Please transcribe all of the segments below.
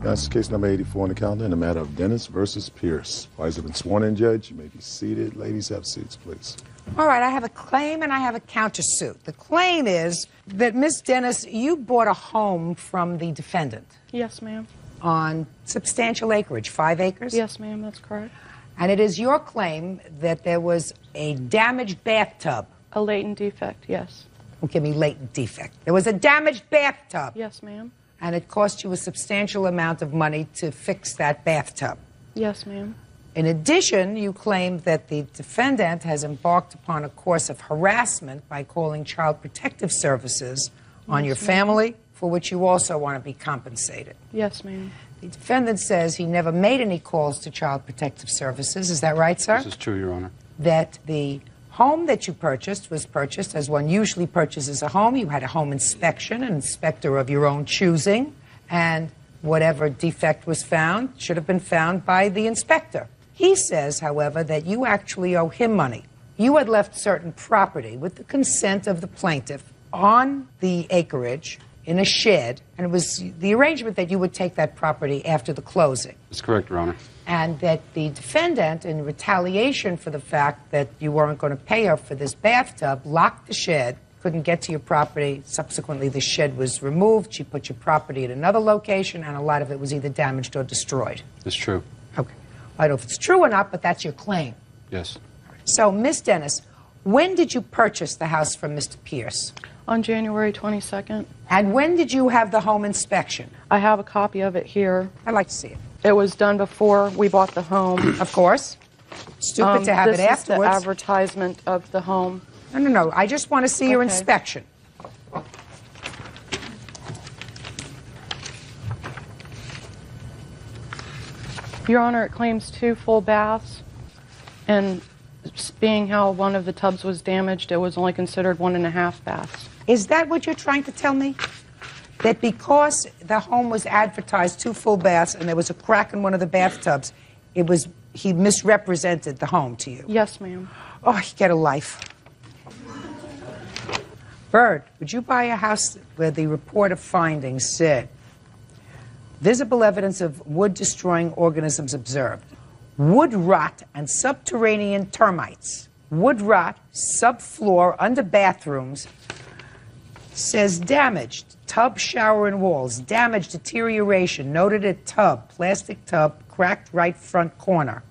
That's case number 84 on the calendar in the matter of Dennis versus Pierce. Parties have been sworn in, Judge. You may be seated. Ladies, have seats, please. All right, I have a claim and I have a countersuit. The claim is that, Miss Dennis, you bought a home from the defendant. Yes, ma'am. On substantial acreage, 5 acres? Yes, ma'am, that's correct. And it is your claim that there was a damaged bathtub. A latent defect, yes. Don't give me latent defect. There was a damaged bathtub. Yes, ma'am. And it cost you a substantial amount of money to fix that bathtub. Yes, ma'am. In addition, you claim that the defendant has embarked upon a course of harassment by calling Child Protective Services on your family, for which you also want to be compensated. Yes, ma'am. The defendant says he never made any calls to Child Protective Services. Is that right, sir? This is true, Your Honor. That the home that you purchased was purchased as one usually purchases a home. You had a home inspection, an inspector of your own choosing, and whatever defect was found should have been found by the inspector. He says, however, that you actually owe him money. You had left certain property with the consent of the plaintiff on the acreage in a shed, and it was the arrangement that you would take that property after the closing. That's correct, Your Honor. And that the defendant, in retaliation for the fact that you weren't going to pay her for this bathtub, locked the shed, couldn't get to your property. Subsequently, the shed was removed. She put your property at another location, and a lot of it was either damaged or destroyed. That's true. Okay. I don't know if it's true or not, but that's your claim. Yes. So, Miss Dennis, when did you purchase the house from Mr. Pierce? On January 22nd. And when did you have the home inspection? I have a copy of it here. I'd like to see it. It was done before we bought the home. Of course. Stupid to have it afterwards. This is the advertisement of the home. No. I just want to see your inspection. Your Honor, it claims 2 full baths, and being how one of the tubs was damaged, it was only considered 1.5 baths. Is that what you're trying to tell me? That because the home was advertised 2 full baths and there was a crack in one of the bathtubs, he misrepresented the home to you? Yes, ma'am. Oh, get a life. Bird, would you buy a house where the report of findings said, visible evidence of wood-destroying organisms observed, wood rot and subterranean termites, wood rot, subfloor, under bathrooms, says damaged, tub, shower, and walls, damaged, deterioration, noted at tub, plastic tub, cracked right front corner.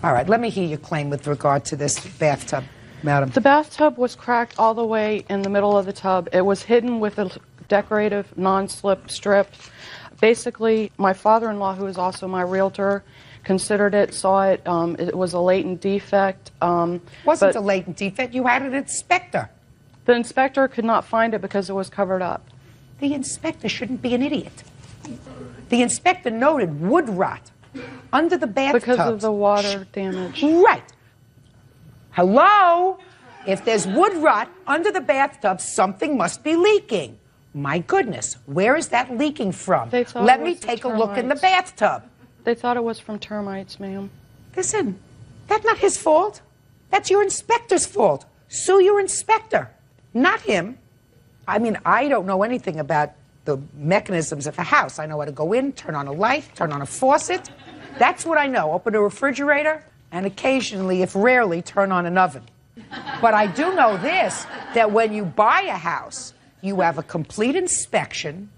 All right, let me hear your claim with regard to this bathtub, madam. The bathtub was cracked all the way in the middle of the tub. It was hidden with a decorative non-slip strip. Basically, my father-in-law, who is also my realtor, considered it, saw it. It was a latent defect. Wasn't a latent defect. You had an inspector. The inspector could not find it because it was covered up. The inspector shouldn't be an idiot. The inspector noted wood rot under the bathtub. Because of the water damage. Right. Hello? If there's wood rot under the bathtub, something must be leaking. My goodness, where is that leaking from? Let me take a look in the bathtub. They thought it was from termites, ma'am. Listen, that's not his fault. That's your inspector's fault. Sue your inspector, not him. I mean, I don't know anything about the mechanisms of a house. I know how to go in, turn on a light, turn on a faucet. That's what I know. Open a refrigerator, and occasionally, if rarely, turn on an oven. But I do know this, that when you buy a house, you have a complete inspection,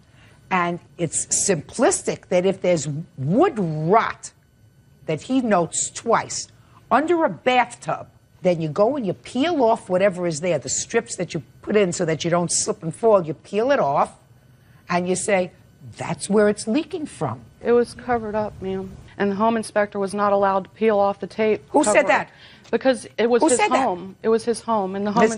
and it's simplistic that if there's wood rot that he notes twice under a bathtub, then you go and you peel off whatever is there, the strips that you put in so that you don't slip and fall. You peel it off, and you say, that's where it's leaking from. It was covered up, ma'am. And the home inspector was not allowed to peel off the tape. Who said that? Because it was his home. It was his home. And the home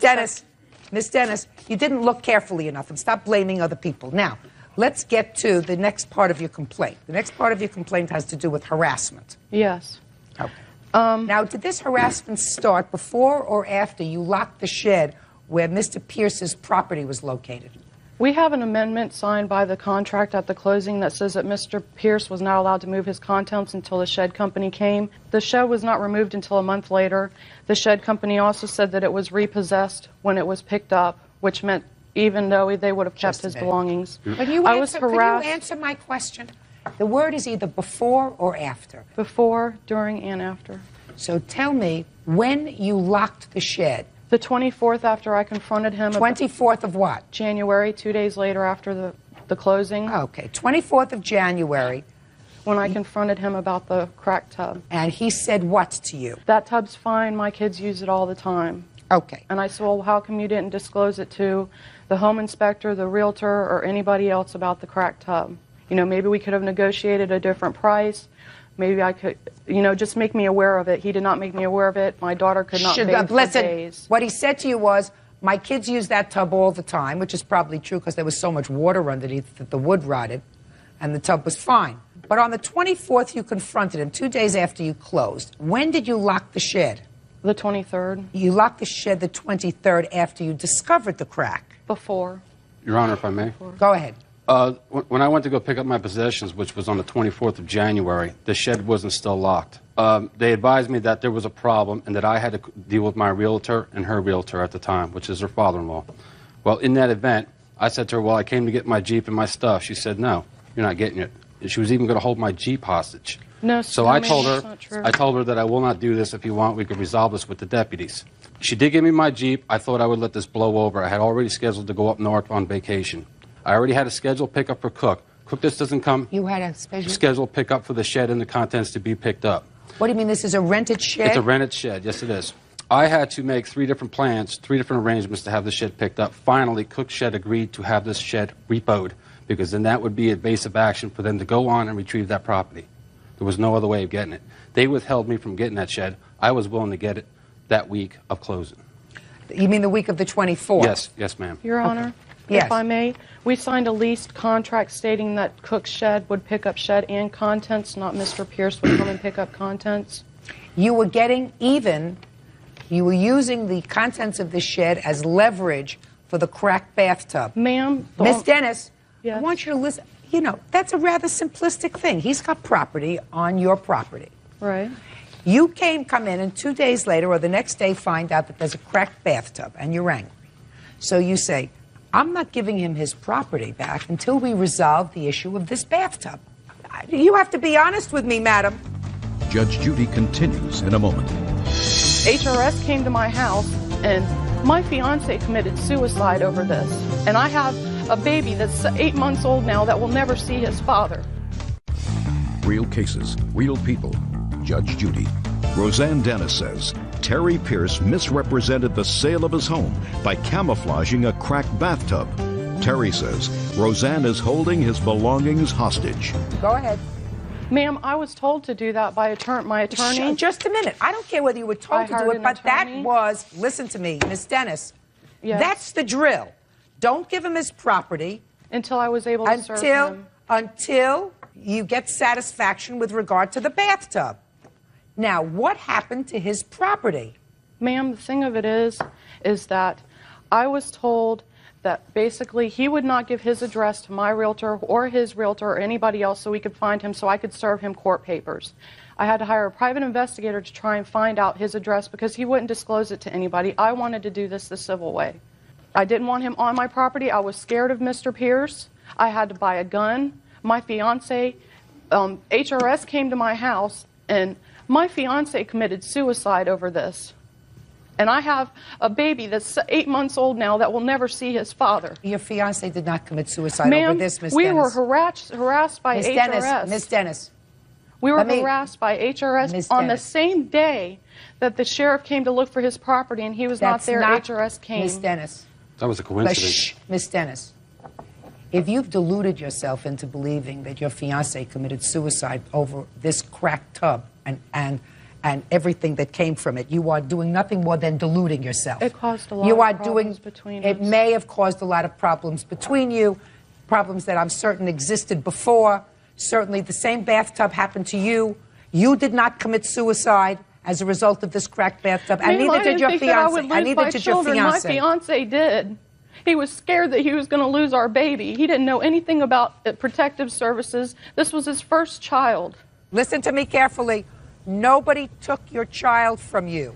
Miss Dennis, you didn't look carefully enough, and stop blaming other people. Now, let's get to the next part of your complaint. The next part of your complaint has to do with harassment. Yes. Okay. Now, did this harassment start before or after you locked the shed where Mr. Pierce's property was located? We have an amendment signed by the contract at the closing that says that Mr. Pierce was not allowed to move his contents until the shed company came. The shed was not removed until a month later. The shed company also said that it was repossessed when it was picked up, which meant even though they would have kept Just a his minute. belongings. Can you, I was answer, harassed can you answer my question? The word is either before or after. before, during, and after. So tell me when you locked the shed. The 24th, after I confronted him. 24th of what? January, 2 days later after the closing. Okay, 24th of January. When I confronted him about the cracked tub. And he said what to you? That tub's fine. My kids use it all the time. Okay. And I said, well, how come you didn't disclose it to the home inspector, the realtor, or anybody else about the cracked tub? You know, maybe we could have negotiated a different price. Maybe I could, you know, just make me aware of it. He did not make me aware of it. My daughter could not bathe for days. What he said to you was, my kids use that tub all the time, which is probably true because there was so much water underneath that the wood rotted, and the tub was fine. But on the 24th, you confronted him, 2 days after you closed. When did you lock the shed? The 23rd. You locked the shed the 23rd after you discovered the crack. Before. Your Honor, if I may. Go ahead. When I went to go pick up my possessions, which was on the 24th of January, the shed wasn't still locked. They advised me that there was a problem and that I had to deal with my realtor and her realtor at the time, which is her father-in-law. Well, in that event, I said to her, well, I came to get my Jeep and my stuff. She said, no, you're not getting it. And she was even going to hold my Jeep hostage. No, so I told that's her, not true. I told her that I will not do this. If you want, we could resolve this with the deputies. She did give me my Jeep. I thought I would let this blow over. I had already scheduled to go up north on vacation. I already had a scheduled pickup for Cook. Cook, this doesn't come. You had a special... Scheduled pickup for the shed and the contents to be picked up. What do you mean, this is a rented shed? It's a rented shed. Yes, it is. I had to make 3 different plans, 3 different arrangements to have the shed picked up. Finally, Cook Shed agreed to have this shed repoed, because then that would be a base of action for them to go on and retrieve that property. There was no other way of getting it. They withheld me from getting that shed. I was willing to get it that week of closing. You mean the week of the 24th? Yes, yes, ma'am. Your Honor, Yes. if I may, we signed a leased contract stating that Cook's Shed would pick up shed and contents, not Mr. Pierce would come and pick up contents. You were getting even. You were using the contents of the shed as leverage for the cracked bathtub. Ma'am, Miss Dennis, Yes. I want you to listen. You know, that's a rather simplistic thing. He's got property on your property. Right. You come in, and 2 days later or the next day find out that there's a cracked bathtub, and you're angry. So you say, I'm not giving him his property back until we resolve the issue of this bathtub. You have to be honest with me, madam. Judge Judy continues in a moment. HRS came to my house, and my fiance committed suicide over this. And I have a baby that's 8 months old now that will never see his father. Real cases, real people. Judge Judy. Roseanne Dennis says Terry Pierce misrepresented the sale of his home by camouflaging a cracked bathtub. Terry says Roseanne is holding his belongings hostage. Go ahead. Ma'am, I was told to do that by my attorney. Just a minute. I don't care whether you were told I to do hired it, an but that attorney. was, listen to me, Miss Dennis, Yes. that's the drill. Don't give him his property Until I was able to serve him. until you get satisfaction with regard to the bathtub. Now, what happened to his property? Ma'am, the thing of it is that I was told that basically he would not give his address to my realtor or his realtor or anybody else so we could find him so I could serve him court papers. I had to hire a private investigator to try and find out his address because he wouldn't disclose it to anybody. I wanted to do this the civil way. I didn't want him on my property. I was scared of Mr. Pierce. I had to buy a gun. My fiance, HRS came to my house, and my fiance committed suicide over this. And I have a baby that's 8 months old now that will never see his father. Your fiancé did not commit suicide Ma'am, over this, Miss we Dennis. were harassed by Miss HRS. Dennis, Miss Dennis. We were let me- harassed by HRS Miss on the Dennis. same day that the sheriff came to look for his property, and he was not That's there. not, HRS came. Miss Dennis. That was a But coincidence. shh, Miss Dennis. If you've deluded yourself into believing that your fiancé committed suicide over this cracked tub and everything that came from it, you are doing nothing more than deluding yourself. It caused a lot you of are problems doing, between It us. may have caused a lot of problems between you, problems that I'm certain existed before. Certainly the same bathtub happened to you. You did not commit suicide as a result of this cracked bathtub, and Ma'am, neither I did didn't your think that I would fiancé. lose And neither my did your children. My fiancé. fiance did. He was scared that he was going to lose our baby. He didn't know anything about protective services. This was his first child. Listen to me carefully. Nobody took your child from you.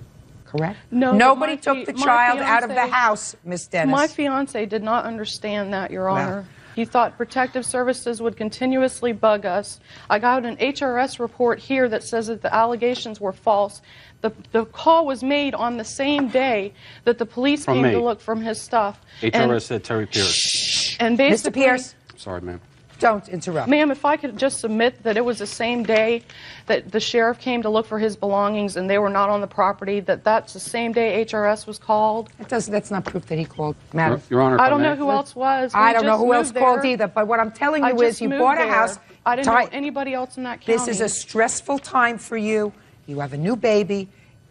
correct? No, Nobody but took the my child out of the fiancé- house, Miss Dennis. My fiance did not understand that, Your Honor. He thought protective services would continuously bug us. I got an HRS report here that says that the allegations were false. The call was made on the same day that the police From came me. to look from his stuff. HRS said Terry Pierce. And Mr. basically, Pierce, Sorry, ma'am. don't interrupt. ma'am, if I could just submit that it was the same day that the sheriff came to look for his belongings and they were not on the property, that's the same day HRS was called. That's not proof that he called, madam. Your Honor, if I don't may. know who else was. I We don't know just who else moved called there. either, but what I'm telling I you is just you moved bought a there. house. I didn't know anybody else in that county. This is a stressful time for you. You have a new baby.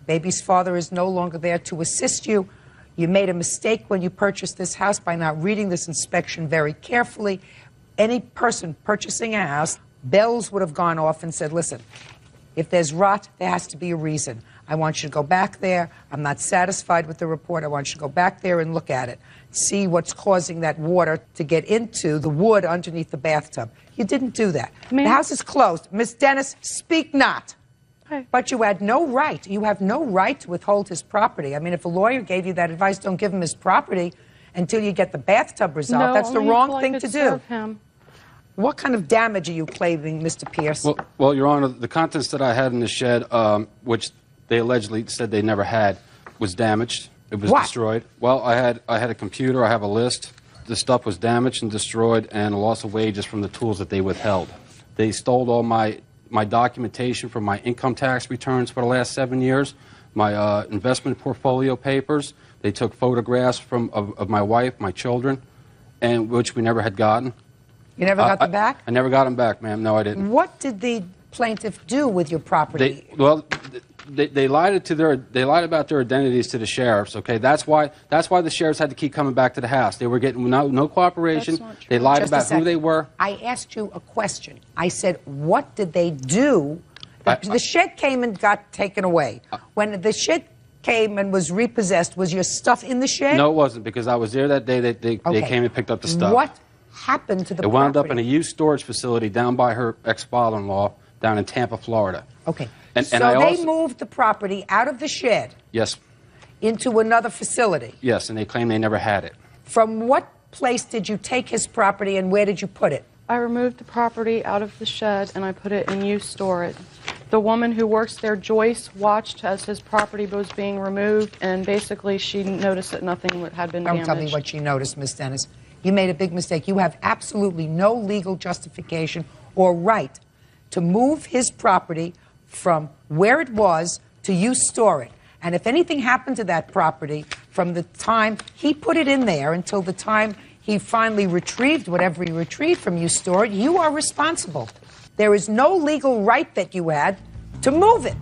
Baby's father is no longer there to assist you. You made a mistake when you purchased this house by not reading this inspection very carefully. Any person purchasing a house, bells would have gone off and said, listen, if there's rot, there has to be a reason. I want you to go back there. I'm not satisfied with the report. I want you to go back there and look at it. See what's causing that water to get into the wood underneath the bathtub. You didn't do that. The house is closed. Miss Dennis, speak not. Okay. But you had no right. You have no right to withhold his property. I mean, if a lawyer gave you that advice, don't give him his property until you get the bathtub resolved. No, That's the only wrong until I thing could to do. serve him. What kind of damage are you claiming, Mr. Pierce? Well, Your Honor, the contents that I had in the shed, which they allegedly said they never had, was damaged. It was What? destroyed. Well, I had a computer. I have a list. The stuff was damaged and destroyed, and a loss of wages from the tools that they withheld. They stole all my documentation from my income tax returns for the last 7 years, my investment portfolio papers. They took photographs of my wife, my children, and which we never had gotten. You never got them back? I never got them back, ma'am. No, I didn't. What did the plaintiff do with your property? They lied about their identities to the sheriffs. Okay, that's why the sheriffs had to keep coming back to the house. They were getting no cooperation. That's not true. They lied Just a about who second. they were. I asked you a question. I said, what did they do? The shed came and got taken away. When the shed came and was repossessed, was your stuff in the shed? No, it wasn't, because I was there that day. They Okay. came and picked up the stuff. What happened to the It property? wound up in a used storage facility down by her ex-father-in-law down in Tampa, Florida. Okay. And so I they also- moved the property out of the shed Yes, into another facility. yes, and they claim they never had it. From what place did you take his property and where did you put it? I removed the property out of the shed and I put it in use storage. The woman who works there, Joyce, watched as his property was being removed, and basically she noticed that nothing had been Don't damaged. tell me what she noticed, Miss Dennis. You made a big mistake. You have absolutely no legal justification or right to move his property from where it was to you store it. And if anything happened to that property from the time he put it in there until the time he finally retrieved whatever he retrieved from you store it, you are responsible. There is no legal right that you had to move it.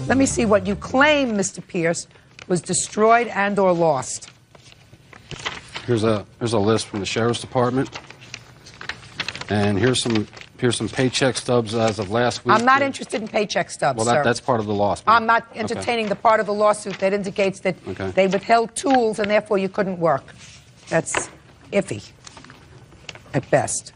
Let me see what you claim, Mr. Pierce, was destroyed and or lost. Here's a list from the sheriff's department, and here's some paycheck stubs as of last week. I'm not interested in paycheck stubs, Well, sir. that's part of the loss. ma'am. I'm not entertaining the part of the lawsuit that indicates that Okay. they withheld tools and therefore you couldn't work. That's iffy at best.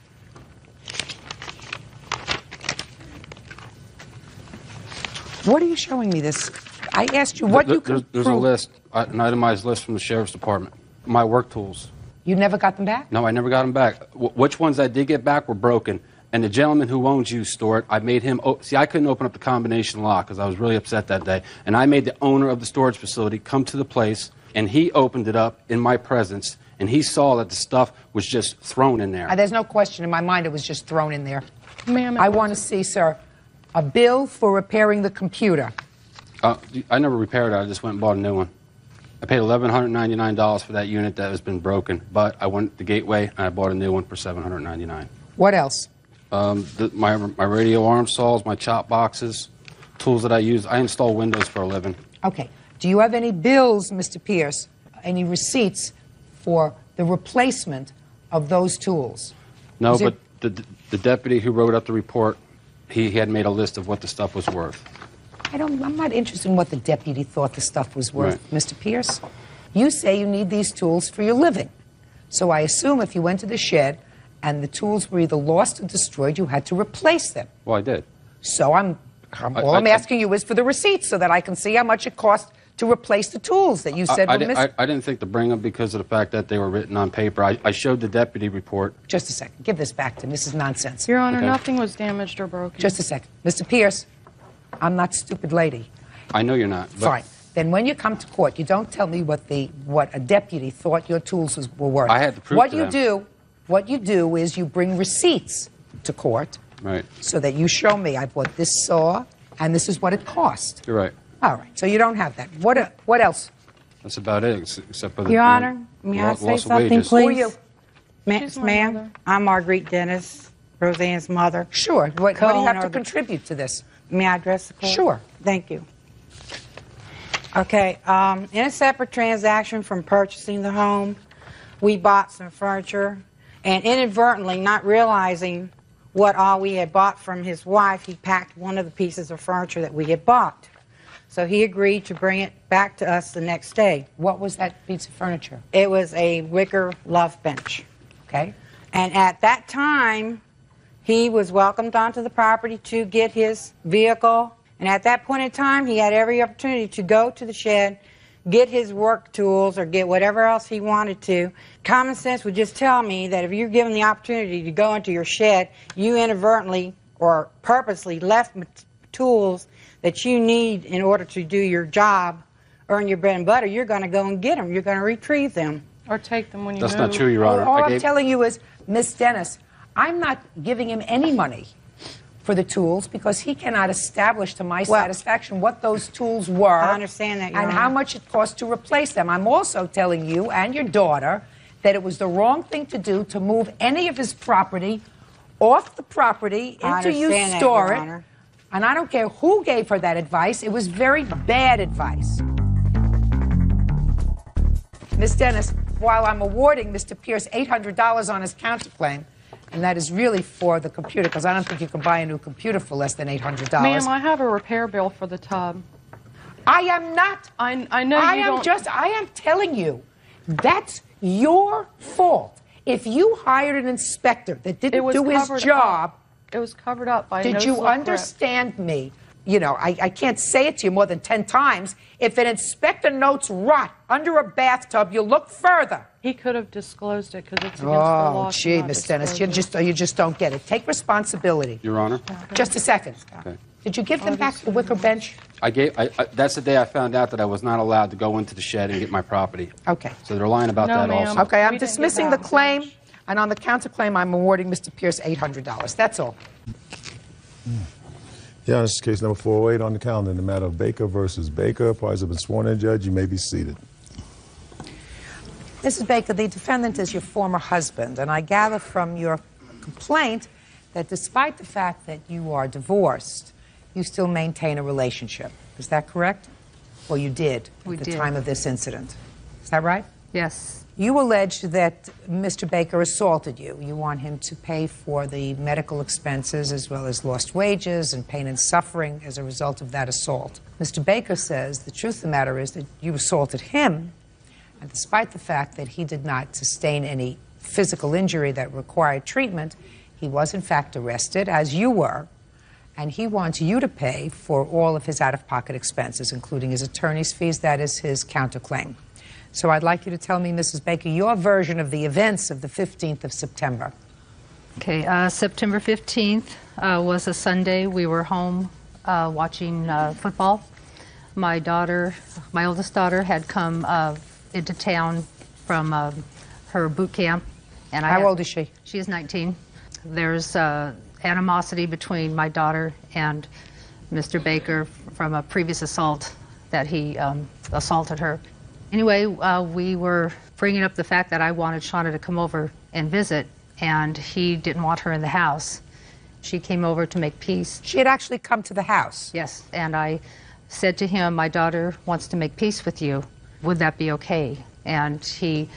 What are you showing me this? I asked you what you could There's a prove. list, an itemized list from the sheriff's department. My work tools. You never got them back? No, I never got them back. Which ones I did get back were broken. And the gentleman who owns you store it, I made him... See, I couldn't open up the combination lock because I was really upset that day. And I made the owner of the storage facility come to the place, and he opened it up in my presence, and he saw that the stuff was just thrown in there. There's no question in my mind it was just thrown in there. Ma'am, it I want to see, sir, a bill for repairing the computer. I never repaired it. I just went and bought a new one. I paid $1,199 for that unit that has been broken, but I went to Gateway and I bought a new one for $799. What else? My radio arm saws, my chop boxes, tools that I use. I install windows for a living. Okay. Do you have any bills, Mr. Pierce, any receipts for the replacement of those tools? No, Is but it- the deputy who wrote up the report, he had made a list of what the stuff was worth. I'm not interested in what the deputy thought the stuff was worth, Right. Mr. Pierce. You say you need these tools for your living. So I assume if you went to the shed and the tools were either lost or destroyed, you had to replace them. Well, I did. So all I'm asking you is for the receipts so that I can see how much it cost to replace the tools that you said were missing. I didn't think to bring them because of the fact that they were written on paper. I showed the deputy report. Just a second. Give this back to me. This is nonsense. Your Honor, Okay. nothing was damaged or broken. Just a second. Mr. Pierce, I'm not stupid lady. I know you're not. But Fine. Then when you come to court, you don't tell me what a deputy thought your tools were worth. I had to prove what to you them. do. What you do is you bring receipts to court, Right. so that you show me I bought this saw and this is what it cost. You're right. All right. So you don't have that. What else? That's about it, except for the Your Honor, may I loss say of something, wages. Who are please? you? She's my Ma'am, mother. I'm Marguerite Dennis, Roseanne's mother. Sure. What do you have Co-owner to of the- contribute to this? May I address the court? Sure. Thank you. Okay, in a separate transaction from purchasing the home, we bought some furniture, and inadvertently, not realizing what all we had bought from his wife, he packed one of the pieces of furniture that we had bought. So he agreed to bring it back to us the next day. What was that piece of furniture? It was a wicker love bench. Okay. And at that time, he was welcomed onto the property to get his vehicle. And at that point in time, he had every opportunity to go to the shed, get his work tools, or get whatever else he wanted to. Common sense would just tell me that if you're given the opportunity to go into your shed, you inadvertently or purposely left tools that you need in order to do your job, earn your bread and butter, you're going to go and get them. You're going to retrieve them. Or take them when you That's move. not true, Your Honor. All I I'm gave- telling you is, Miss Dennis, I'm not giving him any money for the tools because he cannot establish to my Well, satisfaction what those tools were. I understand that, Your and Honor. how much it cost to replace them. I'm also telling you and your daughter that it was the wrong thing to do to move any of his property off the property I into you understand that, store Your it. Honor. And I don't care who gave her that advice. It was very bad advice. Miss Dennis, while I'm awarding Mr. Pierce $800 on his counterclaim, and that is really for the computer, because I don't think you can buy a new computer for less than $800. Ma'am, I have a repair bill for the tub. I am not. I know you don't. I am telling you, that's your fault. If you hired an inspector that It didn't was do his covered job, up. It was covered up by did no you slip grip. understand me? You know, I can't say it to you more than 10 times. If an inspector notes rot under a bathtub, you look further. He could have disclosed it because it's against the law. Oh, to gee, not Miss Dennis, disclose you it. just don't get it. Take responsibility. Your Honor. Just a second. Okay. Did you give them back the wicker bench? That's the day I found out that I was not allowed to go into the shed and get my property. Okay. So they're lying about No, that ma'am. also. Okay, I'm We didn't dismissing give the back the claim, bench. and on the counterclaim, I'm awarding Mr. Pierce $800. That's all. Yeah, this is case number 408 on the calendar in the matter of Baker versus Baker. Parties have been sworn in, Judge. You may be seated. Mrs. Baker, the defendant is your former husband, and I gather from your complaint that despite the fact that you are divorced, you still maintain a relationship. Is that correct? Or you did We at the did. time of this incident. Is that right? Yes. You allege that Mr. Baker assaulted you. You want him to pay for the medical expenses as well as lost wages and pain and suffering as a result of that assault. Mr. Baker says the truth of the matter is that you assaulted him, and despite the fact that he did not sustain any physical injury that required treatment, he was in fact arrested, as you were, and he wants you to pay for all of his out-of-pocket expenses, including his attorney's fees. That is his counterclaim. So I'd like you to tell me, Mrs. Baker, your version of the events of the 15th of September. Okay, September 15th was a Sunday. We were home watching football. My daughter, my oldest daughter, had come into town from her boot camp. And How old is she? She is 19. There's animosity between my daughter and Mr. Baker from a previous assault that he assaulted her. Anyway, we were bringing up the fact that I wanted Shauna to come over and visit, and he didn't want her in the house. She came over to make peace. She had actually come to the house. Yes, and I said to him, my daughter wants to make peace with you. Would that be okay? And he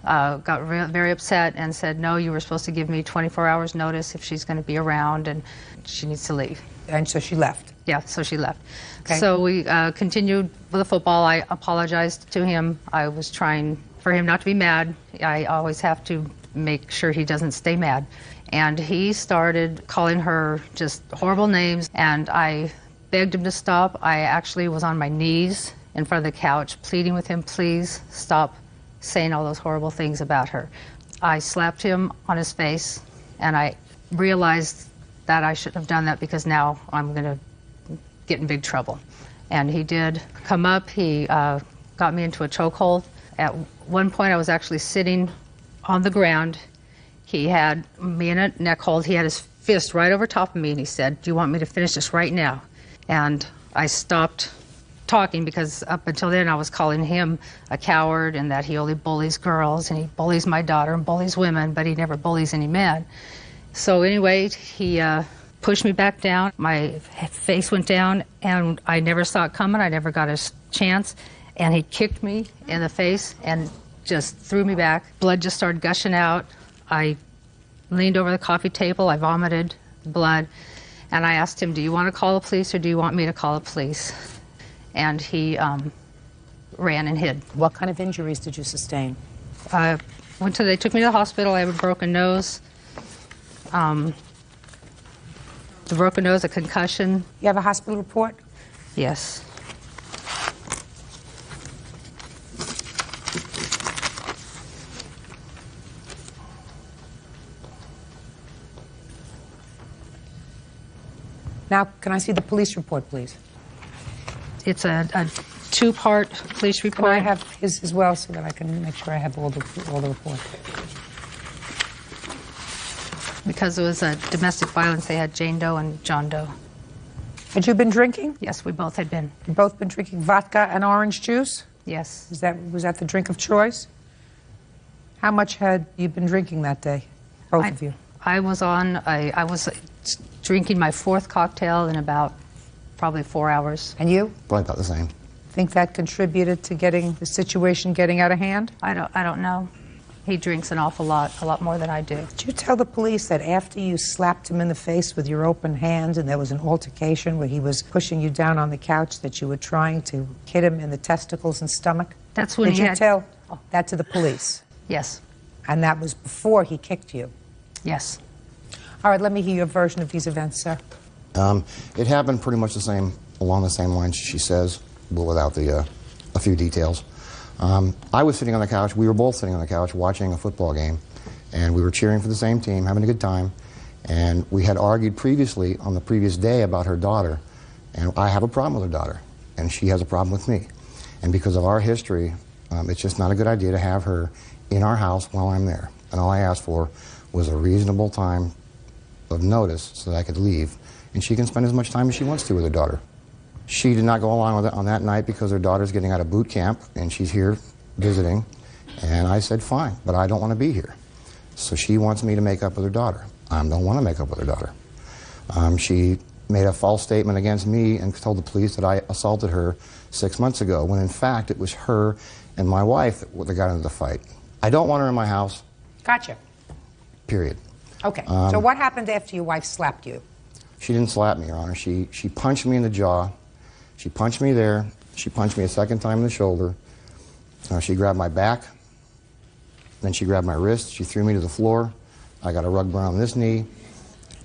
got very upset and said, no, you were supposed to give me 24 hours notice if she's going to be around, and she needs to leave. And so she left. Yeah, so she left. Okay. So we continued with the football. I apologized to him. I was trying for him not to be mad. I always have to make sure he doesn't stay mad. And he started calling her just horrible names, and I begged him to stop. I actually was on my knees in front of the couch, pleading with him, please stop saying all those horrible things about her. I slapped him on his face, and I realized that I shouldn't have done that because now I'm going to get in big trouble. And he did come up. He got me into a chokehold. At one point, I was actually sitting on the ground. He had me in a neck hold. He had his fist right over top of me, and he said, do you want me to finish this right now? And I stopped talking because up until then I was calling him a coward and that he only bullies girls and he bullies my daughter and bullies women, but he never bullies any men. So anyway, he pushed me back down. My face went down, and I never saw it coming. I never got a chance. And he kicked me in the face and just threw me back. Blood just started gushing out. I leaned over the coffee table. I vomited blood. And I asked him, do you want to call the police or do you want me to call the police? And he ran and hid. What kind of injuries did you sustain? They took me to the hospital. I have a broken nose. The broken nose, a concussion. You have a hospital report? Yes. Now, can I see the police report, please? It's a two-part police Can report. I have his as well so that I can make sure I have all the reports? Because it was a domestic violence, they had Jane Doe and John Doe. Had you been drinking? Yes, we both had been. You both been drinking vodka and orange juice? Yes. Was that the drink of choice? How much had you been drinking that day, both of you? I was drinking my fourth cocktail in about probably 4 hours. And you? Probably about the same. Think that contributed to getting the situation getting out of hand? I don't know. He drinks an awful lot, a lot more than I do. Did you tell the police that after you slapped him in the face with your open hand and there was an altercation where he was pushing you down on the couch that you were trying to hit him in the testicles and stomach? That's when Did he you had... tell that to the police? Yes. And that was before he kicked you? Yes. All right, let me hear your version of these events, sir. It happened pretty much along the same lines she says, but without a few details. I was sitting on the couch, we were both sitting on the couch watching a football game, and we were cheering for the same team, having a good time, and we had argued previously on the previous day about her daughter, and I have a problem with her daughter, and she has a problem with me. And because of our history, it's just not a good idea to have her in our house while I'm there. And all I asked for was a reasonable time of notice so that I could leave, and she can spend as much time as she wants to with her daughter. She did not go along with it on that night because her daughter's getting out of boot camp and she's here visiting, and I said fine, but I don't want to be here. So she wants me to make up with her daughter. I don't want to make up with her daughter. She made a false statement against me and told the police that I assaulted her 6 months ago, when in fact it was her and my wife that got into the fight. I don't want her in my house. Gotcha. Period. Okay, so what happened after your wife slapped you? She didn't slap me, Your Honor. She punched me in the jaw. She punched me there. She punched me a second time in the shoulder. She grabbed my back. Then she grabbed my wrist. She threw me to the floor. I got a rug burn on this knee.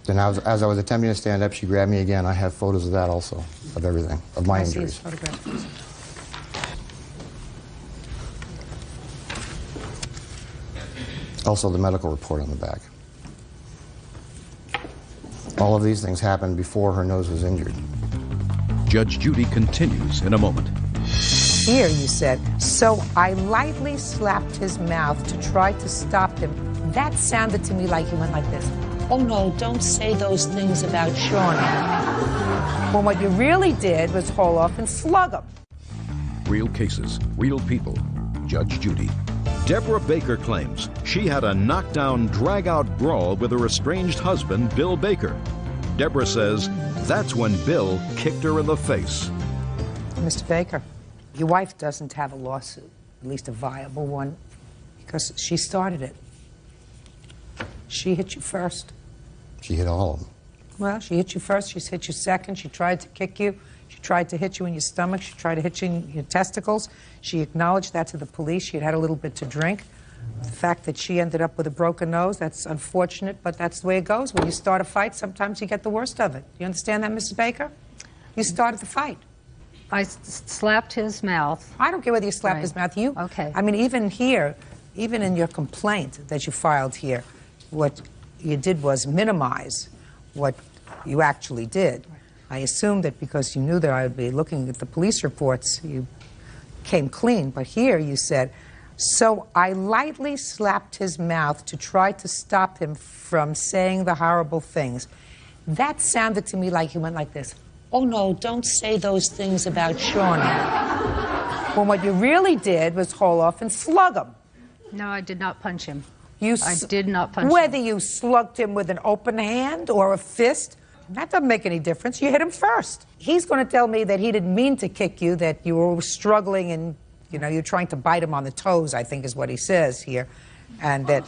Then as I was attempting to stand up, she grabbed me again. I have photos of that also, of everything, of my injuries. See his photograph, please. Also the medical report on the back. All of these things happened before her nose was injured. Judge Judy continues in a moment. Here, you said, so I lightly slapped his mouth to try to stop him. That sounded to me like he went like this. Oh, no, don't say those things about Shawnee. Well, what you really did was haul off and slug him. Real cases, real people. Judge Judy. Deborah Baker claims she had a knockdown, drag-out brawl with her estranged husband, Bill Baker. Deborah says that's when Bill kicked her in the face. Mr. Baker, your wife doesn't have a lawsuit, at least a viable one, because she started it. She hit you first. She hit all of them. Well, she hit you first, she's hit you second, she tried to kick you, she tried to hit you in your stomach, she tried to hit you in your testicles. She acknowledged that to the police. She had had a little bit to drink. The fact that she ended up with a broken nose, that's unfortunate, but that's the way it goes. When you start a fight, sometimes you get the worst of it. You understand that, Mrs. Baker? You started the fight. I slapped his mouth. I don't care whether you slapped Right. his mouth. Okay. I mean, even here, even in your complaint that you filed here, what you did was minimize what you actually did. I assumed that because you knew that I would be looking at the police reports, you came clean. But here you said, so I lightly slapped his mouth to try to stop him from saying the horrible things. That sounded to me like he went like this. Oh, no, don't say those things about Shawnee. Well, what you really did was haul off and slug him. No, I did not punch him. I did not punch him. Whether you slugged him with an open hand or a fist, that doesn't make any difference. You hit him first. He's going to tell me that he didn't mean to kick you, that you were struggling and, you know, you're trying to bite him on the toes, I think is what he says here, and that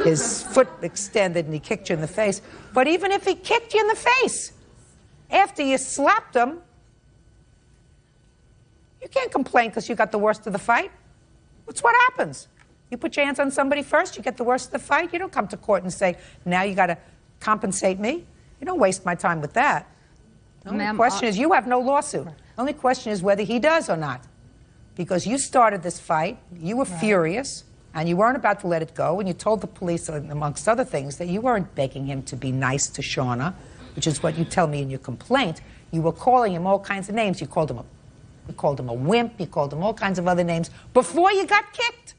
his foot extended and he kicked you in the face. But even if he kicked you in the face, after you slapped him, you can't complain because you got the worst of the fight. That's what happens. You put your hands on somebody first, you get the worst of the fight. You don't come to court and say, now you got to compensate me. You don't waste my time with that. The only question is, you have no lawsuit. The only question is whether he does or not. Because you started this fight, you were furious, and you weren't about to let it go, and you told the police, amongst other things, that you weren't begging him to be nice to Shauna, which is what you tell me in your complaint. You were calling him all kinds of names. You called him a wimp, you called him all kinds of other names before you got kicked.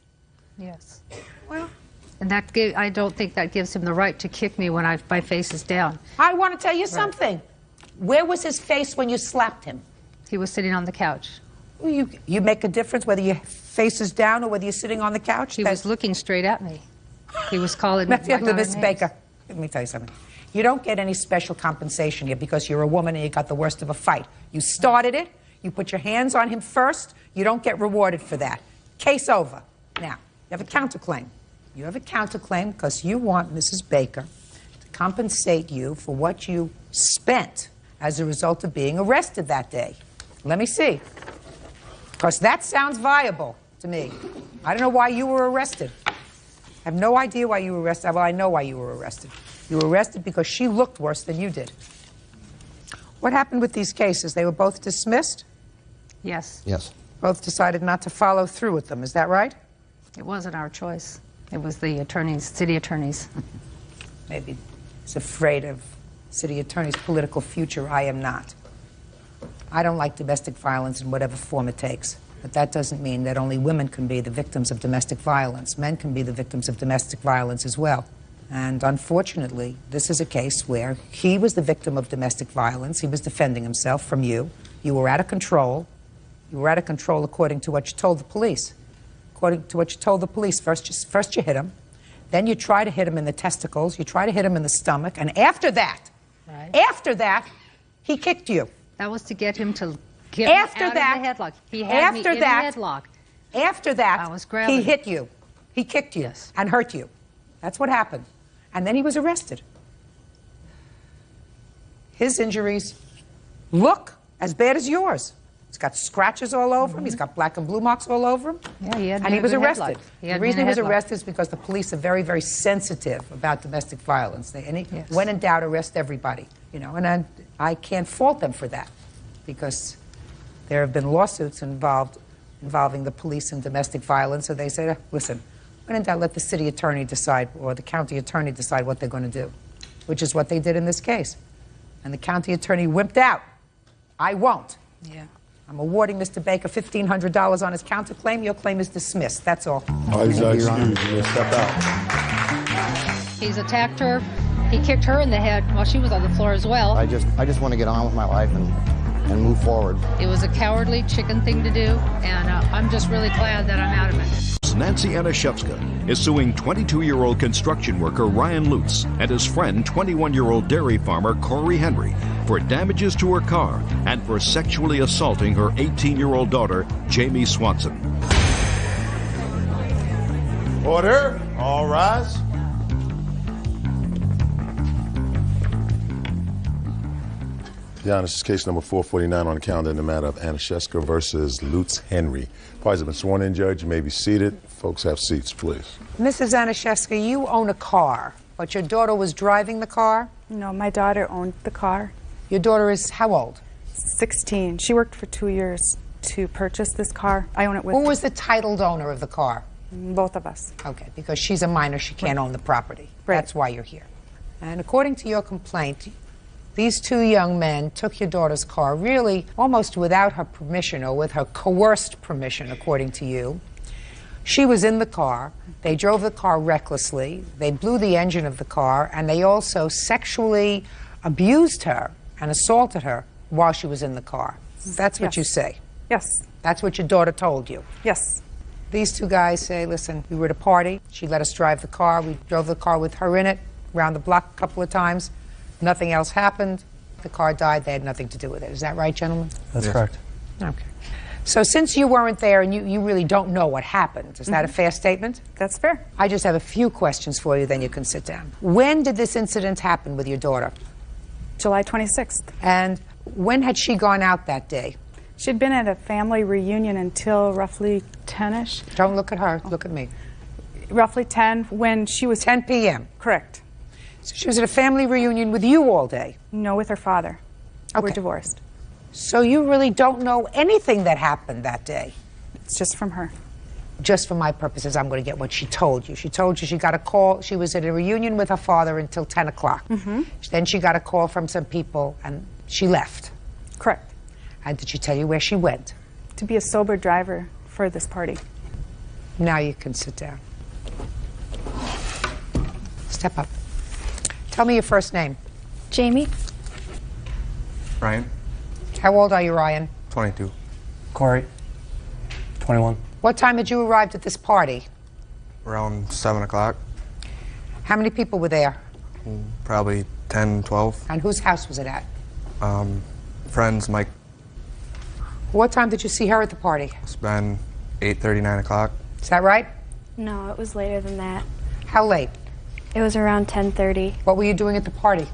Yes. Well, and I don't think that gives him the right to kick me when my face is down. I want to tell you something. Where was his face when you slapped him? He was sitting on the couch. You make a difference whether your face is down or whether you're sitting on the couch? He was looking straight at me. He was calling me by Miss names. Baker, let me tell you something. You don't get any special compensation here because you're a woman and you got the worst of a fight. You started it. You put your hands on him first. You don't get rewarded for that. Case over. Now, you have a counterclaim. You have a counterclaim because you want Mrs. Baker to compensate you for what you spent as a result of being arrested that day. Let me see. Because that sounds viable to me. I don't know why you were arrested. I have no idea why you were arrested. Well, I know why you were arrested. You were arrested because she looked worse than you did. What happened with these cases? They were both dismissed? Yes. Yes. Both decided not to follow through with them. Is that right? It wasn't our choice. It was the attorneys, city attorneys. Maybe he's afraid of city attorney's political future. I am not. I don't like domestic violence in whatever form it takes. But that doesn't mean that only women can be the victims of domestic violence. Men can be the victims of domestic violence as well. And unfortunately, this is a case where he was the victim of domestic violence. He was defending himself from you. You were out of control. You were out of control according to what you told the police. According to what you told the police, first you hit him. Then you try to hit him in the testicles. You try to hit him in the stomach. And after that, he kicked you. That was to get him to get me out of the headlock. He had me in the headlock. After that, I was grabbing he hit you. He kicked you and hurt you. That's what happened. And then he was arrested. His injuries look as bad as yours. He's got scratches all over him. He's got black and blue marks all over him. Yeah, and he was arrested. The reason he was arrested is because the police are very, very sensitive about domestic violence. When in doubt, arrest everybody. You know, and I can't fault them for that, because there have been lawsuits involving the police and domestic violence. So they say, listen, when in doubt, let the city attorney decide or the county attorney decide what they're going to do, which is what they did in this case. And the county attorney wimped out. I won't. Yeah. I'm awarding Mr. Baker $1,500 on his counterclaim. Your claim is dismissed. That's all. Excuse me. Step out. He's attacked her. He kicked her in the head while she was on the floor as well. I just want to get on with my life and move forward. It was a cowardly chicken thing to do, and I'm just really glad that I'm out of it. Nancy Anashevska is suing 22-year-old construction worker Ryan Lutz and his friend 21-year-old dairy farmer Corey Henry for damages to her car and for sexually assaulting her 18-year-old daughter Jamie Swanson. Order. All rise. Your Honor, this is case number 449 on the calendar in the matter of Anashevska versus Lutz Henry. Parties have been sworn in, Judge. You may be seated. Folks, have seats, please. Mrs. Anashevska, you own a car, but your daughter was driving the car? No, my daughter owned the car. Your daughter is how old? 16. She worked for 2 years to purchase this car. I own it with Who her. was the titled owner of the car? Both of us. Okay, because she's a minor, she can't own the property. Right. That's why you're here. And according to your complaint, these two young men took your daughter's car really almost without her permission or with her coerced permission, according to you. She was in the car. They drove the car recklessly. They blew the engine of the car, and they also sexually abused her and assaulted her while she was in the car. That's what Yes. you say. Yes. That's what your daughter told you. Yes. These two guys say, listen, we were at a party. She let us drive the car. We drove the car with her in it around the block a couple of times. Nothing else happened. The car died. They had nothing to do with it. Is that right, gentlemen? That's correct. Okay. So since you weren't there and you really don't know what happened, is that a fair statement? That's fair. I just have a few questions for you, then you can sit down. When did this incident happen with your daughter? July 26th. And when had she gone out that day? She'd been at a family reunion until roughly 10-ish. Don't look at her. Look at me. Roughly 10 when she was... 10 p.m.? Correct. So she was at a family reunion with you all day? No, with her father. Okay. We're divorced. So you really don't know anything that happened that day? It's just from her. Just for my purposes, I'm going to get what she told you. She told you she got a call. She was at a reunion with her father until 10 o'clock. Then she got a call from some people, and she left. Correct. And did she tell you where she went? To be a sober driver for this party. Now you can sit down. Step up. Tell me your first name. Jamie. Ryan, How old are you, Ryan? 22. Corey, 21. What time had you arrived at this party? Around 7 o'clock. How many people were there? Probably 10, 12. And whose house was it at? Friends, Mike. What time did you see her at the party? It's been 8:30, 9 o'clock. Is that right? No, it was later than that. How late? It was around 10:30. What were you doing at the party?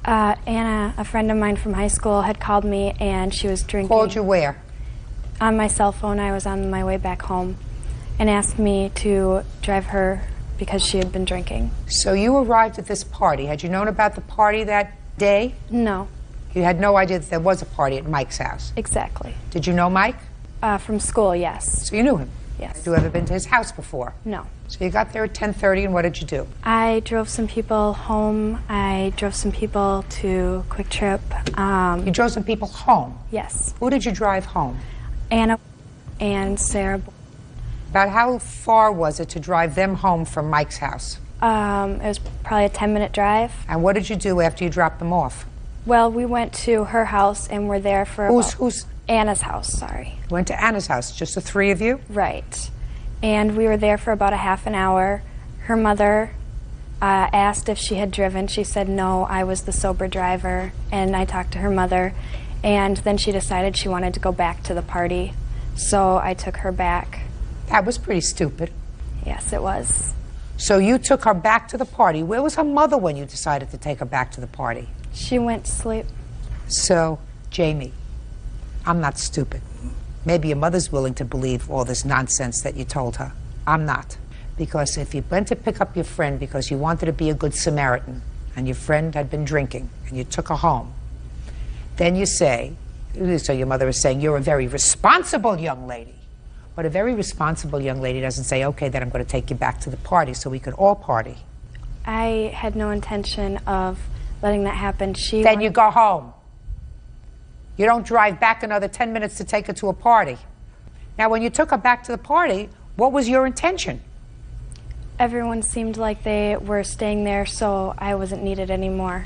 Anna, a friend of mine from high school, had called me and she was drinking. Called you where? On my cell phone. I was on my way back home and asked me to drive her because she had been drinking. So you arrived at this party. Had you known about the party that day? No. You had no idea that there was a party at Mike's house? Exactly. Did you know Mike? From school, yes. So you knew him? Yes. Had you ever been to his house before? No. So you got there at 10:30, and what did you do? I drove some people home. I drove some people to Quick Trip. You drove some people home? Yes. Who did you drive home? Anna and Sarah. About how far was it to drive them home from Mike's house? It was probably a 10-minute drive. And what did you do after you dropped them off? Well, we went to her house and were there for Who's Anna's house, sorry. Went to Anna's house, just the three of you? Right. And we were there for about a half an hour. Her mother asked if she had driven. She said no, I was the sober driver. And I talked to her mother. And then she decided she wanted to go back to the party. So I took her back. That was pretty stupid. Yes, it was. So you took her back to the party. Where was her mother when you decided to take her back to the party? She went to sleep. So, Jamie, I'm not stupid. Maybe your mother's willing to believe all this nonsense that you told her. I'm not. Because if you went to pick up your friend because you wanted to be a good Samaritan and your friend had been drinking and you took her home, then you say, so your mother is saying, you're a very responsible young lady. But a very responsible young lady doesn't say, okay, then I'm going to take you back to the party so we could all party. I had no intention of letting that happen. Then you go home. You don't drive back another 10 minutes to take her to a party. Now, when you took her back to the party, what was your intention? Everyone seemed like they were staying there, so I wasn't needed anymore.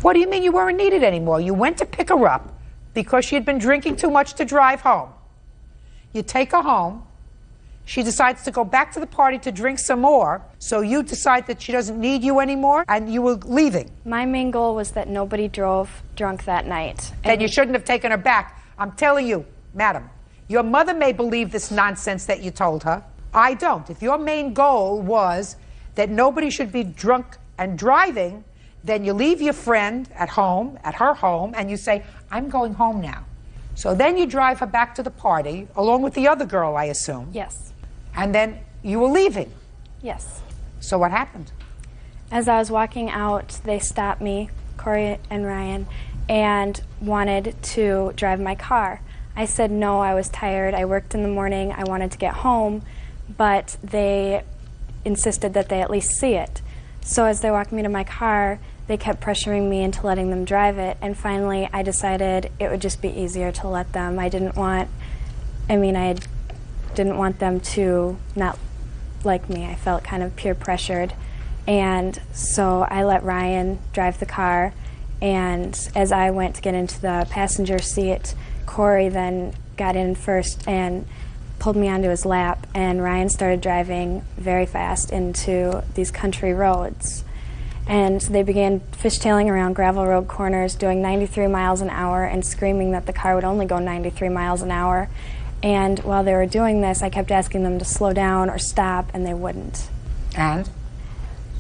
What do you mean you weren't needed anymore? You went to pick her up because she had been drinking too much to drive home. You take her home. She decides to go back to the party to drink some more, so you decide that she doesn't need you anymore, and you were leaving. My main goal was that nobody drove drunk that night. Then you shouldn't have taken her back. I'm telling you, madam, your mother may believe this nonsense that you told her. I don't. If your main goal was that nobody should be drunk and driving, then you leave your friend at home, at her home, and you say, I'm going home now. So then you drive her back to the party, along with the other girl, I assume. Yes. And then you were leaving. Yes. So what happened? As I was walking out, they stopped me, Corey and Ryan, and wanted to drive my car. I said no, I was tired. I worked in the morning. I wanted to get home, but they insisted that they at least see it. So as they walked me to my car, they kept pressuring me into letting them drive it, and finally I decided it would just be easier to let them. I didn't want them to not like me. I felt kind of peer pressured, and so I let Ryan drive the car, and as I went to get into the passenger seat, Corey then got in first and pulled me onto his lap, and Ryan started driving very fast into these country roads. And they began fishtailing around gravel road corners, doing 93 miles an hour and screaming that the car would only go 93 miles an hour. And while they were doing this, I kept asking them to slow down or stop, and they wouldn't. And?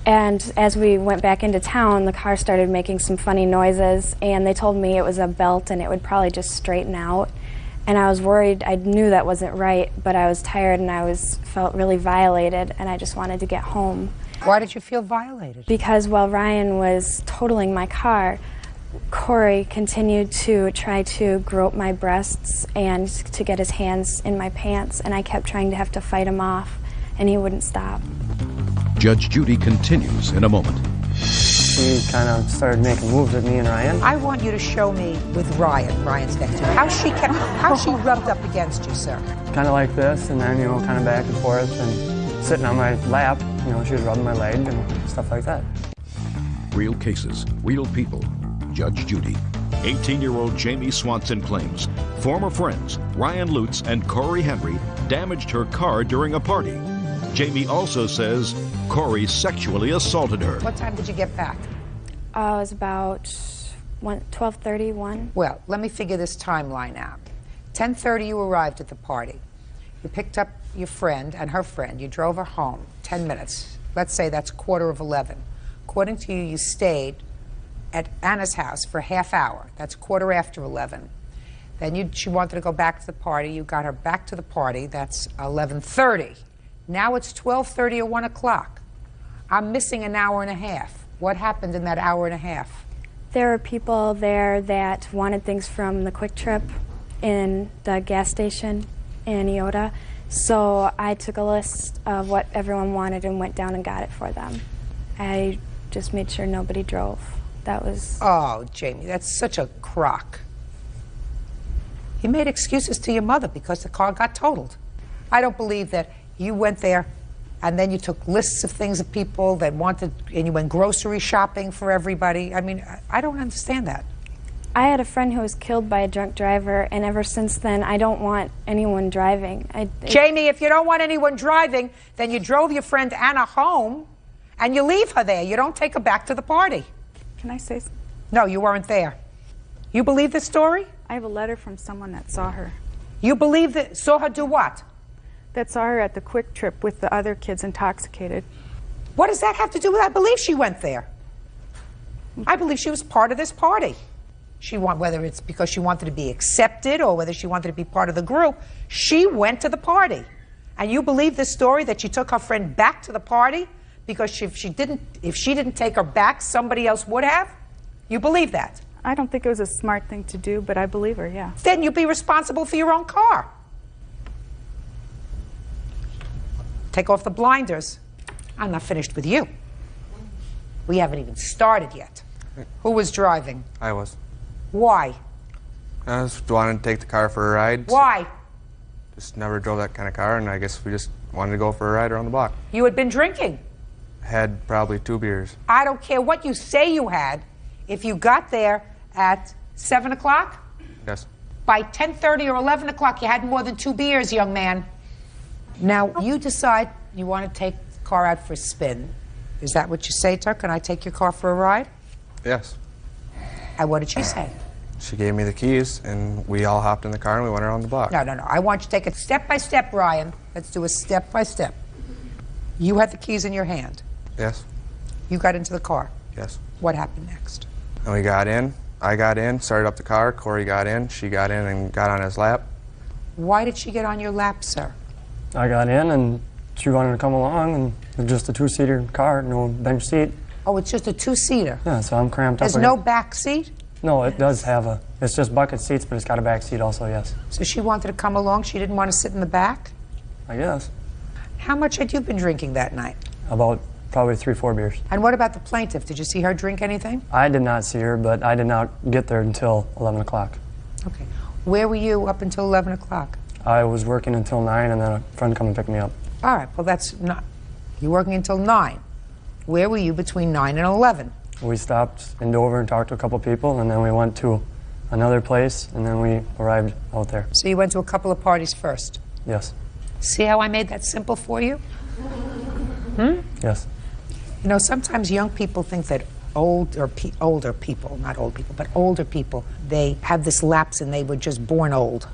And as we went back into town, the car started making some funny noises, and they told me it was a belt and it would probably just straighten out. And I was worried. I knew that wasn't right, but I was tired and I felt really violated, and I just wanted to get home. Why did you feel violated? Because while Ryan was totaling my car, Corey continued to try to grope my breasts and to get his hands in my pants, and I kept trying to have to fight him off, and he wouldn't stop. Judge Judy continues in a moment. She kind of started making moves at me and Ryan. I want you to show me with Ryan. Ryan's next to you. How she rubbed up against you, sir. Kind of like this, and then, kind of back and forth, and sitting on my lap. She was rubbing my leg and stuff like that. Real cases, real people. Judge Judy. 18-year-old Jamie Swanson claims former friends Ryan Lutz and Corey Henry damaged her car during a party. Jamie also says Corey sexually assaulted her. What time did you get back? It was about 12:31. Well, let me figure this timeline out. 10:30 you arrived at the party. You picked up your friend and her friend. You drove her home. 10 minutes. Let's say that's 11:15. According to you, you stayed at Anna's house for a half hour. That's 11:15. Then she wanted to go back to the party. You got her back to the party. That's 11:30. Now it's 12:30 or 1 o'clock. I'm missing an hour and a half. What happened in that hour and a half? There were people there that wanted things from the Quick Trip in the gas station in Iota. So I took a list of what everyone wanted and went down and got it for them. I just made sure nobody drove. That was... Oh, Jamie, that's such a crock. You made excuses to your mother because the car got totaled. I don't believe that you went there and then you took lists of things of people that wanted, and you went grocery shopping for everybody. I mean, I don't understand that. I had a friend who was killed by a drunk driver, and ever since then, I don't want anyone driving. Jamie, if you don't want anyone driving, then you drove your friend Anna home, and you leave her there. You don't take her back to the party. Can I say something? No, you weren't there. You believe this story? I have a letter from someone that saw her. You believe that? Saw her do what? That saw her at the Quick Trip with the other kids intoxicated. What does that have to do with? I believe she went there. I believe she was part of this party. Whether it's because she wanted to be accepted or whether she wanted to be part of the group, she went to the party. And you believe this story that she took her friend back to the party because if she didn't take her back, somebody else would have? You believe that? I don't think it was a smart thing to do, but I believe her, yeah. Then you'd be responsible for your own car. Take off the blinders. I'm not finished with you. We haven't even started yet. Who was driving? I was. Why? I just wanted to take the car for a ride. Why? Just never drove that kind of car, and I guess we just wanted to go for a ride around the block. You had been drinking? Had probably 2 beers. I don't care what you say you had. If you got there at 7 o'clock? Yes. By 10:30 or 11 o'clock, you had more than 2 beers, young man. Now, you decide you want to take the car out for a spin. Is that what you say to her? Can I take your car for a ride? Yes. And what did she say? She gave me the keys, and we all hopped in the car, and we went around the block. No. I want you to take it step by step, Ryan. Let's do a step by step. You had the keys in your hand. Yes. You got into the car. Yes. What happened next? And we got in. I got in, started up the car. Corey got in. She got in and got on his lap. Why did she get on your lap, sir? I got in, and she wanted to come along, and it's just a 2-seater car, no bench seat. Oh, it's just a 2-seater? Yeah, so I'm cramped up. There's no back seat? No, it does have a, it's just bucket seats, but it's got a back seat also, yes. So she wanted to come along? She didn't want to sit in the back? I guess. How much had you been drinking that night? About probably 3-4 beers. And what about the plaintiff? Did you see her drink anything? I did not see her, but I did not get there until 11 o'clock. Okay. Where were you up until 11 o'clock? I was working until 9, and then a friend come and pick me up. All right, well, that's not... You're working until 9. Where were you between 9 and 11? We stopped in Dover and talked to a couple people, and then we went to another place, and then we arrived out there. So you went to a couple of parties first? Yes. See how I made that simple for you? Yes. You know, sometimes young people think that older people, not old people, but older people, they have this lapse and they were just born old.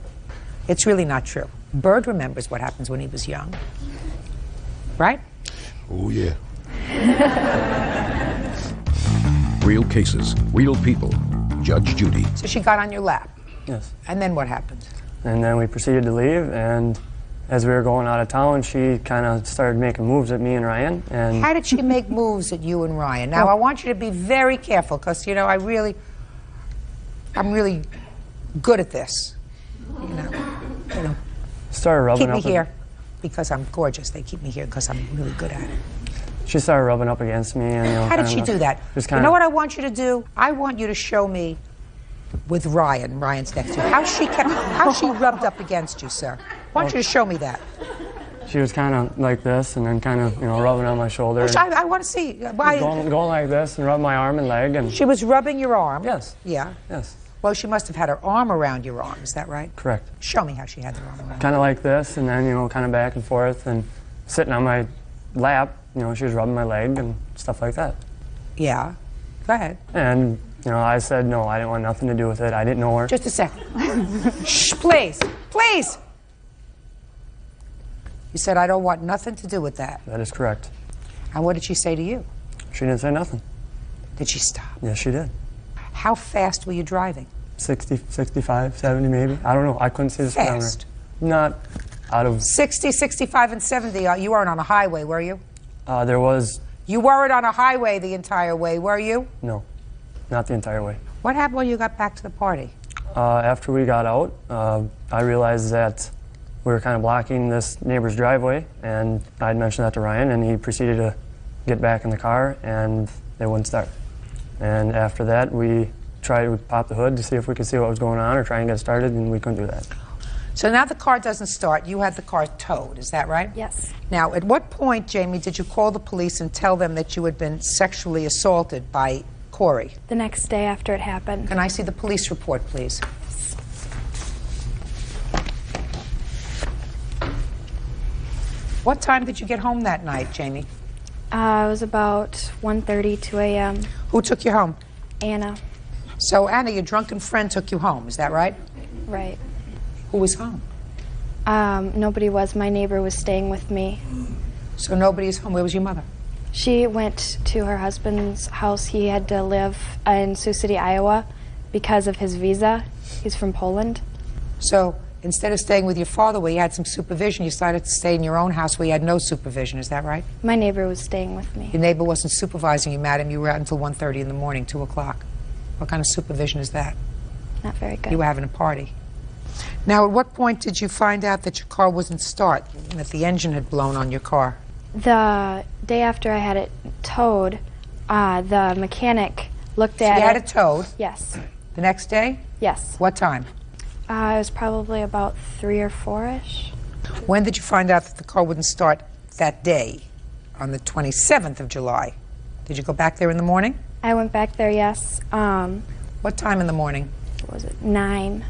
It's really not true. Bird remembers what happens when he was young. Right? Oh, yeah. Real cases, real people. Judge Judy. So she got on your lap. Yes. And then what happened? And then we proceeded to leave, and as we were going out of town, she kind of started making moves at me and Ryan. And how did she make moves at you and Ryan? Now, I want you to be very careful, because, you know, I'm really good at this. You know. Started rubbing keep me up here because I'm gorgeous. They keep me here because I'm really good at it. She started rubbing up against me. And, how did she do that? You know what I want you to do? I want you to show me with Ryan. Ryan's next to you. How she rubbed up against you, sir. I want you to show me that. She was kind of like this, and then kind of, you know, rubbing on my shoulder. I want to see. Going like this and rubbing my arm and leg. And she was rubbing your arm? Yes. Yeah? Yes. Well, she must have had her arm around your arm. Is that right? Correct. Show me how she had her arm around. Kind of like this, and then, you know, kind of back and forth, and sitting on my lap. You know, she was rubbing my leg and stuff like that. Yeah. Go ahead. And, you know, I said no, I didn't want nothing to do with it. I didn't know her. Just a second. Shh, please. Please. You said, I don't want nothing to do with that. That is correct. And what did she say to you? She didn't say nothing. Did she stop? Yes, she did. How fast were you driving? 60, 65, 70 maybe. I don't know. I couldn't see the speedometer. Fast? Not out of... 60, 65, and 70. You weren't on a highway, were you? There was... You weren't on a highway the entire way, were you? No, not the entire way. What happened when you got back to the party? After we got out, I realized that we were kind of blocking this neighbor's driveway, and I'd mentioned that to Ryan, and he proceeded to get back in the car, and they wouldn't start. And after that, we popped the hood to see if we could see what was going on or try and get started, and we couldn't do that. So now the car doesn't start. You had the car towed, is that right? Yes. Now, at what point, Jamie, did you call the police and tell them that you had been sexually assaulted by Corey? The next day after it happened. Can I see the police report, please? What time did you get home that night, Jamie? It was about 1:30, 2 a.m. Who took you home? Anna. So, Anna, your drunken friend took you home, is that right? Right. Who was home? Nobody was. My neighbor was staying with me. So nobody's home. Where was your mother? She went to her husband's house. He had to live in Sioux City, Iowa because of his visa. He's from Poland. So instead of staying with your father where you had some supervision, you decided to stay in your own house where you had no supervision. Is that right? My neighbor was staying with me. Your neighbor wasn't supervising you, madam. You were out until 1:30 in the morning, 2 o'clock. What kind of supervision is that? Not very good. You were having a party. Now, at what point did you find out that your car wouldn't start, and that the engine had blown on your car? The day after I had it towed, the mechanic looked at it. You had it towed? Yes. The next day? Yes. What time? It was probably about 3 or 4-ish. When did you find out that the car wouldn't start that day, on the 27th of July? Did you go back there in the morning? I went back there, yes. What time in the morning? What was it? 9.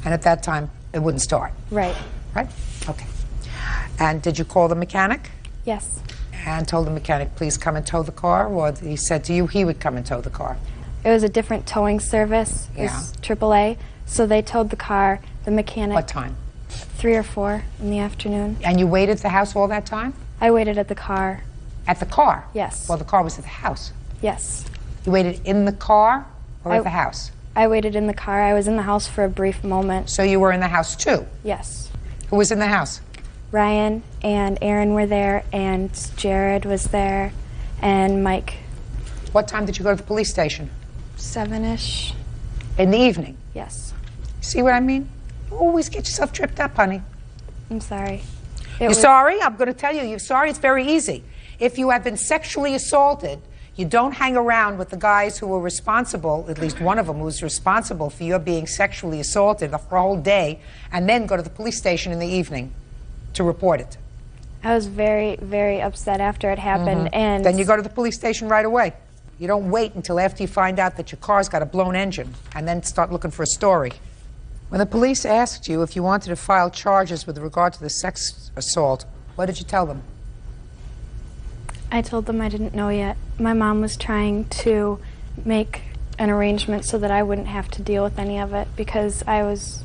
And at that time, it wouldn't start? Right. Right? Okay. And did you call the mechanic? Yes. And told the mechanic, please come and tow the car? Or he said to you he would come and tow the car? It was a different towing service. It was AAA. So they towed the car. The mechanic... What time? 3 or 4 in the afternoon. And you waited at the house all that time? I waited at the car. At the car? Yes. Well, the car was at the house. Yes. You waited in the car or at the house? I waited in the car. I was in the house for a brief moment. So you were in the house too? Yes. Who was in the house? Ryan and Aaron were there, and Jared was there, and Mike. What time did you go to the police station? 7-ish. In the evening? Yes. See what I mean? You always get yourself tripped up, honey. I'm sorry. You're sorry? I'm going to tell you, you're sorry. It's very easy. If you have been sexually assaulted, you don't hang around with the guys who were responsible, at least one of them who's responsible for your being sexually assaulted for a whole day, and then go to the police station in the evening to report it. I was very, very upset after it happened, and then you go to the police station right away. You don't wait until after you find out that your car's got a blown engine and then start looking for a story. When the police asked you if you wanted to file charges with regard to the sex assault, what did you tell them? I told them I didn't know yet. My mom was trying to make an arrangement so that I wouldn't have to deal with any of it because I was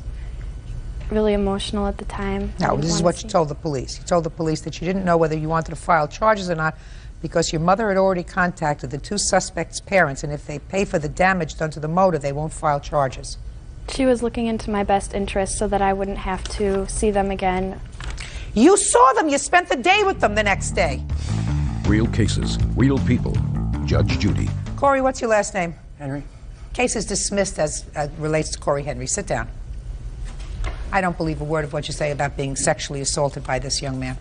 really emotional at the time. No, this is what you told the police. You told the police that you didn't know whether you wanted to file charges or not because your mother had already contacted the two suspects' parents, and if they pay for the damage done to the motor, they won't file charges. She was looking into my best interest so that I wouldn't have to see them again. You saw them. You spent the day with them the next day. Real cases, real people. Judge Judy. Corey, what's your last name? Henry. Case is dismissed as relates to Corey Henry. Sit down. I don't believe a word of what you say about being sexually assaulted by this young man.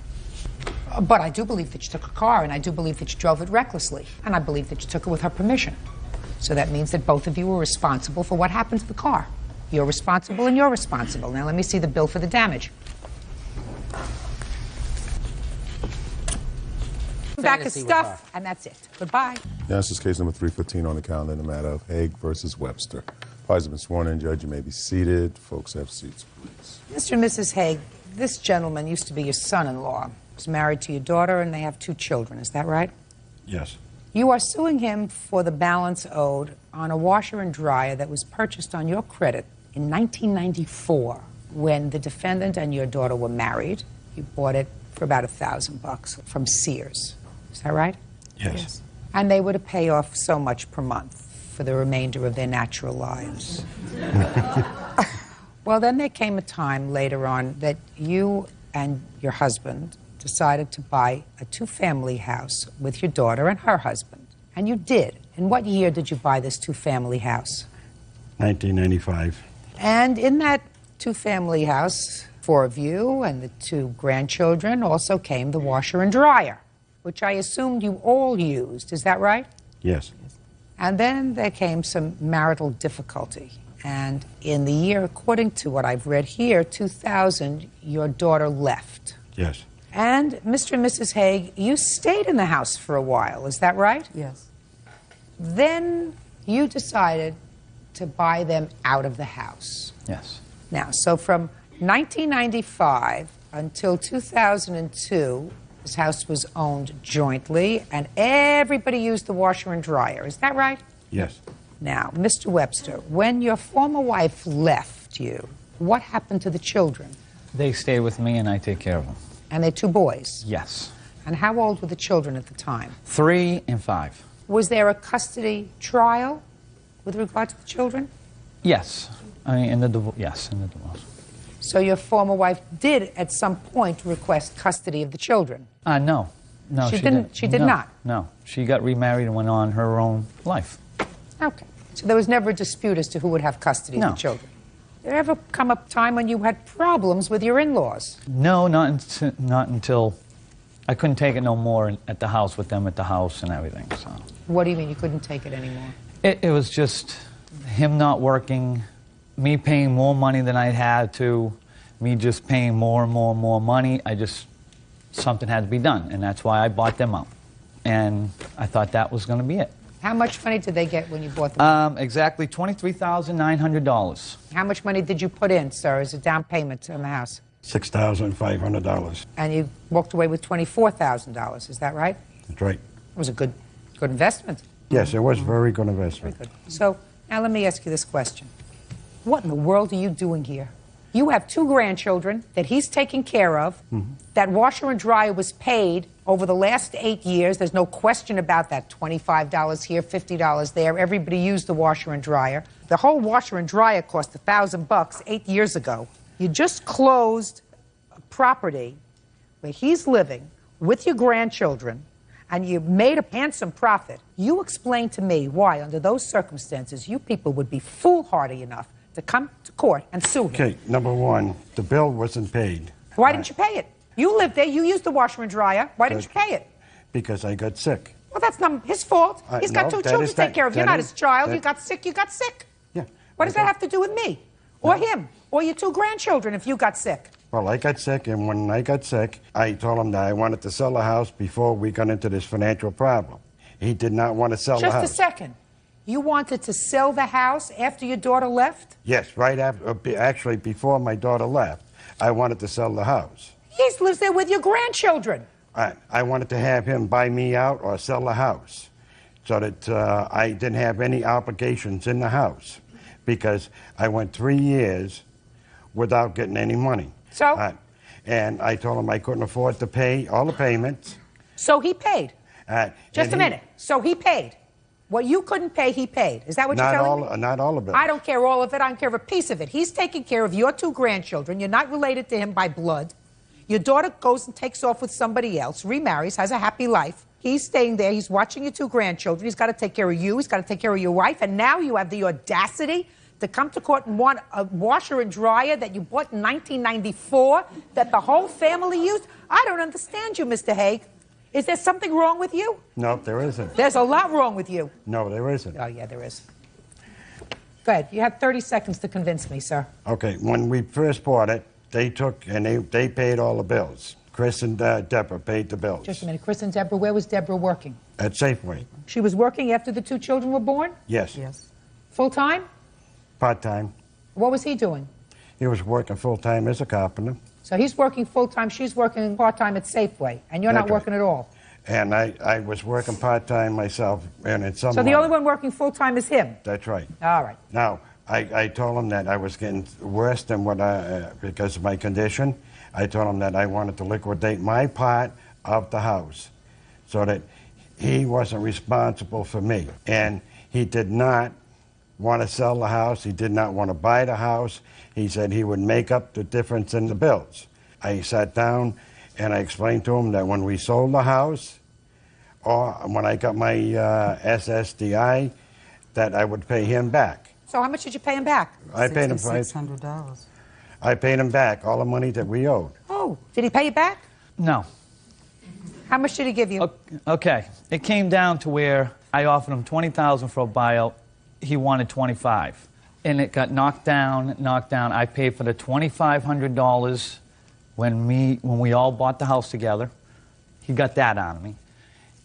But I do believe that you took a car, and I do believe that you drove it recklessly, and I believe that you took it with her permission. So that means that both of you were responsible for what happened to the car. You're responsible and you're responsible. Now let me see the bill for the damage. Back his stuff, and that's it. Goodbye. Yeah, this is case number 315 on the calendar in the matter of Haig versus Webster. Parties have been sworn in. Judge, you may be seated. Folks, have seats, please. Mr. and Mrs. Haig, this gentleman used to be your son-in-law. He's married to your daughter, and they have 2 children. Is that right? Yes. You are suing him for the balance owed on a washer and dryer that was purchased on your credit in 1994 when the defendant and your daughter were married. You bought it for about $1,000 from Sears. Is that right? Yes. And they were to pay off so much per month for the remainder of their natural lives. Well, then there came a time later on that you and your husband decided to buy a 2-family house with your daughter and her husband. And you did. In what year did you buy this 2-family house? 1995. And in that 2-family house, 4 of you and the 2 grandchildren, also came the washer and dryer, which I assumed you all used. Is that right? Yes. And then there came some marital difficulty. And in the year, according to what I've read here, 2000, your daughter left. Yes. And Mr. and Mrs. Haig, you stayed in the house for a while. Is that right? Yes. Then you decided to buy them out of the house. Yes. Now, so from 1995 until 2002, this house was owned jointly, and everybody used the washer and dryer. Is that right? Yes. Now, Mr. Webster, when your former wife left you, what happened to the children? They stay with me and I take care of them. And they're 2 boys? Yes. And how old were the children at the time? 3 and 5. Was there a custody trial with regard to the children? Yes. I mean, in the divorce. Yes, in the divorce. So your former wife did at some point request custody of the children? No. No, She didn't. She did not? No. She got remarried and went on her own life. Okay. So there was never a dispute as to who would have custody of No. the children? Did there ever come a time when you had problems with your in-laws? No, not until I couldn't take it no more at the house with them at the house and everything. So What do you mean you couldn't take it anymore? it was just him not working, me paying more money than I had to, me just paying more and more and more money. Something had to be done, and that's why I bought them out. And I thought that was going to be it. How much money did they get when you bought them? Exactly $23,900. How much money did you put in, sir, as a down payment on the house? $6,500. And you walked away with $24,000, is that right? That's right. It was a good investment. Yes, it was a very good investment. Very good. So now let me ask you this question. What in the world are you doing here? You have 2 grandchildren that he's taking care of. That washer and dryer was paid over the last 8 years. There's no question about that. $25 here, $50 there. Everybody used the washer and dryer. The whole washer and dryer cost $1,000 8 years ago. You just closed a property where he's living with your grandchildren, and you made a handsome profit. You explain to me why, under those circumstances, you people would be foolhardy enough to come to court and sue him. Okay, number one, the bill wasn't paid. Why didn't you pay it? You lived there, you used the washer and dryer. Why didn't you pay it? Because I got sick. Well, that's not his fault. He's got no, two that children is to take that- care of. You're that not is- his child. that- You got sick, you got sick. Yeah. What does that have to do with me? Or him? Or your two grandchildren if you got sick? Well, I got sick, and when I got sick, I told him that I wanted to sell the house before we got into this financial problem. He did not want to sell the house. Just a second. You wanted to sell the house after your daughter left? Yes, right after, actually before my daughter left, I wanted to sell the house. He lives there with your grandchildren. I wanted to have him buy me out or sell the house so that I didn't have any obligations in the house because I went 3 years without getting any money. So? And I told him I couldn't afford to pay all the payments. So he paid. Just and a minute. So he paid. What you couldn't pay, he paid. Is that what Not you're telling all, me? not all of it. I don't care all of it. I don't care of a piece of it. He's taking care of your two grandchildren. You're not related to him by blood. Your daughter goes and takes off with somebody else, remarries, has a happy life. He's staying there. He's watching your two grandchildren. He's got to take care of you. He's got to take care of your wife. And now you have the audacity to come to court and want a washer and dryer that you bought in 1994 that the whole family used? I don't understand you, Mr. Haig. Is there something wrong with you? No, there isn't. There's a lot wrong with you. No, there isn't. Oh, yeah, there is. Go ahead. You have 30 seconds to convince me, sir. Okay, when we first bought it, they took and they paid all the bills. Chris and Deborah paid the bills. Just a minute. Chris and Deborah, where was Deborah working? At Safeway. She was working after the two children were born? Yes. Full time? Part-time. What was he doing? He was working full-time as a carpenter. So he's working full time, she's working part time at Safeway, and you're not That's right. working at all. And I was working part-time myself, and in some So the money. only one working full time is him. That's right. All right. Now, I told him that I was getting worse than what because of my condition. I told him that I wanted to liquidate my part of the house so that he wasn't responsible for me. And he did not want to sell the house. He did not want to buy the house. He said he would make up the difference in the bills. I sat down and I explained to him that when we sold the house or when I got my SSDI, that I would pay him back. So how much did you pay him back? I paid him $600. I paid him back all the money that we owed. Oh, did he pay you back? No. How much did he give you? Okay. It came down to where I offered him $20,000 for a buyout. He wanted $25,000. And it got knocked down. I paid for the $2,500 when we all bought the house together. He got that out of me.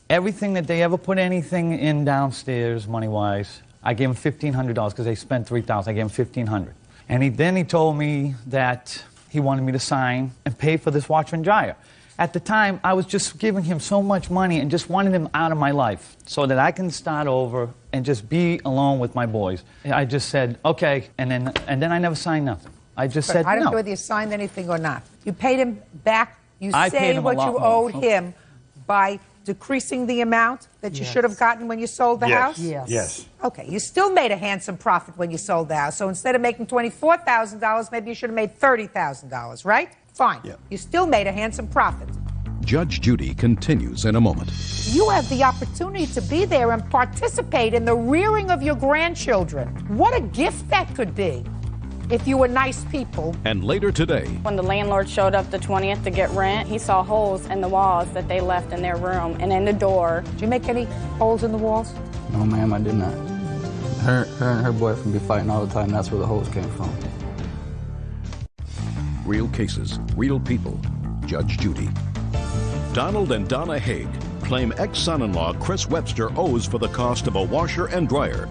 Everything that they ever put anything in downstairs, money-wise, I gave him $1,500 because they spent $3,000. I gave him $1,500. And then he told me that he wanted me to sign and pay for this washer and dryer. At the time, I was just giving him so much money and just wanted him out of my life so that I can start over and just be alone with my boys. I just said, okay, and then I never signed nothing. I just said I don't no. care whether you signed anything or not. You paid him back. You I paid say him a what lot you more. owed him by decreasing the amount that you should have gotten when you sold the house? Yes. Okay, you still made a handsome profit when you sold the house. So instead of making $24,000, maybe you should have made $30,000, right? Fine. Yeah. You still made a handsome profit. Judge Judy continues in a moment. You have the opportunity to be there and participate in the rearing of your grandchildren. What a gift that could be if you were nice people. And later today, When the landlord showed up the 20th to get rent, he saw holes in the walls that they left in their room and in the door. Did you make any holes in the walls? No, ma'am, I did not. Her and her boyfriend be fighting all the time. That's where the holes came from. real cases, real people. Judge Judy. Donald and Donna Haig claim ex-son-in-law Chris Webster owes for the cost of a washer and dryer.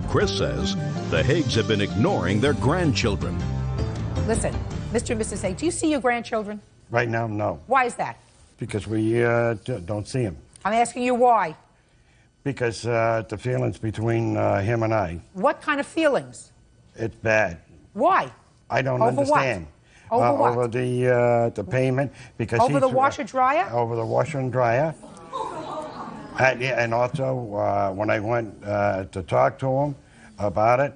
Chris says the Haigs have been ignoring their grandchildren. Listen, Mr. and Mrs. Haig, do you see your grandchildren? Right now, no. Why is that? Because we don't see him. I'm asking you why. Because the feelings between him and I, What kind of feelings? it's bad. Why? I don't Over what? understand. Over what? Over the payment. Because Over the he's, washer dryer? Over the washer and dryer. And also, when I went to talk to him about it,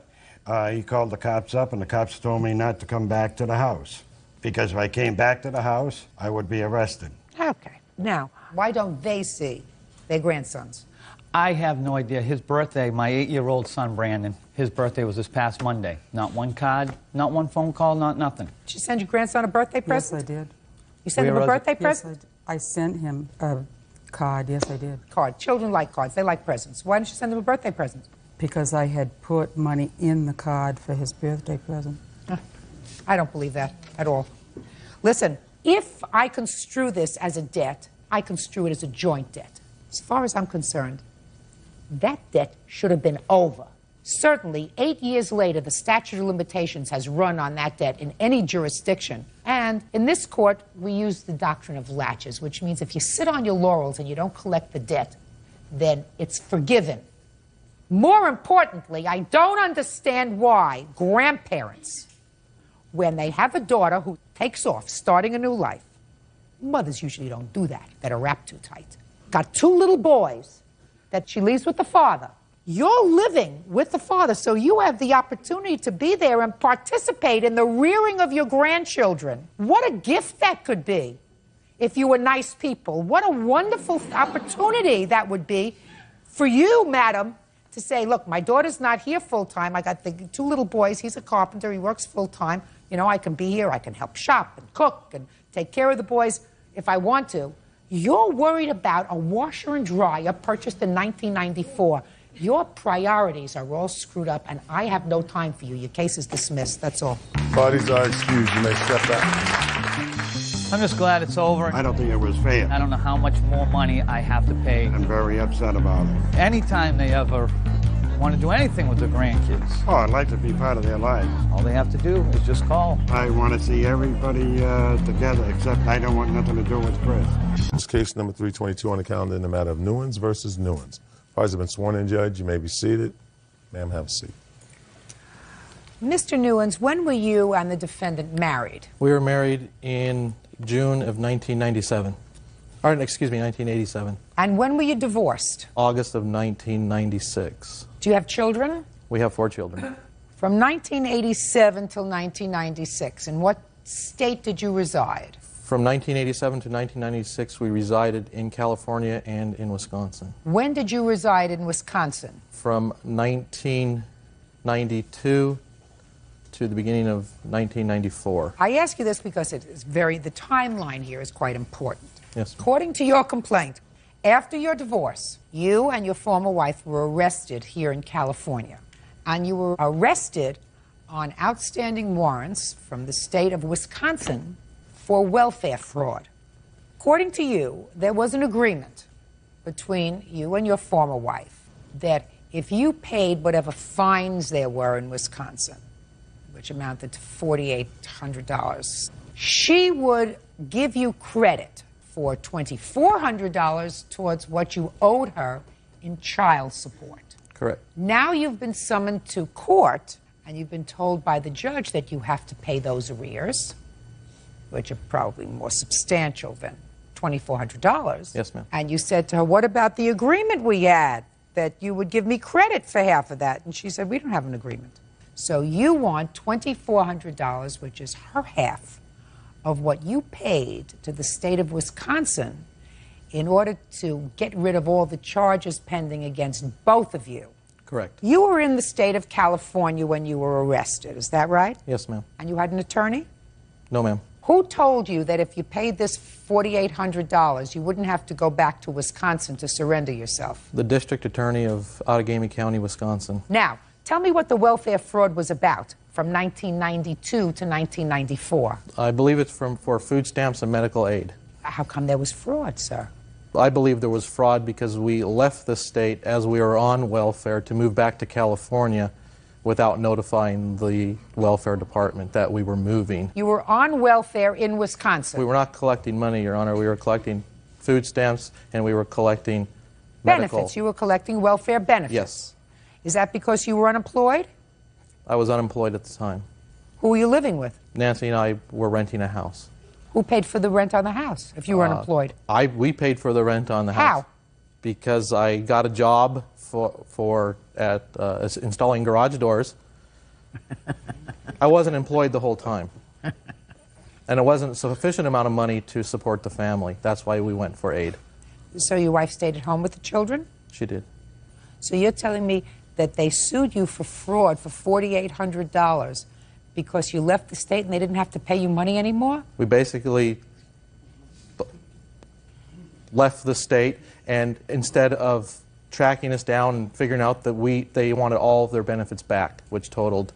he called the cops up, and the cops told me not to come back to the house. Because if I came back to the house, I would be arrested. Okay. Now, why don't they see Their grandsons. I have no idea. His birthday, my 8-year-old son, Brandon, his birthday was this past Monday. Not one card, not one phone call, not nothing. Did you send your grandson a birthday present? Yes, I did. You sent him a birthday present? Yes, I sent him a card. Yes, I did. Card. Children like cards. They like presents. Why didn't you send him a birthday present? Because I had put money in the card for his birthday present. I don't believe that at all. Listen, if I construe this as a debt, I construe it as a joint debt. As far as I'm concerned, that debt should have been over. Certainly, 8 years later, the statute of limitations has run on that debt in any jurisdiction. And in this court, we use the doctrine of laches, which means if you sit on your laurels and you don't collect the debt, then it's forgiven. More importantly, I don't understand why grandparents, when they have a daughter who takes off, starting a new life, mothers usually don't do that, that are wrapped too tight. Got 2 little boys that she leaves with the father. You're living with the father, so you have the opportunity to be there and participate in the rearing of your grandchildren. What a gift that could be if you were nice people. What a wonderful opportunity that would be for you, madam, to say, look, my daughter's not here full-time. I got the 2 little boys. He's a carpenter. He works full-time. You know, I can be here. I can help shop and cook and take care of the boys if I want to. You're worried about a washer and dryer purchased in 1994. Your priorities are all screwed up, and I have no time for you. Your case is dismissed. That's all. Parties are excused. You may step back. I'm just glad it's over. I don't think it was fair. I don't know how much more money I have to pay. I'm very upset about it. Anytime they ever want to do anything with their grandkids. Oh, I'd like to be part of their lives. All they have to do is just call. I want to see everybody together, except I don't want nothing to do with Chris. This case number 322 on the calendar in the matter of Newens versus Newens. Parties have been sworn in, Judge. You may be seated. Ma'am, have a seat. Mr. Newens, when were you and the defendant married? We were married in June of 1997. Or, excuse me, 1987. And when were you divorced? August of 1996. Do you have children? We have 4 children. From 1987 till 1996, in what state did you reside? From 1987 to 1996, we resided in California and in Wisconsin. When did you reside in Wisconsin? From 1992 to the beginning of 1994. I ask you this because it is the timeline here is quite important. Yes. According to your complaint, after your divorce, you and your former wife were arrested here in California. And you were arrested on outstanding warrants from the state of Wisconsin for welfare fraud. According to you, there was an agreement between you and your former wife that if you paid whatever fines there were in Wisconsin, which amounted to $4,800, she would give you credit for $2,400 towards what you owed her in child support. Correct. Now you've been summoned to court, and you've been told by the judge that you have to pay those arrears, which are probably more substantial than $2,400. Yes, ma'am. And you said to her, what about the agreement we had, that you would give me credit for half of that? And she said, we don't have an agreement. So you want $2,400, which is her half of what you paid to the state of Wisconsin in order to get rid of all the charges pending against both of you. Correct. You were in the state of California when you were arrested, is that right? Yes, ma'am. And you had an attorney? No, ma'am. Who told you that if you paid this $4,800, you wouldn't have to go back to Wisconsin to surrender yourself? The district attorney of Outagamie County, Wisconsin. Now, tell me what the welfare fraud was about from 1992 to 1994. I believe it's for food stamps and medical aid. How come there was fraud, sir? I believe there was fraud because we left the state as we were on welfare to move back to California without notifying the welfare department that we were moving. You were on welfare in Wisconsin. We were not collecting money, Your Honor. We were collecting food stamps and we were collecting medical. Benefits. You were collecting welfare benefits. Yes. Is that because you were unemployed? I was unemployed at the time. Who were you living with? Nancy and I were renting a house. Who paid for the rent on the house if you were unemployed? We paid for the rent on the house. How? Because I got a job at installing garage doors. I wasn't employed the whole time. And it wasn't a sufficient amount of money to support the family. That's why we went for aid. So your wife stayed at home with the children? She did. So you're telling me that they sued you for fraud for $4,800 because you left the state and they didn't have to pay you money anymore? We basically left the state, and instead of tracking us down and figuring out that they wanted all of their benefits back, which totaled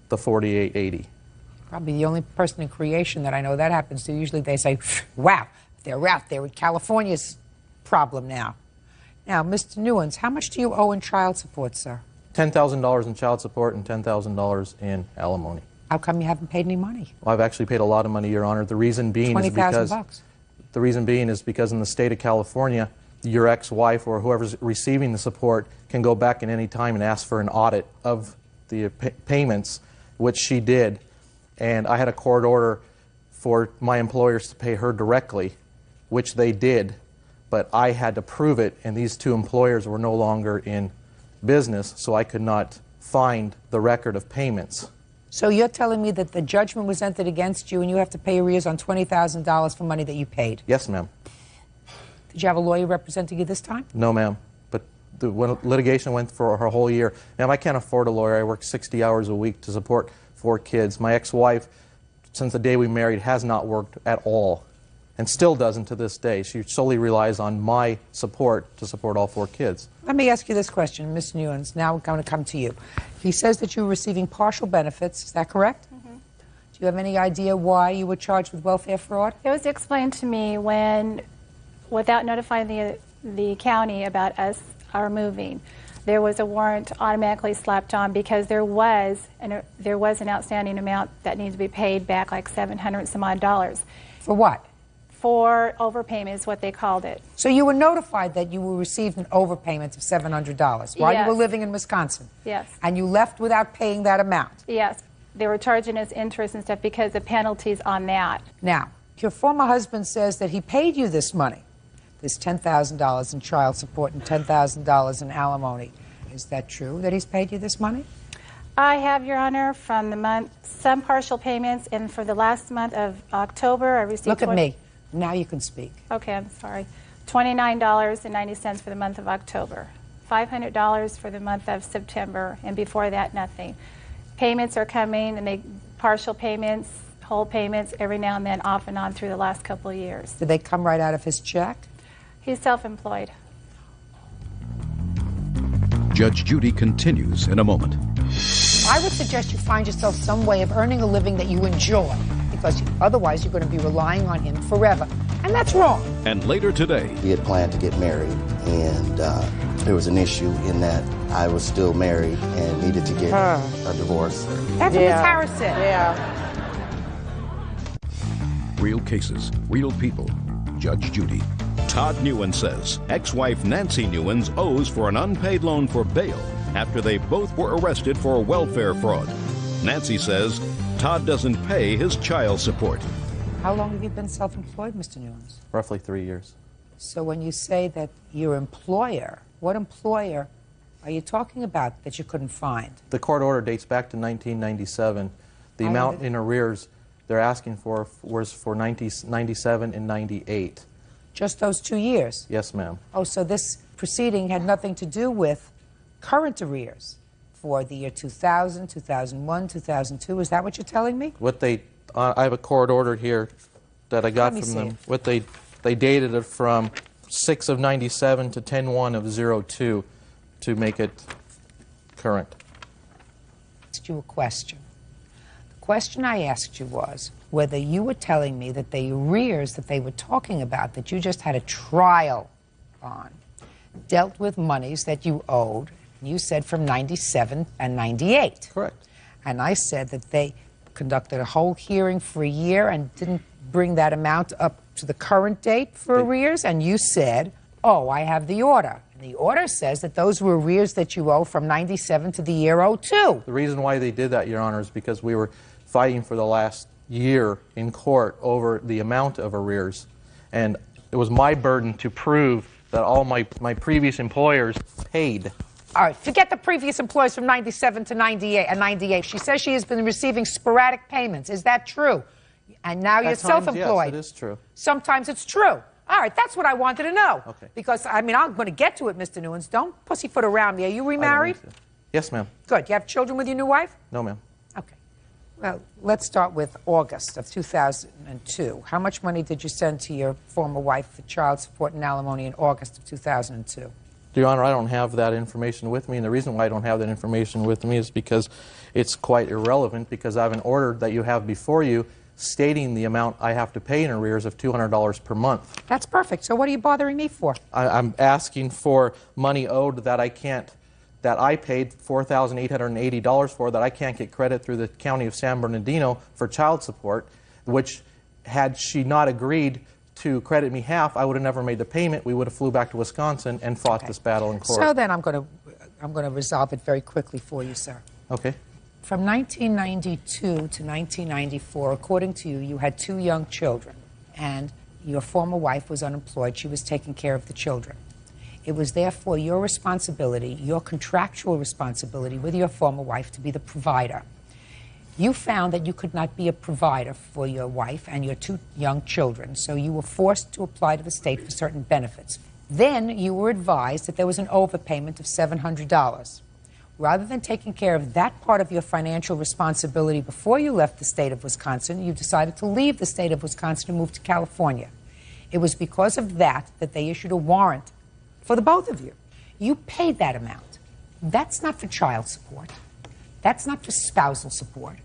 the $4,880. Probably the only person in creation that I know that happens to. Usually they say, wow, they're out there with California's problem now. Now, Mr. Newens, how much do you owe in child support, sir? $10,000 in child support and $10,000 in alimony. How come you haven't paid any money? Well, I've actually paid a lot of money, Your Honor. The reason being is because in the state of California, your ex-wife or whoever's receiving the support can go back at any time and ask for an audit of the payments, which she did. And I had a court order for my employers to pay her directly, which they did, but I had to prove it, and these two employers were no longer in business, so I could not find the record of payments. So you're telling me that the judgment was entered against you and you have to pay arrears on $20,000 for money that you paid? Yes, ma'am. Did you have a lawyer representing you this time? No, ma'am. But the litigation went for a whole year. Ma'am, I can't afford a lawyer. I work 60 hours a week to support 4 kids. My ex-wife, since the day we married, has not worked at all and still doesn't to this day. She solely relies on my support to support all 4 kids. Let me ask you this question, Ms. Newens. Now we're going to come to you. He says that you were receiving partial benefits. Is that correct? Mm-hmm. Do you have any idea why you were charged with welfare fraud? It was explained to me when, without notifying the county about our moving, there was a warrant automatically slapped on because there was an outstanding amount that needed to be paid back, like $700 some odd. For what? For overpayment is what they called it. So you were notified that you were receiving an overpayment of $700 while you were living in Wisconsin? Yes. And you left without paying that amount? Yes. They were charging us interest and stuff because of penalties on that. Now, your former husband says that he paid you this money, this $10,000 in child support and $10,000 in alimony. Is that true that he's paid you this money? I have, Your Honor, from the month, some partial payments, and for the last month of October, I received... Look at me. Now you can speak. Okay, I'm sorry. $29.90 for the month of October, $500 for the month of September, and before that, nothing. Payments are coming, and partial payments, whole payments, every now and then, off and on through the last couple of years. Did they come right out of his check? He's self-employed. Judge Judy continues in a moment. I would suggest you find yourself some way of earning a living that you enjoy, because otherwise you're going to be relying on him forever. And that's wrong. And later today, we had planned to get married, and there was an issue in that I was still married and needed to get a divorce. That's what Ms. Harris said. Yeah. Real cases, real people. Judge Judy. Todd Newens says ex-wife Nancy Newens owes for an unpaid loan for bail after they both were arrested for welfare fraud. Nancy says Todd doesn't pay his child support. How long have you been self-employed, Mr. Newens? Roughly 3 years. So when you say that your employer, what employer are you talking about that you couldn't find? The court order dates back to 1997. The amount in arrears they're asking for was for 97 and 98. Just those 2 years? Yes, ma'am. Oh, so this proceeding had nothing to do with current arrears for the year 2000, 2001, 2002. Is that what you're telling me? What they, I have a court order here that I got from them. What they dated it from 6 of 97 to 10/1 of 02 to make it current. I asked you a question. The question I asked you was whether you were telling me that the arrears that they were talking about, that you just had a trial on, dealt with monies that you owed, and you said from 97 and 98. Correct. And I said that they conducted a whole hearing for a year and didn't bring that amount up to the current date for arrears, and you said, oh, I have the order. And the order says that those were arrears that you owe from 97 to the year 02. The reason why they did that, Your Honor, is because we were fighting for the last year in court over the amount of arrears. And it was my burden to prove that all my previous employers paid. All right, forget the previous employees from 97 to 98. She says she has been receiving sporadic payments. Is that true? And now you're self-employed. Yes, it is true. Sometimes it's true. All right, that's what I wanted to know. Okay. Because, I mean, I'm going to get to it, Mr. Newens. Don't pussyfoot around me. Are you remarried? Yes, ma'am. Good. You have children with your new wife? No, ma'am. Okay. Well, let's start with August of 2002. How much money did you send to your former wife for child support and alimony in August of 2002? Your Honor, I don't have that information with me, and the reason why I don't have that information with me is because it's quite irrelevant, because I have an order that you have before you stating the amount I have to pay in arrears of $200 per month. That's perfect. So what are you bothering me for? I'm asking for money owed that I paid $4,880 for, that I can't get credit through the County of San Bernardino for child support, which, had she not agreed to credit me half, I would have never made the payment. We would have flew back to Wisconsin and fought this battle in court. So then I'm going to resolve it very quickly for you, sir. Okay. From 1992 to 1994, according to you, you had 2 young children, and your former wife was unemployed. She was taking care of the children. It was therefore your responsibility, your contractual responsibility with your former wife, to be the provider. You found that you could not be a provider for your wife and your 2 young children, so you were forced to apply to the state for certain benefits. Then you were advised that there was an overpayment of $700. Rather than taking care of that part of your financial responsibility before you left the state of Wisconsin, you decided to leave the state of Wisconsin and move to California. It was because of that that they issued a warrant for the both of you. You paid that amount. That's not for child support. That's not for spousal support.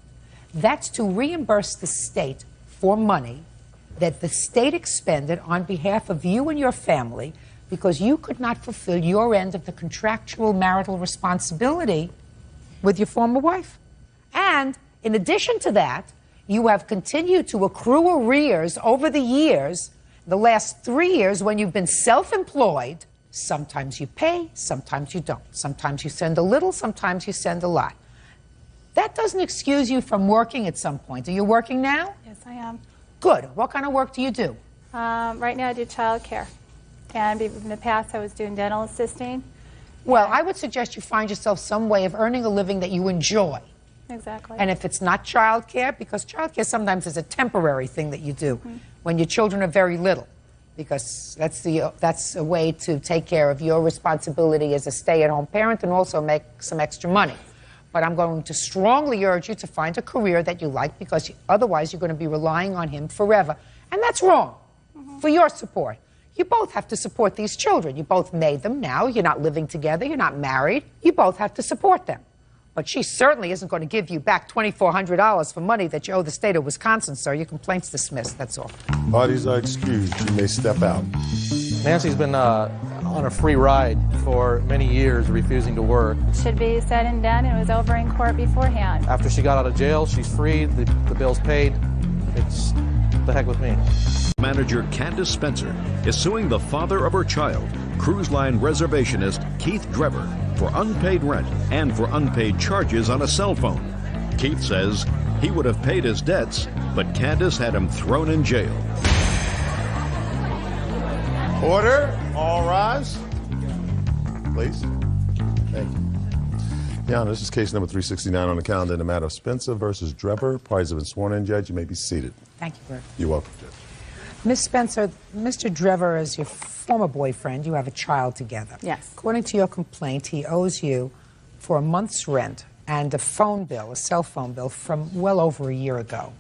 That's to reimburse the state for money that the state expended on behalf of you and your family because you could not fulfill your end of the contractual marital responsibility with your former wife. And in addition to that, you have continued to accrue arrears over the years, the last 3 years when you've been self-employed. Sometimes you pay, sometimes you don't. Sometimes you send a little, sometimes you send a lot. That doesn't excuse you from working at some point. Are you working now? Yes, I am. Good. What kind of work do you do? Right now I do child care. And in the past I was doing dental assisting. Well, I would suggest you find yourself some way of earning a living that you enjoy. Exactly. And if it's not child care, because child care sometimes is a temporary thing that you do when your children are very little, because that's a way to take care of your responsibility as a stay-at-home parent and also make some extra money. But I'm going to strongly urge you to find a career that you like, because otherwise you're going to be relying on him forever. And that's wrong for your support. You both have to support these children. You both made them now. You're not living together. You're not married. You both have to support them. But she certainly isn't going to give you back $2,400 for money that you owe the state of Wisconsin, sir. Your complaint's dismissed, that's all. Parties are excused. You may step out. Nancy's been on a free ride for many years, refusing to work. Should be said and done, and it was over in court beforehand. After she got out of jail, she's free, the bill's paid. It's the heck with me. Manager Candace Spencer is suing the father of her child, cruise line reservationist Keith Drever, for unpaid rent and for unpaid charges on a cell phone. Keith says he would have paid his debts, but Candace had him thrown in jail. Order. All rise. Please. Thank you. Yeah, this is case number 369 on the calendar in the matter of Spencer versus Drever. Parties have been sworn in, Judge. You may be seated. Thank you, Bert. You're welcome, Judge. Ms. Spencer, Mr. Drever is your former boyfriend. You have a child together. Yes. According to your complaint, he owes you for a month's rent and a phone bill, a cell phone bill, from well over a year ago.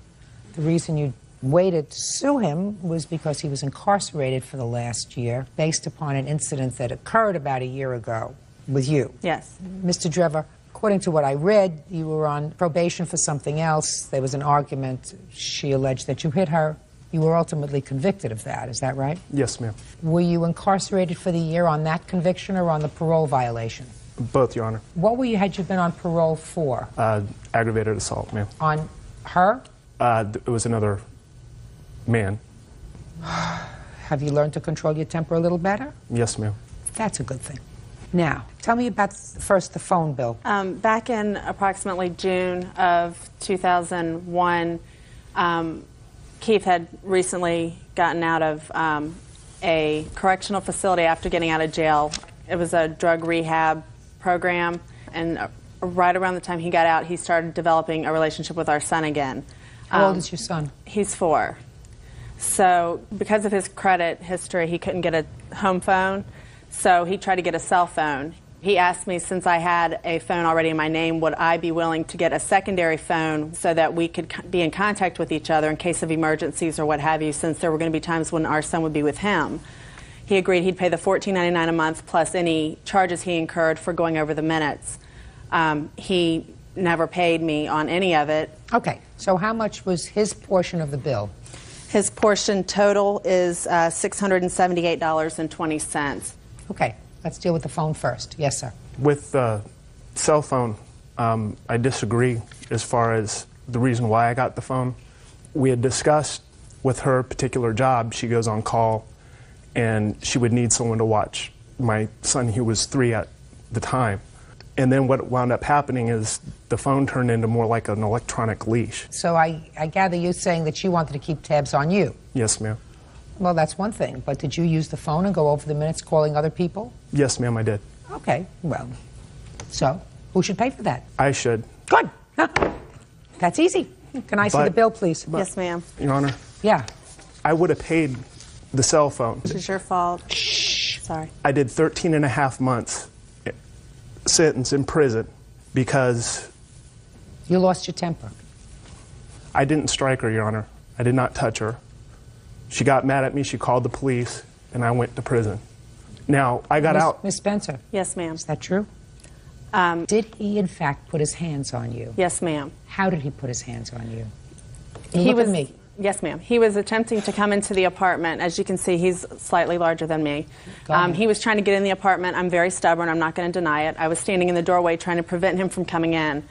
The reason you waited to sue him was because he was incarcerated for the last year based upon an incident that occurred about a year ago with you. Yes. Mr. Drever, according to what I read, you were on probation for something else. There was an argument. She alleged that you hit her. You were ultimately convicted of that. Is that right? Yes, ma'am. Were you incarcerated for the year on that conviction or on the parole violation? Both, Your Honor. What had you been on parole for? Aggravated assault, ma'am. On her? It was another man. Have you learned to control your temper a little better? Yes, ma'am. That's a good thing. Now, tell me about first the phone bill. Back in approximately June of 2001, Keith had recently gotten out of a correctional facility after getting out of jail. It was a drug rehab program, and right around the time he got out, he started developing a relationship with our son again. How old is your son? He's 4. So because of his credit history, he couldn't get a home phone, so he tried to get a cell phone. He asked me, since I had a phone already in my name, would I be willing to get a secondary phone so that we could be in contact with each other in case of emergencies or what have you, since there were going to be times when our son would be with him. He agreed he'd pay the $14.99 a month plus any charges he incurred for going over the minutes. He never paid me on any of it. Okay, so how much was his portion of the bill? His portion total is $678.20. Okay, let's deal with the phone first. Yes, sir. With the cell phone, I disagree as far as the reason why I got the phone. We had discussed with her particular job, she goes on call, and she would need someone to watch my son, who was 3 at the time. And then what wound up happening is the phone turned into more like an electronic leash. So I gather you saying that she wanted to keep tabs on you. Yes, ma'am. Well, that's one thing, but did you use the phone and go over the minutes calling other people? Yes, ma'am, I did. Okay, well, so who should pay for that? I should. Good. That's easy. Can I see the bill, please? Yes, ma'am. Your Honor? Yeah. I would have paid the cell phone. This is your fault. Shh. Sorry. I did 13 and a half months sentence in prison because... You lost your temper. I didn't strike her, Your Honor. I did not touch her. She got mad at me, she called the police, and I went to prison. Now, I got out... Miss Spencer. Yes, ma'am. Is that true? Did he, in fact, put his hands on you? Yes, ma'am. How did he put his hands on you? Look at me. Yes, ma'am. He was attempting to come into the apartment. As you can see, he's slightly larger than me. He was trying to get in the apartment. I'm very stubborn. I'm not going to deny it. I was standing in the doorway trying to prevent him from coming in.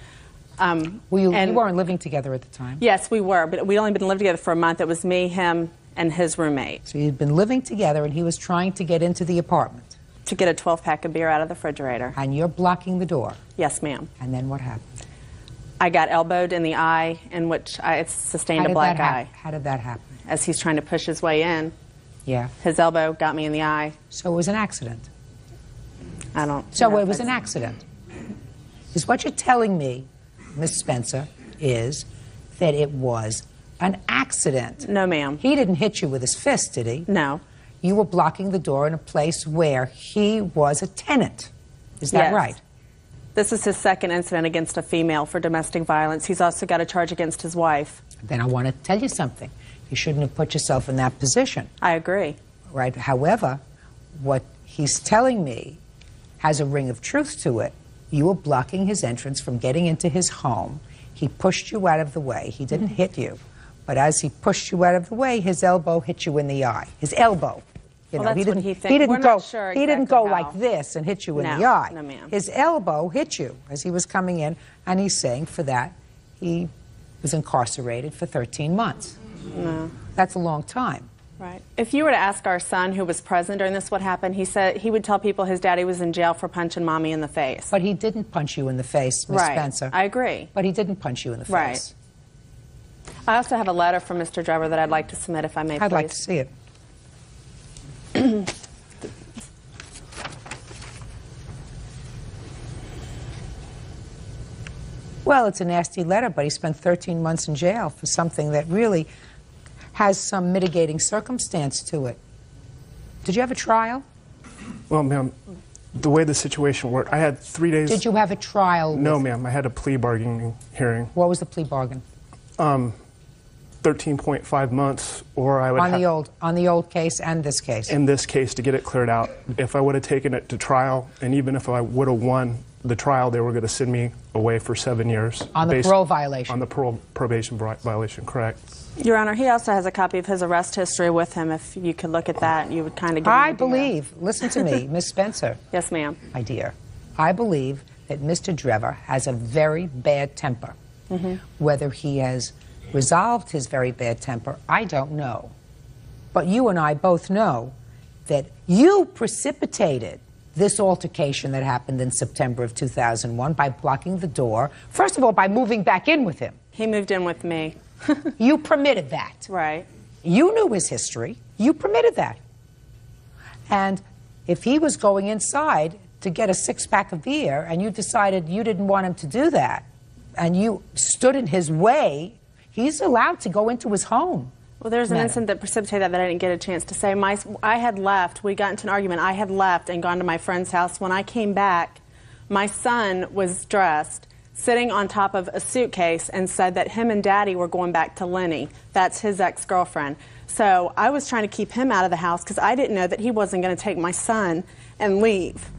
You weren't living together at the time? Yes, we were, but we'd only been living together for a month. It was me, him, and his roommate. So you'd been living together, and he was trying to get into the apartment? To get a 12-pack of beer out of the refrigerator. And you're blocking the door? Yes, ma'am. And then what happened? I got elbowed in the eye, in which I sustained a black eye. How did that happen? As he's trying to push his way in. Yeah. His elbow got me in the eye. So it was an accident? I don't So know it was an accident? Is what you're telling me, Miss Spencer, is that it was an accident? No, ma'am. He didn't hit you with his fist, did he? No. You were blocking the door in a place where he was a tenant. Is that right? This is his second incident against a female for domestic violence. He's also got a charge against his wife. Then I want to tell you something. You shouldn't have put yourself in that position. I agree. Right. However, what he's telling me has a ring of truth to it. You were blocking his entrance from getting into his home. He pushed you out of the way. He didn't hit you. But as he pushed you out of the way, his elbow hit you in the eye. His elbow. You know, that's he what didn't, he thinks. he didn't We're go, not sure he didn't exactly go how. like this and hit you in No, the eye. no, ma'am. His elbow hit you as he was coming in, and he's saying for that he was incarcerated for 13 months. No. That's a long time. Right. If you were to ask our son, who was present during this, what happened, he said he would tell people his daddy was in jail for punching mommy in the face. But he didn't punch you in the face, Miss Right. Spencer. I agree. But he didn't punch you in the face. Right. I also have a letter from Mr. Driver that I'd like to submit, if I may, I'd please. like to see it. Well, it's a nasty letter, but he spent 13 months in jail for something that really has some mitigating circumstance to it. Did you have a trial? Well, ma'am, the way the situation worked, I had 3 days... Did you have a trial? No, ma'am. I had a plea bargaining hearing. What was the plea bargain? 13.5 months, or I would on the old case and this case? In this case, to get it cleared out. If I would have taken it to trial, and even if I would have won the trial, they were going to send me away for 7 years. On the parole violation? On the probation violation, correct. Your Honor, he also has a copy of his arrest history with him. If you could look at that, you would kind of get an I idea. believe, listen to me, Miss Spencer. Yes, ma'am. My dear, I believe that Mr. Driver has a very bad temper. Mm-hmm. Whether he has resolved his very bad temper, I don't know. But you and I both know that you precipitated this altercation that happened in September of 2001 by blocking the door. First of all, by moving back in with him. He moved in with me. You permitted that. Right. You knew his history. You permitted that. And if he was going inside to get a six-pack of beer and you decided you didn't want him to do that and you stood in his way, he's allowed to go into his home Well, there's an incident that precipitated that I didn't get a chance to say. I had left. We got into an argument. I had left and gone to my friend's house. When I came back, my son was dressed, sitting on top of a suitcase, and said that him and Daddy were going back to Lenny. That's his ex-girlfriend. So I was trying to keep him out of the house because I didn't know that he wasn't going to take my son and leave.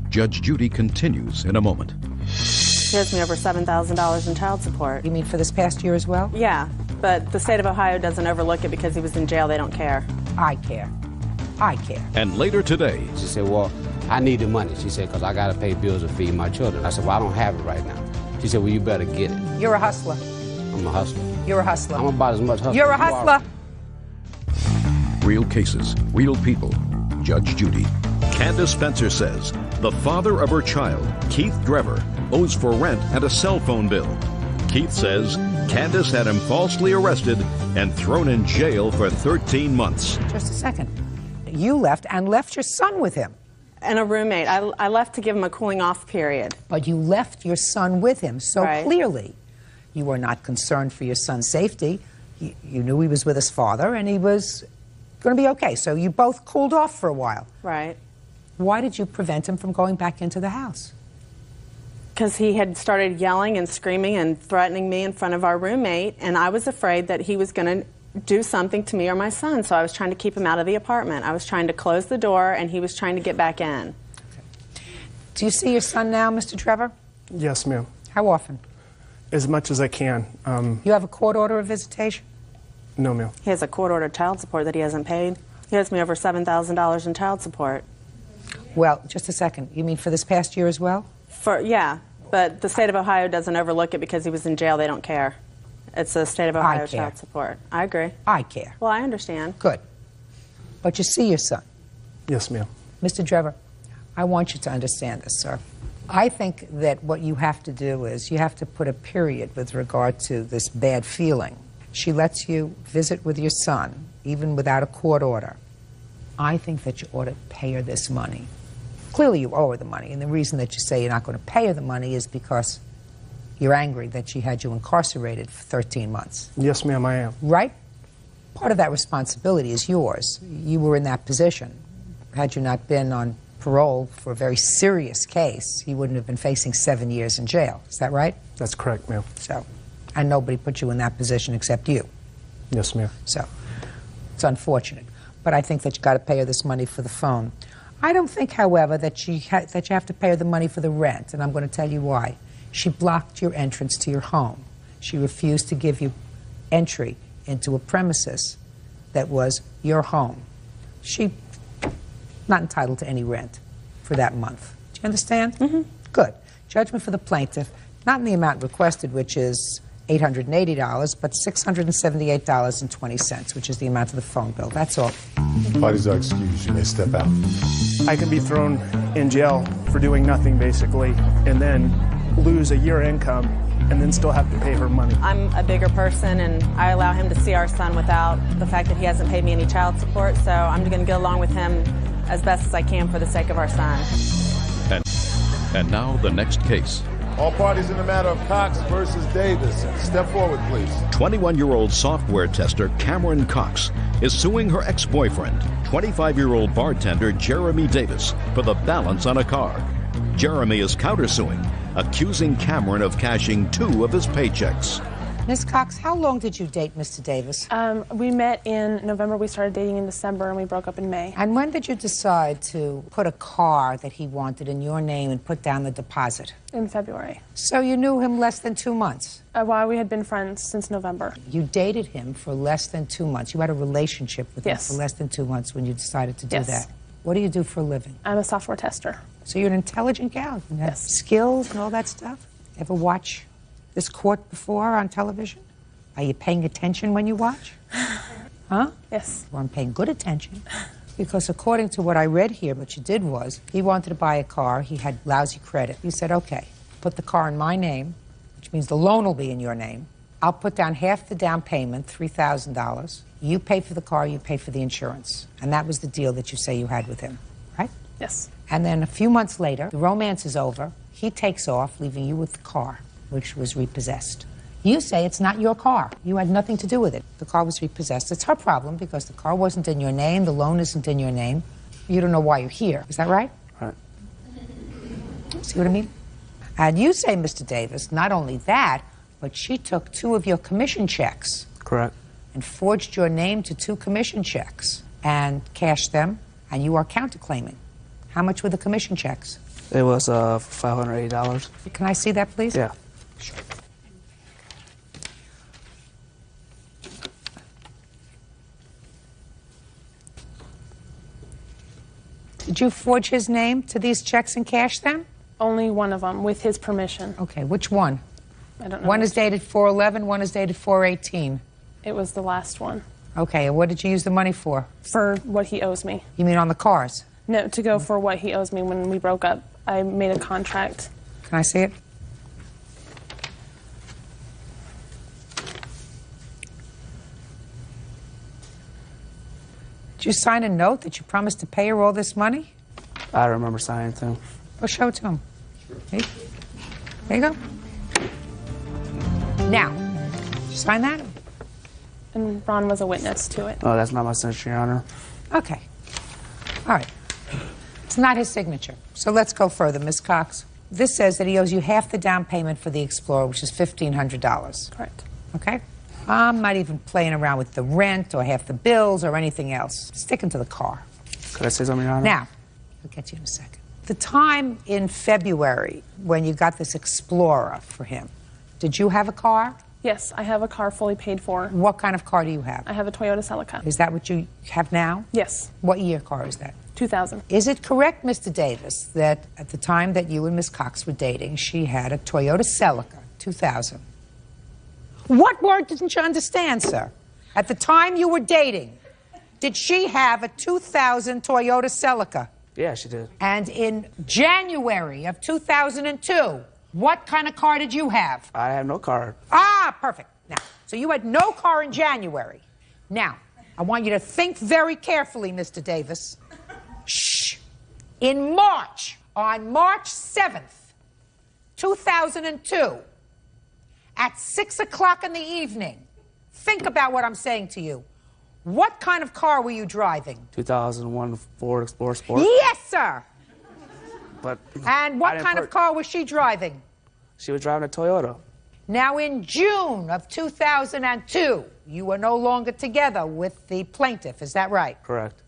Judge Judy continues in a moment. He owes me over $7,000 in child support. You mean for this past year as well? Yeah, but the state of Ohio doesn't overlook it because he was in jail. They don't care. I care. I care. And later today, she said, well, I need the money. She said, because I got to pay bills and feed my children. I said, well, I don't have it right now. She said, well, you better get it. You're a hustler. I'm a hustler. You're a hustler. I'm about as much hustler. You're a hustler. real cases, real people. Judge Judy. Candace Spencer says the father of her child, Keith Drever, owes for rent and a cell phone bill. Keith says Candace had him falsely arrested and thrown in jail for 13 months. Just a second. You left and left your son with him. And a roommate. I left to give him a cooling off period. But you left your son with him, so clearly you were not concerned for your son's safety. You knew he was with his father and he was going to be okay. So you both cooled off for a while. Right. Why did you prevent him from going back into the house? Because he had started yelling and screaming and threatening me in front of our roommate, and I was afraid that he was going to do something to me or my son, so I was trying to keep him out of the apartment. I was trying to close the door, and he was trying to get back in. Do you see your son now, Mr. Trevor? Yes, ma'am. How often? As much as I can. You have a court order of visitation? No, ma'am. He has a court-ordered child support that he hasn't paid. He owes me over $7,000 in child support. Well, just a second. You mean for this past year as well? Yeah, but the state of Ohio doesn't overlook it because he was in jail. They don't care. It's the state of Ohio child support. I agree. I care. Well, I understand. Good. But you see your son? Yes, ma'am. Mr. Trevor, I want you to understand this, sir. I think that what you have to do is you have to put a period with regard to this bad feeling. She lets you visit with your son, even without a court order. I think that you ought to pay her this money. Clearly you owe her the money, and the reason that you say you're not going to pay her the money is because you're angry that she had you incarcerated for 13 months. Yes, ma'am, I am. Right? Part of that responsibility is yours. You were in that position. Had you not been on parole for a very serious case, he wouldn't have been facing 7 years in jail. Is that right? That's correct, ma'am. So, and nobody put you in that position except you. Yes, ma'am. So, it's unfortunate. But I think that you got to pay her this money for the phone. I don't think, however, that you have to pay her the money for the rent, and I'm going to tell you why. She blocked your entrance to your home. She refused to give you entry into a premises that was your home. She not entitled to any rent for that month. Do you understand? Mm-hmm. Good. Judgment for the plaintiff, not in the amount requested, which is $880, but $678.20, which is the amount of the phone bill. That's all. Parties are excused. You may step out. I can be thrown in jail for doing nothing, basically, and then lose a year income and then still have to pay her money. I'm a bigger person, and I allow him to see our son without the fact that he hasn't paid me any child support, so I'm going to get along with him as best as I can for the sake of our son. And now the next case. All parties in the matter of Cox versus Davis. Step forward, please. 21-year-old software tester Cameron Cox is suing her ex-boyfriend, 25-year-old bartender Jeremy Davis, for the balance on a car. Jeremy is countersuing, accusing Cameron of cashing 2 of his paychecks. Ms. Cox, how long did you date Mr. Davis? We met in November, we started dating in December, and we broke up in May. And when did you decide to put a car that he wanted in your name and put down the deposit? In February. So you knew him less than 2 months? Well, we had been friends since November. You dated him for less than 2 months. You had a relationship with him for less than 2 months when you decided to do that. What do you do for a living? I'm a software tester. So you're an intelligent gal. You have skills and all that stuff? Ever watch this court before on television? Are you paying attention when you watch? Huh? Yes. Well, I'm paying good attention. Because according to what I read here, what you did was, he wanted to buy a car, he had lousy credit. You said, okay, put the car in my name, which means the loan will be in your name. I'll put down half the down payment, $3,000. You pay for the car, you pay for the insurance. And that was the deal that you say you had with him, right? Yes. And then a few months later, the romance is over. He takes off, leaving you with the car, which was repossessed. You say it's not your car. You had nothing to do with it. The car was repossessed. It's her problem because the car wasn't in your name, the loan isn't in your name. You don't know why you're here. Is that right? Right. See what I mean? And you say, Mr. Davis, not only that, but she took 2 of your commission checks. Correct. And forged your name to 2 commission checks and cashed them, and you are counterclaiming. How much were the commission checks? It was $580. Can I see that, please? Yeah. Sure. Did you forge his name to these checks and cash them? Only one of them, with his permission. Okay, which one? I don't know. One is dated 4/11, one is dated 4/18. It was the last one. Okay, and what did you use the money for? For what he owes me. You mean on the cars? No, to go for what he owes me when we broke up. I made a contract. Can I see it? Did you sign a note that you promised to pay her all this money? I don't remember signing anything. Well, show it to him. See? There you go. Now, did you sign that? And Ron was a witness to it. Oh, that's not my signature, Your Honor. Okay. All right. It's not his signature. So let's go further, Ms. Cox. This says that he owes you half the down payment for the Explorer, which is $1,500. Correct. Okay? I'm not even playing around with the rent or half the bills or anything else. Sticking to the car. Could I say something, Your Honor? Now, I'll get you in a second. The time in February when you got this Explorer for him, did you have a car? Yes, I have a car fully paid for. What kind of car do you have? I have a Toyota Celica. Is that what you have now? Yes. What year car is that? 2000. Is it correct, Mr. Davis, that at the time that you and Miss Cox were dating, she had a Toyota Celica, 2000? What word didn't you understand, sir? At the time you were dating, did she have a 2000 Toyota Celica? Yeah, she did. And in January of 2002, what kind of car did you have? I have no car. Ah, perfect. Now, so you had no car in January. Now, I want you to think very carefully, Mr. Davis. Shh. In March, on March 7th, 2002, at 6 o'clock in the evening, think about what I'm saying to you. What kind of car were you driving? 2001 Ford Explorer Sport. Yes, sir. But And what kind of car was she driving? She was driving a Toyota. Now, in June of 2002, you were no longer together with the plaintiff. Is that right? Correct.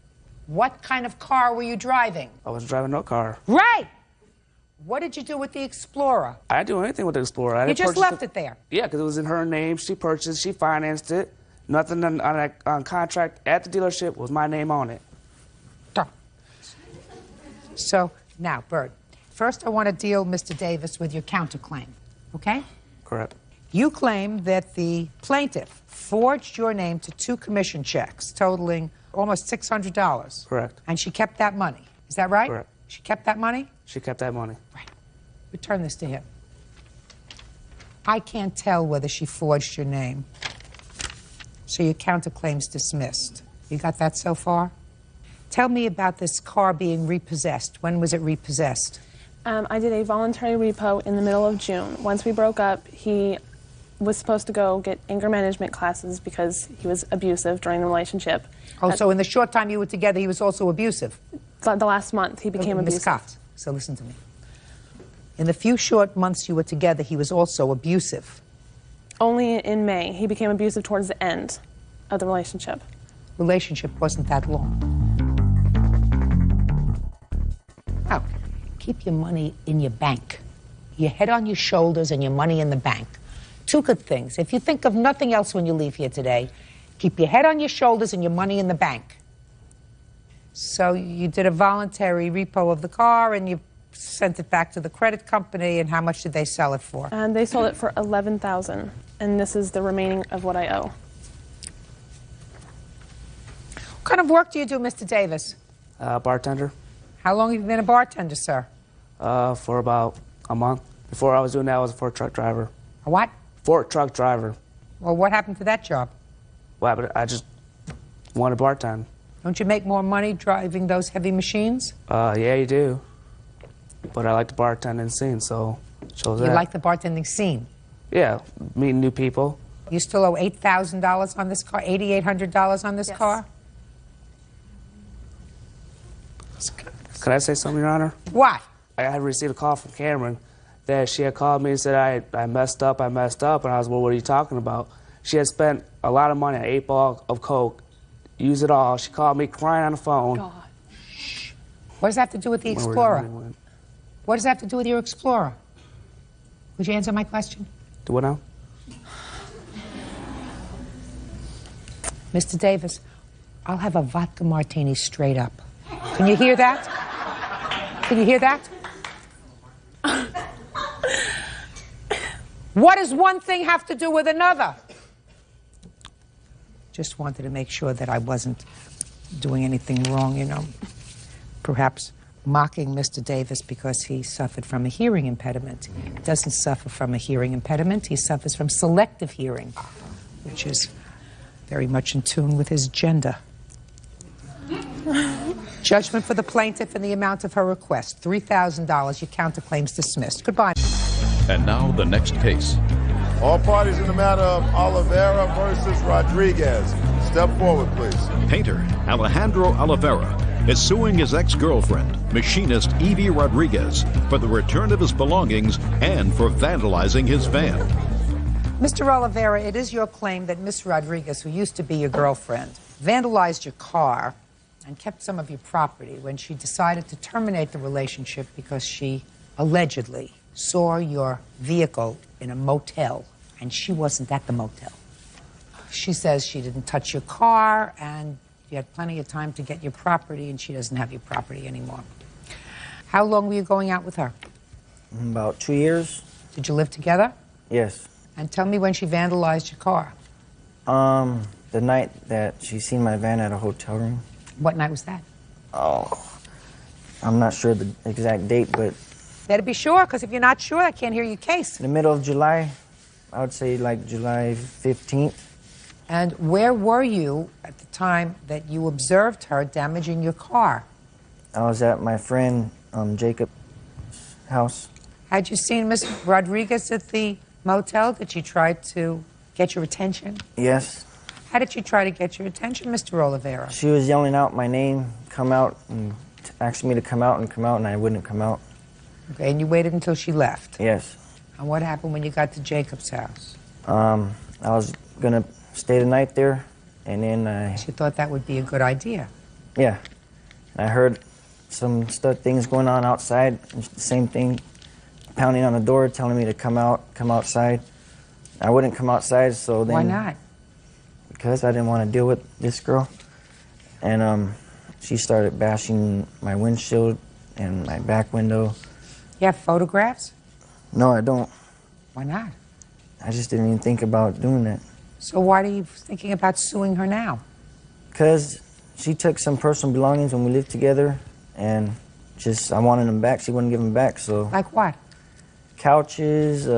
What kind of car were you driving? I was driving no car. Right. What did you do with the Explorer? I didn't do anything with the Explorer. I You didn't just purchase left it there. Yeah, because it was in her name. She purchased, she financed it. Nothing on contract at the dealership was my name on it. So, now, Bert, first I want to deal, Mr. Davis, with your counterclaim, okay? Correct. You claim that the plaintiff forged your name to 2 commission checks totaling almost $600. Correct. And she kept that money. Is that right? Correct. She kept that money? She kept that money. Right. Return this to him. I can't tell whether she forged your name. So your counterclaim's dismissed. You got that so far? Tell me about this car being repossessed. When was it repossessed? I did a voluntary repo in the middle of June. Once we broke up, he was supposed to go get anger management classes because he was abusive during the relationship. Oh, so in the short time you were together, he was also abusive? The last month, he became abusive. Ms. Cox, so listen to me. In the few short months you were together, he was also abusive. Only in May. He became abusive towards the end of the relationship. Relationship wasn't that long. Now, keep your money in your bank. Your head on your shoulders and your money in the bank. 2 good things. If you think of nothing else when you leave here today, keep your head on your shoulders and your money in the bank. So you did a voluntary repo of the car and you sent it back to the credit company, and how much did they sell it for? And they sold it for $11,000, and this is the remaining of what I owe. What kind of work do you do, Mr. Davis? Bartender. How long have you been a bartender, sir? For about a month. Before I was doing that, I was a fork truck driver. A what? Fork truck driver. Well, what happened to that job? Well, but I just wanted to bartend. Don't you make more money driving those heavy machines? Yeah, you do. But I like the bartending scene, so chose that. You like the bartending scene? Yeah, meeting new people. You still owe $8,000 on this car, $8,800 on this car? Could I say something, Your Honor? What? I had received a call from Cameron that she had called me and said I messed up, and I was, well, what are you talking about? She had spent a lot of money on 8 ball of coke, used it all. She called me crying on the phone. God. What does that have to do with the Explorer? What does that have to do with your Explorer? Would you answer my question? Do what now? Mr. Davis, I'll have a vodka martini straight up. Can you hear that? Can you hear that? What does one thing have to do with another? Just wanted to make sure that I wasn't doing anything wrong, you know. Perhaps mocking Mr. Davis because he suffered from a hearing impediment. He doesn't suffer from a hearing impediment. He suffers from selective hearing, which is very much in tune with his gender. Judgment for the plaintiff in the amount of her request, $3,000. Your counterclaim's dismissed. Goodbye. And now the next case. All parties in the matter of Oliveira versus Rodriguez. Step forward, please. Painter Alejandro Oliveira is suing his ex-girlfriend, machinist Evie Rodriguez, for the return of his belongings and for vandalizing his van. Mr. Oliveira, it is your claim that Miss Rodriguez, who used to be your girlfriend, vandalized your car and kept some of your property when she decided to terminate the relationship because she allegedly saw your vehicle in a motel, and she wasn't at the motel. She says she didn't touch your car, and you had plenty of time to get your property, and she doesn't have your property anymore. How long were you going out with her? About 2 years. Did you live together? Yes. And tell me when she vandalized your car. The night that she seen my van at a hotel room. What night was that? Oh, I'm not sure the exact date, but... Better be sure, because if you're not sure, I can't hear your case. In the middle of July, I would say like July 15th. And where were you at the time that you observed her damaging your car? I was at my friend Jacob's house. Had you seen Miss Rodriguez at the motel? Did she try to get your attention? Yes. How did she try to get your attention, Mr. Oliveira? She was yelling out my name, come out, and asking me to come out, and I wouldn't come out. Okay, and you waited until she left? Yes. And what happened when you got to Jacob's house? I was going to stay the night there, and then She thought that would be a good idea. Yeah. I heard some things going on outside, the same thing, pounding on the door, telling me to come outside. I wouldn't come outside, so then... Why not? Because I didn't want to deal with this girl. And she started bashing my windshield and my back window. You have photographs? No, I don't. Why not? I just didn't even think about doing that. So why are you thinking about suing her now? Because she took some personal belongings when we lived together, and I wanted them back. She wouldn't give them back, so... Like what? Couches,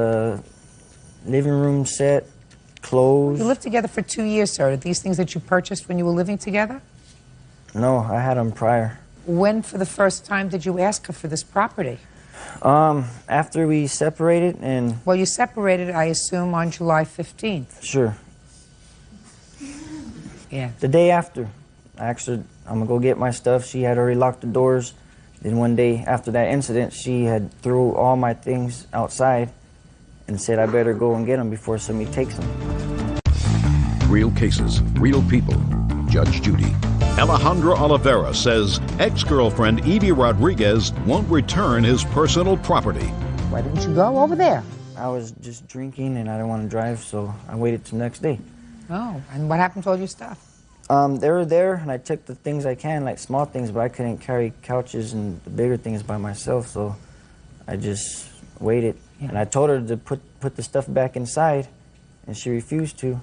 living room set, clothes. You lived together for 2 years, sir. Are these things that you purchased when you were living together? No, I had them prior. When, for the first time, did you ask her for this property? After we separated, and... Well, you separated, I assume, on July 15th. Sure. Yeah. The day after. I asked her, I'm gonna go get my stuff. She had already locked the doors. Then one day after that incident, she had threw all my things outside and said I better go and get them before somebody takes them. Real cases, real people. Judge Judy. Alejandro Oliveira says ex-girlfriend Evie Rodriguez won't return his personal property. Why didn't you go over there? I was just drinking and I didn't want to drive, so I waited till next day. Oh, and what happened to all your stuff? They were there, and I took the things I can, like small things, but I couldn't carry couches and the bigger things by myself, so I just waited. Yeah. And I told her to put the stuff back inside, and she refused to.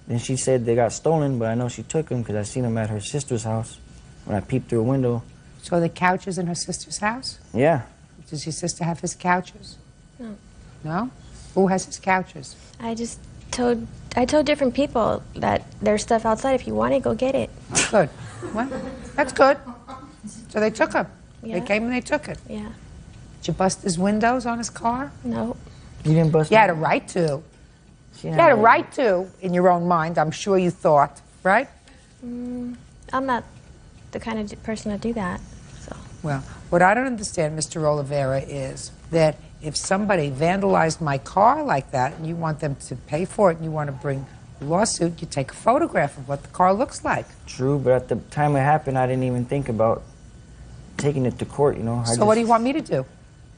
Then she said they got stolen, but I know she took them because I seen them at her sister's house when I peeped through a window. So the couches in her sister's house? Yeah. Does your sister have his couches? No. No? Who has his couches? I told different people that there's stuff outside. If you want it, go get it. That's good. Well, that's good. So they took him. Yeah. They came and they took it. Yeah. Did you bust his windows on his car? No. You didn't bust You had a right to. You had a right to, in your own mind, I'm sure you thought, right? I'm not the kind of person to do that. So. Well, what I don't understand, Mr. Oliveira, is that if somebody vandalized my car like that and you want them to pay for it and you want to bring a lawsuit, you take a photograph of what the car looks like. True, but at the time it happened, I didn't even think about taking it to court, you know. So what do you want me to do?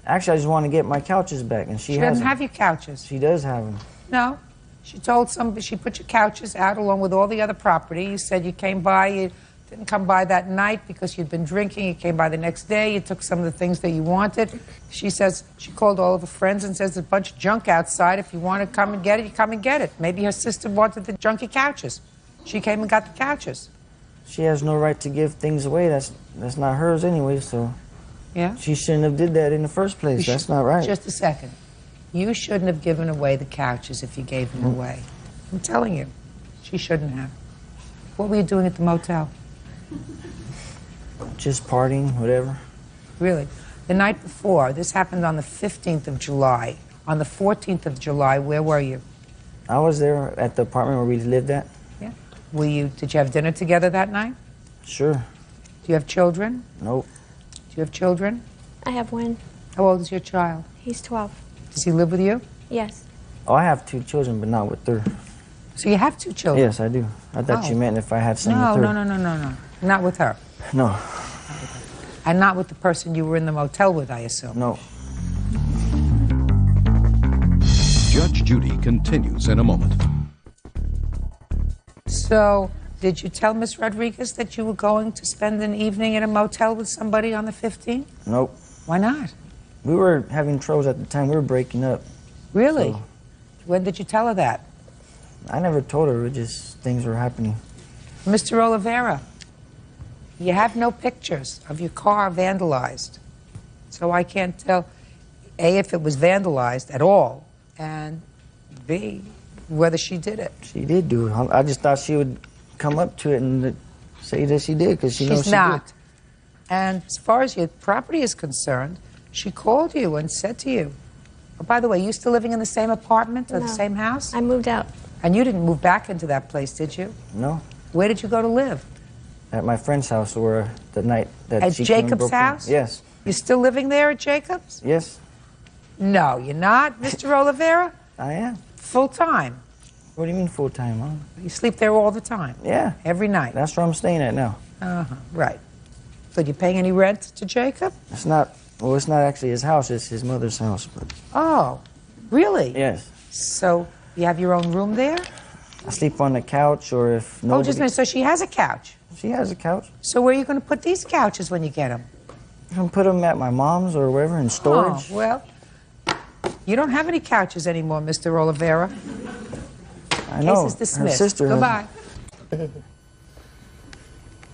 Actually, I just want to get my couches back, and she doesn't have your couches. She does have them. No. She told somebody, she put your couches out along with all the other property. You said you came by, you didn't come by that night because you'd been drinking. You came by the next day, you took some of the things that you wanted. She says, she called all of her friends and says, there's a bunch of junk outside. If you want to come and get it, you come and get it. Maybe her sister wanted the junky couches. She came and got the couches. She has no right to give things away. That's not hers anyway, so... Yeah? She shouldn't have did that in the first place. That's not right. Just a second. You shouldn't have given away the couches if you gave them away. I'm telling you. She shouldn't have. What were you doing at the motel? Just partying, whatever. Really? The night before, this happened on the 15th of July. On the 14th of July, where were you? I was there at the apartment where we lived at. Yeah. Did you have dinner together that night? Sure. Do you have children? Nope. Do you have children? I have one. How old is your child? He's 12. Does he live with you? Yes. Oh, I have 2 children, but not with her. So you have 2 children? Yes, I do. I thought you meant if I had some No, with her. no. Not with her. No. And not with the person you were in the motel with, I assume. No. Judge Judy continues in a moment. So, did you tell Miss Rodriguez that you were going to spend an evening in a motel with somebody on the 15th? Nope. Why not? We were having troubles at the time. We were breaking up. Really? So, when did you tell her that? I never told her. It just things were happening. Mr. Oliveira, you have no pictures of your car vandalized. So I can't tell, A, if it was vandalized at all, and B, whether she did it. She did do it. I just thought she would come up to it and say that she did because she knows she She's not. did. And as far as your property is concerned, she called you and said to you, oh, by the way, you still living in the same apartment or the same house? I moved out. And you didn't move back into that place, did you? No. Where did you go to live? At my friend's house, where the night that At she came and Jacob's broke in. house? Yes. You're still living there at Jacob's? Yes. No, you're not, Mr. Oliveira? I am. Full time? What do you mean full time, Mom? You sleep there all the time? Yeah. Every night? That's where I'm staying at now. Uh-huh, right. So you paying any rent to Jacob? It's not, well, it's not actually his house, it's his mother's house. But Oh, really? yes. So you have your own room there? I sleep on the couch, or if nobody... Oh, just a minute. So she has a couch? She has a couch. So where are you going to put these couches when you get them? I can put them at my mom's or wherever in storage. Oh, well, you don't have any couches anymore, Mr. Oliveira. I know. Case is dismissed. Her sister Goodbye.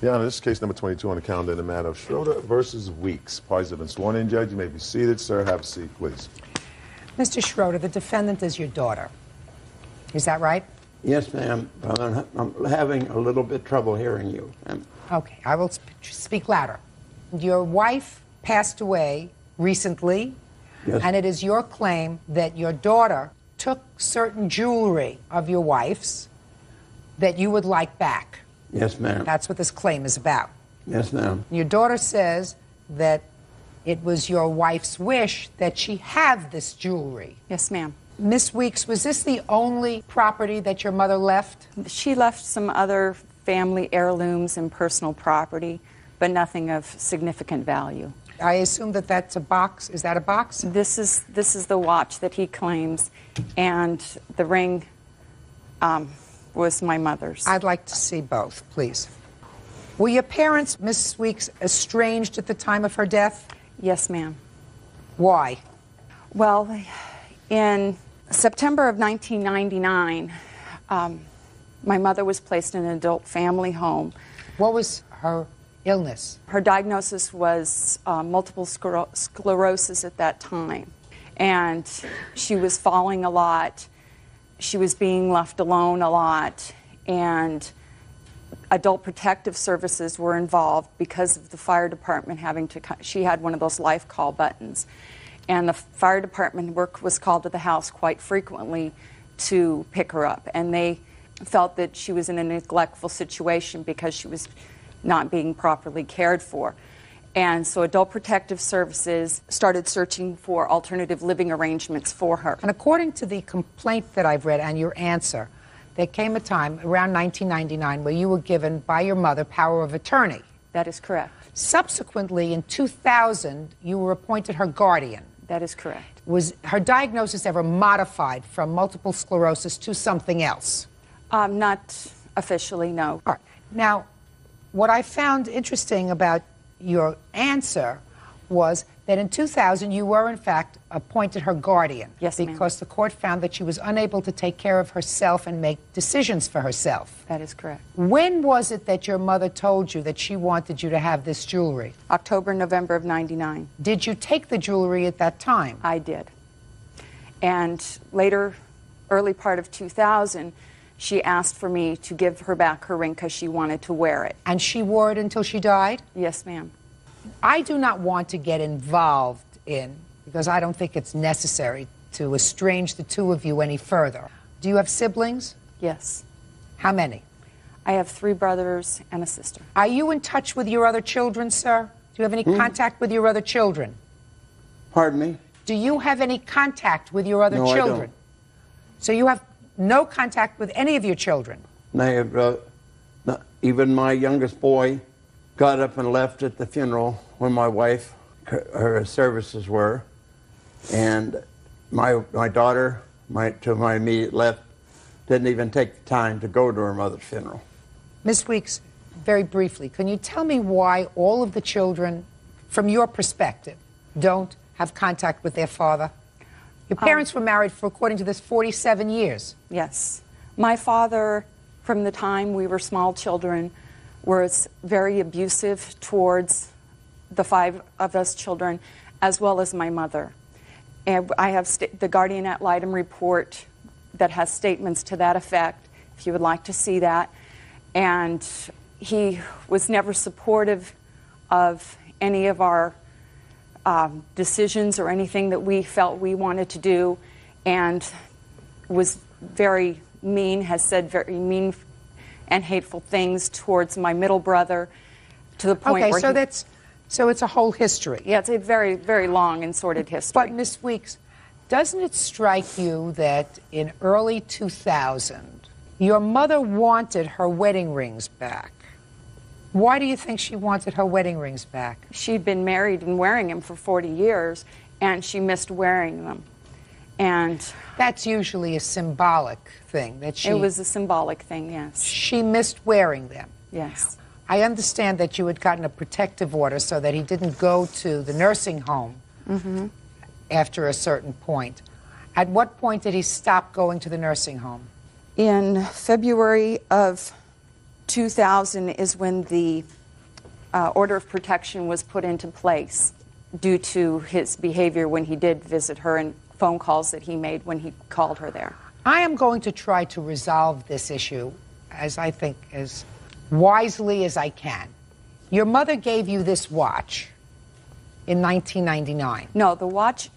Your Honor, this is case number 22 on the calendar in the matter of Schroeder versus Weeks. Parties have been sworn in, Judge. You may be seated. Sir, have a seat, please. Mr. Schroeder, the defendant is your daughter. Is that right? Yes, ma'am. I'm having a little bit trouble hearing you. Okay, I will speak louder. Your wife passed away recently, Yes. and it is your claim that your daughter took certain jewelry of your wife's that you would like back. Yes, ma'am. That's what this claim is about. Yes, ma'am. Your daughter says that it was your wife's wish that she have this jewelry. Yes, ma'am. Miss Weeks, was this the only property that your mother left? She left some other family heirlooms and personal property, but nothing of significant value. I assume that that's a box. Is that a box? This is the watch that he claims, and the ring was my mother's. I'd like to see both, please. Were your parents, Miss Weeks, estranged at the time of her death? Yes, ma'am. Why? Well, in September of 1999, my mother was placed in an adult family home. What was her illness? Her diagnosis was multiple sclerosis at that time. And she was falling a lot. She was being left alone a lot. And Adult Protective Services were involved because of the fire department having to, she had one of those life call buttons. And the fire department was called to the house quite frequently to pick her up, and they felt that she was in a neglectful situation because she was not being properly cared for. And so Adult Protective Services started searching for alternative living arrangements for her. And according to the complaint that I've read and your answer, there came a time around 1999 where you were given by your mother power of attorney. That is correct. Subsequently, in 2000, you were appointed her guardian. That is correct. Was her diagnosis ever modified from multiple sclerosis to something else? Not officially, no. All right. Now, what I found interesting about your answer was that in 2000 you were in fact appointed her guardian. Yes, ma'am. Because the court found that she was unable to take care of herself and make decisions for herself. That is correct. When was it that your mother told you that she wanted you to have this jewelry? October, November of '99. Did you take the jewelry at that time? I did. And later, early part of 2000, she asked for me to give her back her ring because she wanted to wear it. And she wore it until she died? Yes, ma'am. I do not want to get involved in, because I don't think it's necessary to estrange the two of you any further. Do you have siblings? Yes. How many? I have 3 brothers and a sister. Are you in touch with your other children, sir? Do you have any contact with your other children? Pardon me? Do you have any contact with your other No, I children? don't. So you have no contact with any of your children? And I have, even my youngest boy got up and left at the funeral when my wife, her services were. And my daughter, to my immediate left, didn't even take the time to go to her mother's funeral. Ms. Weeks, very briefly, can you tell me why all of the children, from your perspective, don't have contact with their father? Your parents were married for, according to this, 47 years. Yes. My father, from the time we were small children, was very abusive towards the 5 of us children, as well as my mother. And I have the Guardian ad litem report that has statements to that effect, if you would like to see that. And he was never supportive of any of our decisions or anything that we felt we wanted to do, and was very mean, has said very mean and hateful things towards my middle brother, to the point where so it's a whole history. Yeah, it's a very, very long and sordid history. But Ms. Weeks, doesn't it strike you that in early 2000, your mother wanted her wedding rings back? Why do you think she wanted her wedding rings back? She'd been married and wearing them for 40 years, and she missed wearing them. And that's usually a symbolic thing. That it was a symbolic thing, yes. She missed wearing them. Yes. I understand that you had gotten a protective order so that he didn't go to the nursing home after a certain point. At what point did he stop going to the nursing home? In February of 2000 is when the order of protection was put into place due to his behavior when he did visit her and phone calls that he made when he called her there. I am going to try to resolve this issue, as I think, as wisely as I can. Your mother gave you this watch in 1999. No, the watch,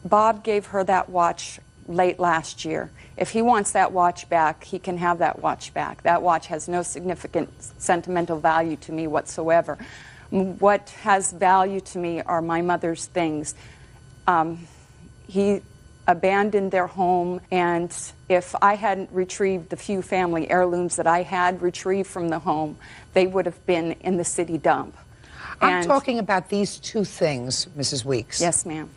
Bob gave her that watch late last year. If he wants that watch back, he can have that watch back. That watch has no significant sentimental value to me whatsoever. What has value to me are my mother's things. He abandoned their home, and if I hadn't retrieved the few family heirlooms that I had retrieved from the home, they would have been in the city dump. I'm talking about these two things, Mrs. Weeks. Yes, ma'am.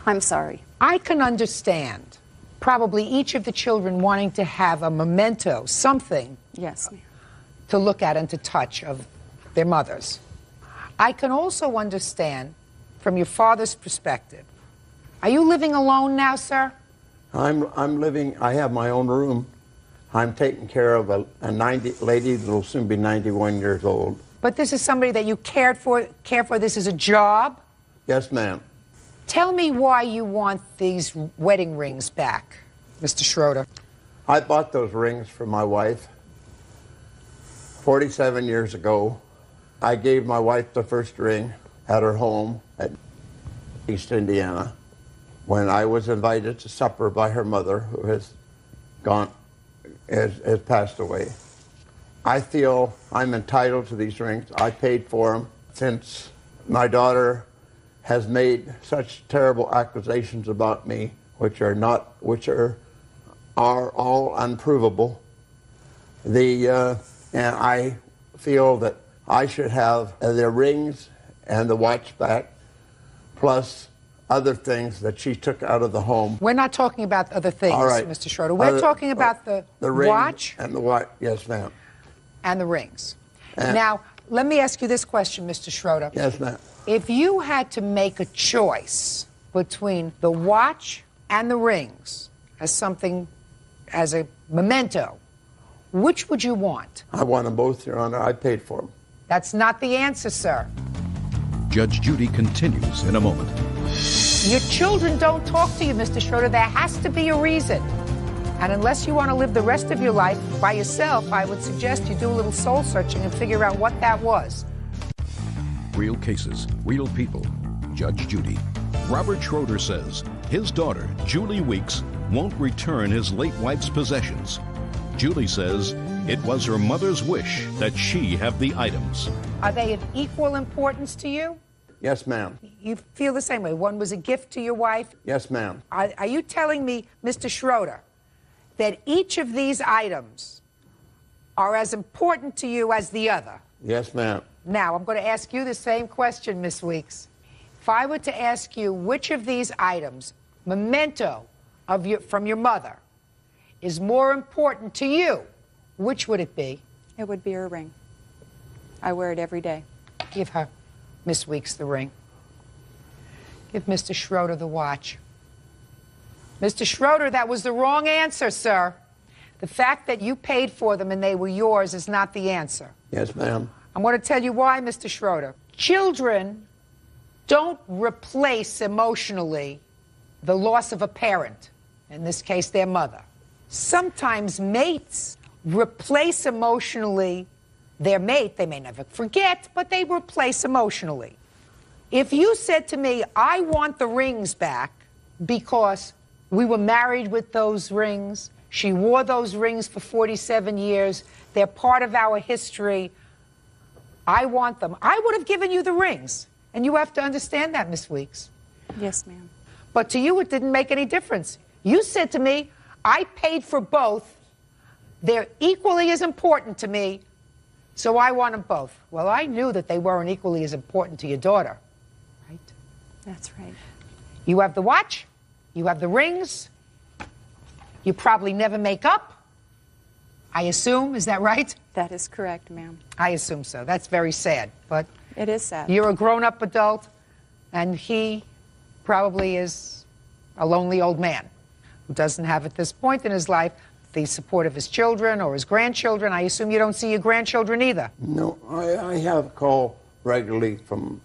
I'm sorry. I can understand probably each of the children wanting to have a memento, something yes, ma'am, to look at and to touch of their mothers. I can also understand from your father's perspective. Are you living alone now, sir? I'm living, I have my own room. I'm taking care of a lady that will soon be 91 years old. But this is somebody that you care for, this is a job? Yes, ma'am. Tell me why you want these wedding rings back, Mr. Schroeder. I bought those rings for my wife 47 years ago. I gave my wife the first ring at her home at East Indiana when I was invited to supper by her mother, who has has passed away. I feel I'm entitled to these rings. I paid for them. Since my daughter has made such terrible accusations about me, which are all unprovable, and I feel that I should have the rings and the watch back, plus other things that she took out of the home. We're not talking about other things, All right. Mr. Schroeder. We're talking about the ring watch and the watch. Yes, ma'am. and the rings. Now, let me ask you this question, Mr. Schroeder. Yes, ma'am. If you had to make a choice between the watch and the rings as a memento, which would you want? I want them both, Your Honor. I paid for them. That's not the answer, sir. Judge Judy continues in a moment. Your children don't talk to you, Mr. Schroeder. There has to be a reason. And unless you want to live the rest of your life by yourself, I would suggest you do a little soul searching and figure out what that was. Real cases, real people. Judge Judy. Robert Schroeder says his daughter, Julie Weeks, won't return his late wife's possessions. Julie says it was her mother's wish that she have the items. Are they of equal importance to you? Yes, ma'am. You feel the same way. One was a gift to your wife. Yes, ma'am. Are you telling me, Mr. Schroeder, that each of these items are as important to you as the other? Yes, ma'am. Now, I'm going to ask you the same question, Miss Weeks. If I were to ask you which of these items, memento from your mother, is more important to you, which would it be? It would be her ring. I wear it every day. Give her, Miss Weeks, the ring. Give Mr. Schroeder the watch. Mr. Schroeder, that was the wrong answer, sir. The fact that you paid for them and they were yours is not the answer. Yes, ma'am. I'm going to tell you why, Mr. Schroeder. Children don't replace emotionally the loss of a parent, in this case, their mother. Sometimes mates replace emotionally their mate. They may never forget, but they replace emotionally. If you said to me, I want the rings back because we were married with those rings, she wore those rings for 47 years, they're part of our history, I want them, I would have given you the rings. And you have to understand that, Miss Weeks. Yes, ma'am. But to you, it didn't make any difference. You said to me, I paid for both. They're equally as important to me, so I want them both. Well, I knew that they weren't equally as important to your daughter, right? That's right. You have the watch, you have the rings, you probably never make up, I assume. Is that right? That is correct, ma'am. I assume so. That's very sad, but it is sad. You're a grown-up adult, and he probably is a lonely old man who doesn't have at this point in his life the support of his children or his grandchildren. I assume you don't see your grandchildren either. No, I have a call regularly from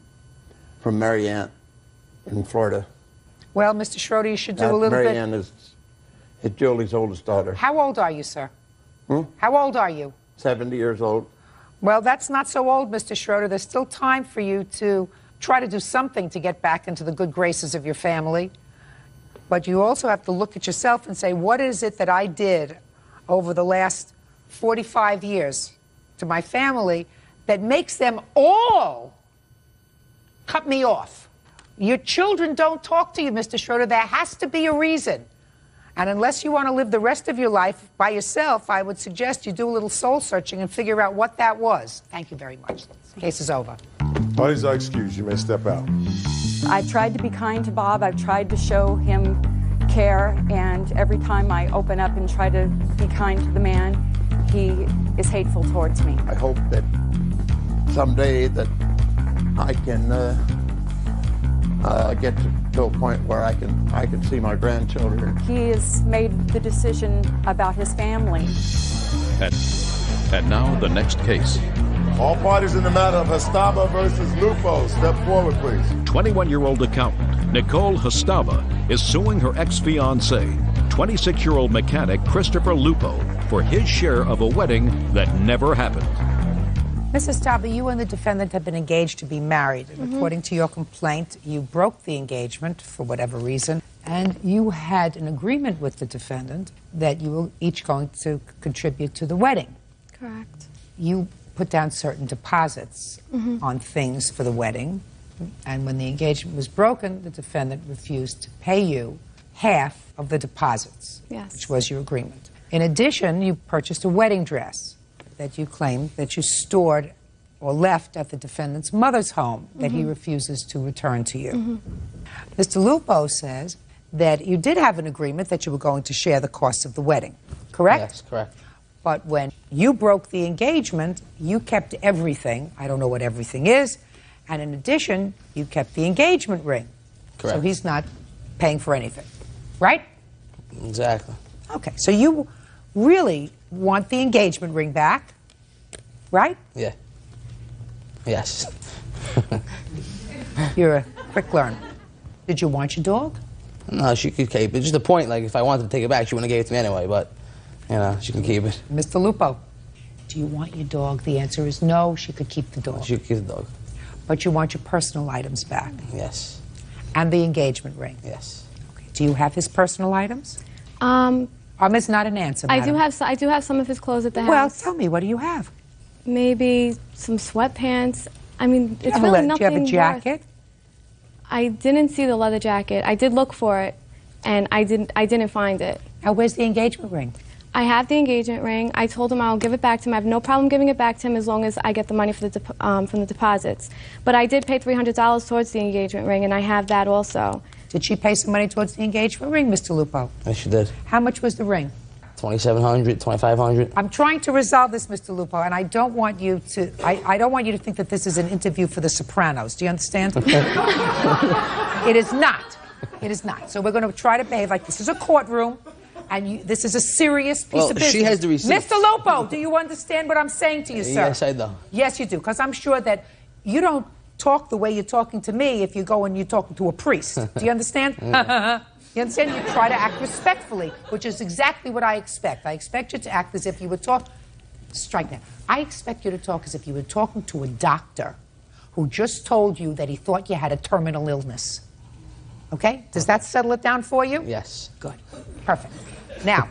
Mary Ann in Florida. Well, Mr. Schroeder, you should do a little Mary bit. Ann is Julie's oldest daughter. How old are you, sir? How old are you? 70 years old. Well, that's not so old, Mr. Schroeder. There's still time for you to try to do something to get back into the good graces of your family. But you also have to look at yourself and say, what is it that I did over the last 45 years to my family that makes them all cut me off? Your children don't talk to you, Mr. Schroeder. There has to be a reason. And unless you want to live the rest of your life by yourself, I would suggest you do a little soul searching and figure out what that was. Thank you very much. The case is over. Parties are excused. You may step out. I've tried to be kind to Bob. I've tried to show him care, and every time I open up and try to be kind to the man, he is hateful towards me. I hope that someday that I can get to a point where I can see my grandchildren. He has made the decision about his family. And now the next case. All parties in the matter of Hastava versus Lupo, step forward, please. 21-year-old accountant Nicole Hastava is suing her ex-fiancé, 26-year-old mechanic Christopher Lupo, for his share of a wedding that never happened. Mrs. Hastava, you and the defendant have been engaged to be married. And according to your complaint, you broke the engagement for whatever reason. And you had an agreement with the defendant that you were each going to contribute to the wedding. Correct. You put down certain deposits on things for the wedding, and when the engagement was broken, the defendant refused to pay you half of the deposits, which was your agreement. In addition, you purchased a wedding dress that you claimed that you stored or left at the defendant's mother's home that he refuses to return to you. Mr. Lupo says that you did have an agreement that you were going to share the costs of the wedding, correct? Yes, correct. But when you broke the engagement, you kept everything. I don't know what everything is. And in addition, you kept the engagement ring. Correct. So he's not paying for anything, right? Exactly. Okay, so you really want the engagement ring back, right? Yeah. Yes. You're a quick learner. Did you want your dog? No, she could keep it. Just the point, like, if I wanted to take it back, she wouldn't have gave it to me anyway, but, you know, she can keep it. Mr. Lupo, do you want your dog? The answer is no, she could keep the dog. She could keep the dog. But you want your personal items back? Yes. And the engagement ring? Yes. Okay. Do you have his personal items? It's not an answer, I madam. do have some of his clothes at the house. Well, tell me, what do you have? Maybe some sweatpants. I mean, it's really nothing. Do you have a jacket? I didn't see the leather jacket. I did look for it, and I didn't find it. Now, where's the engagement ring? I have the engagement ring. I told him I'll give it back to him. I have no problem giving it back to him as long as I get the money for the from the deposits. But I did pay $300 towards the engagement ring, and I have that also. Did she pay some money towards the engagement ring, Mr. Lupo? Yes, she did. How much was the ring? $2,700, $2,500. I'm trying to resolve this, Mr. Lupo, and I don't want you to. I don't want you to think that this is an interview for The Sopranos. Do you understand? It is not. It is not. So we're going to try to behave like this is a courtroom, and this is a serious piece of business. She has the receipts. Mr. Lupo, do you understand what I'm saying to you, sir? Yes, I do. Yes, you do, because I'm sure that you don't talk the way you're talking to me if you go and you're talking to a priest. Do you understand? You understand? You try to act respectfully, which is exactly what I expect. I expect you to act as if you would talk. Strike that. I expect you to talk as if you were talking to a doctor who just told you that he thought you had a terminal illness. Okay? Does that settle it down for you? Yes. Good. Perfect. Now,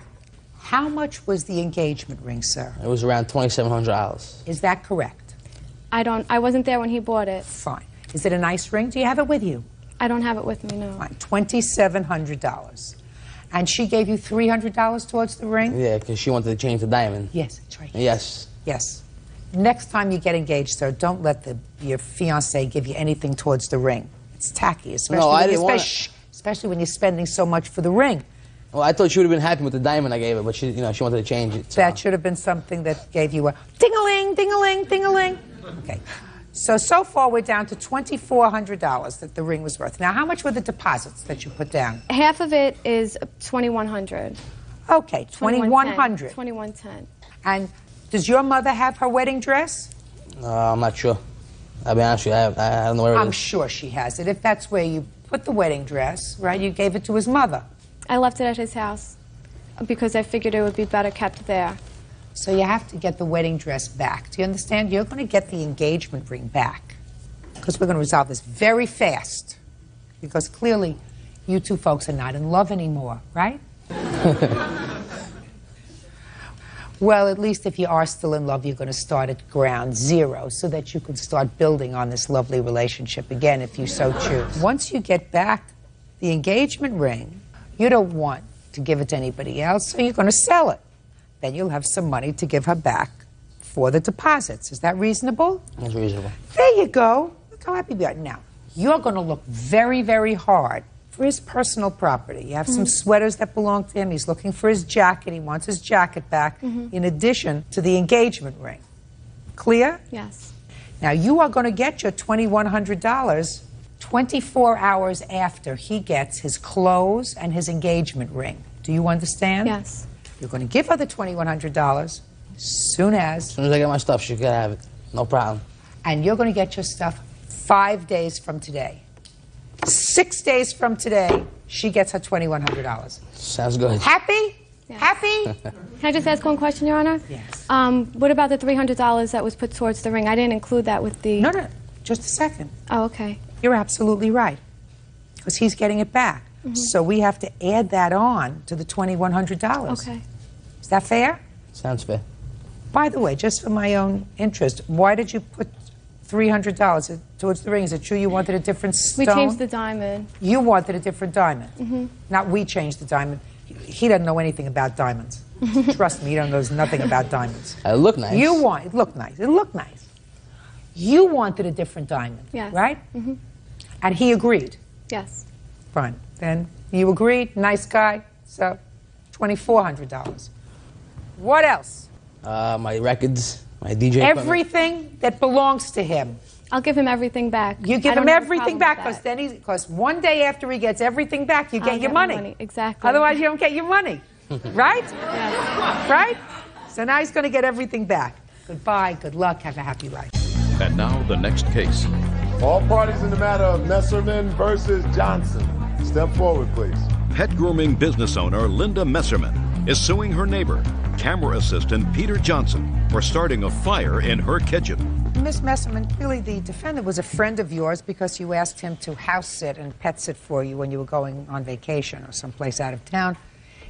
how much was the engagement ring, sir? It was around $2,700. Is that correct? I wasn't there when he bought it. Fine. Is it a nice ring? Do you have it with you? I don't have it with me, no. Fine. $2,700. And she gave you $300 towards the ring? Yeah, because she wanted to change the diamond. Yes, that's right. Yes. Yes. Next time you get engaged, sir, don't let your fiancé give you anything towards the ring. It's tacky, especially when you're spending so much for the ring. Well, I thought she would have been happy with the diamond I gave her, but she wanted to change it. So. That should have been something that gave you a ding-a-ling, ding-a-ling, ding-a-ling. Okay. So far we're down to $2,400 that the ring was worth. Now, how much were the deposits that you put down? Half of it is $2,100. Okay, $2,100. $2,110. And does your mother have her wedding dress? I'm not sure. I'll be honest with you, I don't know where it is. I'm sure she has it. If that's where you put the wedding dress, right, you gave it to his mother. I left it at his house because I figured it would be better kept there. So you have to get the wedding dress back. Do you understand? You're going to get the engagement ring back because we're going to resolve this very fast because clearly you two folks are not in love anymore, right? Well, at least if you are still in love, you're going to start at ground zero so that you can start building on this lovely relationship again if you so choose. Once you get back the engagement ring, you don't want to give it to anybody else, so you're going to sell it. Then you'll have some money to give her back for the deposits. Is that reasonable? That's reasonable. There you go. Look how happy you are. Now, you're going to look very, very hard for his personal property. You have some sweaters that belong to him. He's looking for his jacket. He wants his jacket back in addition to the engagement ring. Clear? Yes. Now, you are going to get your $2,100 24 hours after he gets his clothes and his engagement ring. Do you understand? Yes. You're going to give her the $2,100 as soon as I get my stuff, she can have it. No problem. And you're going to get your stuff 5 days from today. 6 days from today, she gets her $2,100. Sounds good. Happy? Yes. Happy? Can I just ask one question, Your Honor? Yes. What about the $300 that was put towards the ring? I didn't include that with the... No, just a second. Oh, okay. You're absolutely right. Because he's getting it back. So we have to add that on to the $2,100. Okay. Is that fair? Sounds fair. By the way, just for my own interest, why did you put $300 towards the ring? Is it true you wanted a different stone? We changed the diamond. You wanted a different diamond. Not we changed the diamond. He doesn't know anything about diamonds. Trust me, he knows nothing about diamonds. It looked nice. It looked nice. It looked nice. You wanted a different diamond, Yes. right? And he agreed. Yes. Fine. Then you agreed. Nice guy. So, $2,400. What else? My records, my DJ equipment. Everything that belongs to him. I'll give him everything back. You give I don't him have a everything problem back with that. because one day after he gets everything back, you I'll get your get my money. Exactly. Otherwise, you don't get your money. Right? Yes. Right? So now he's going to get everything back. Goodbye. Good luck. Have a happy life. And now the next case. All parties in the matter of Messerman versus Johnson. Step forward, please. Pet grooming business owner Linda Messerman is suing her neighbor, camera assistant Peter Johnson, for starting a fire in her kitchen. Miss Messerman, really the defendant was a friend of yours because you asked him to house sit and pet sit for you when you were going on vacation or someplace out of town.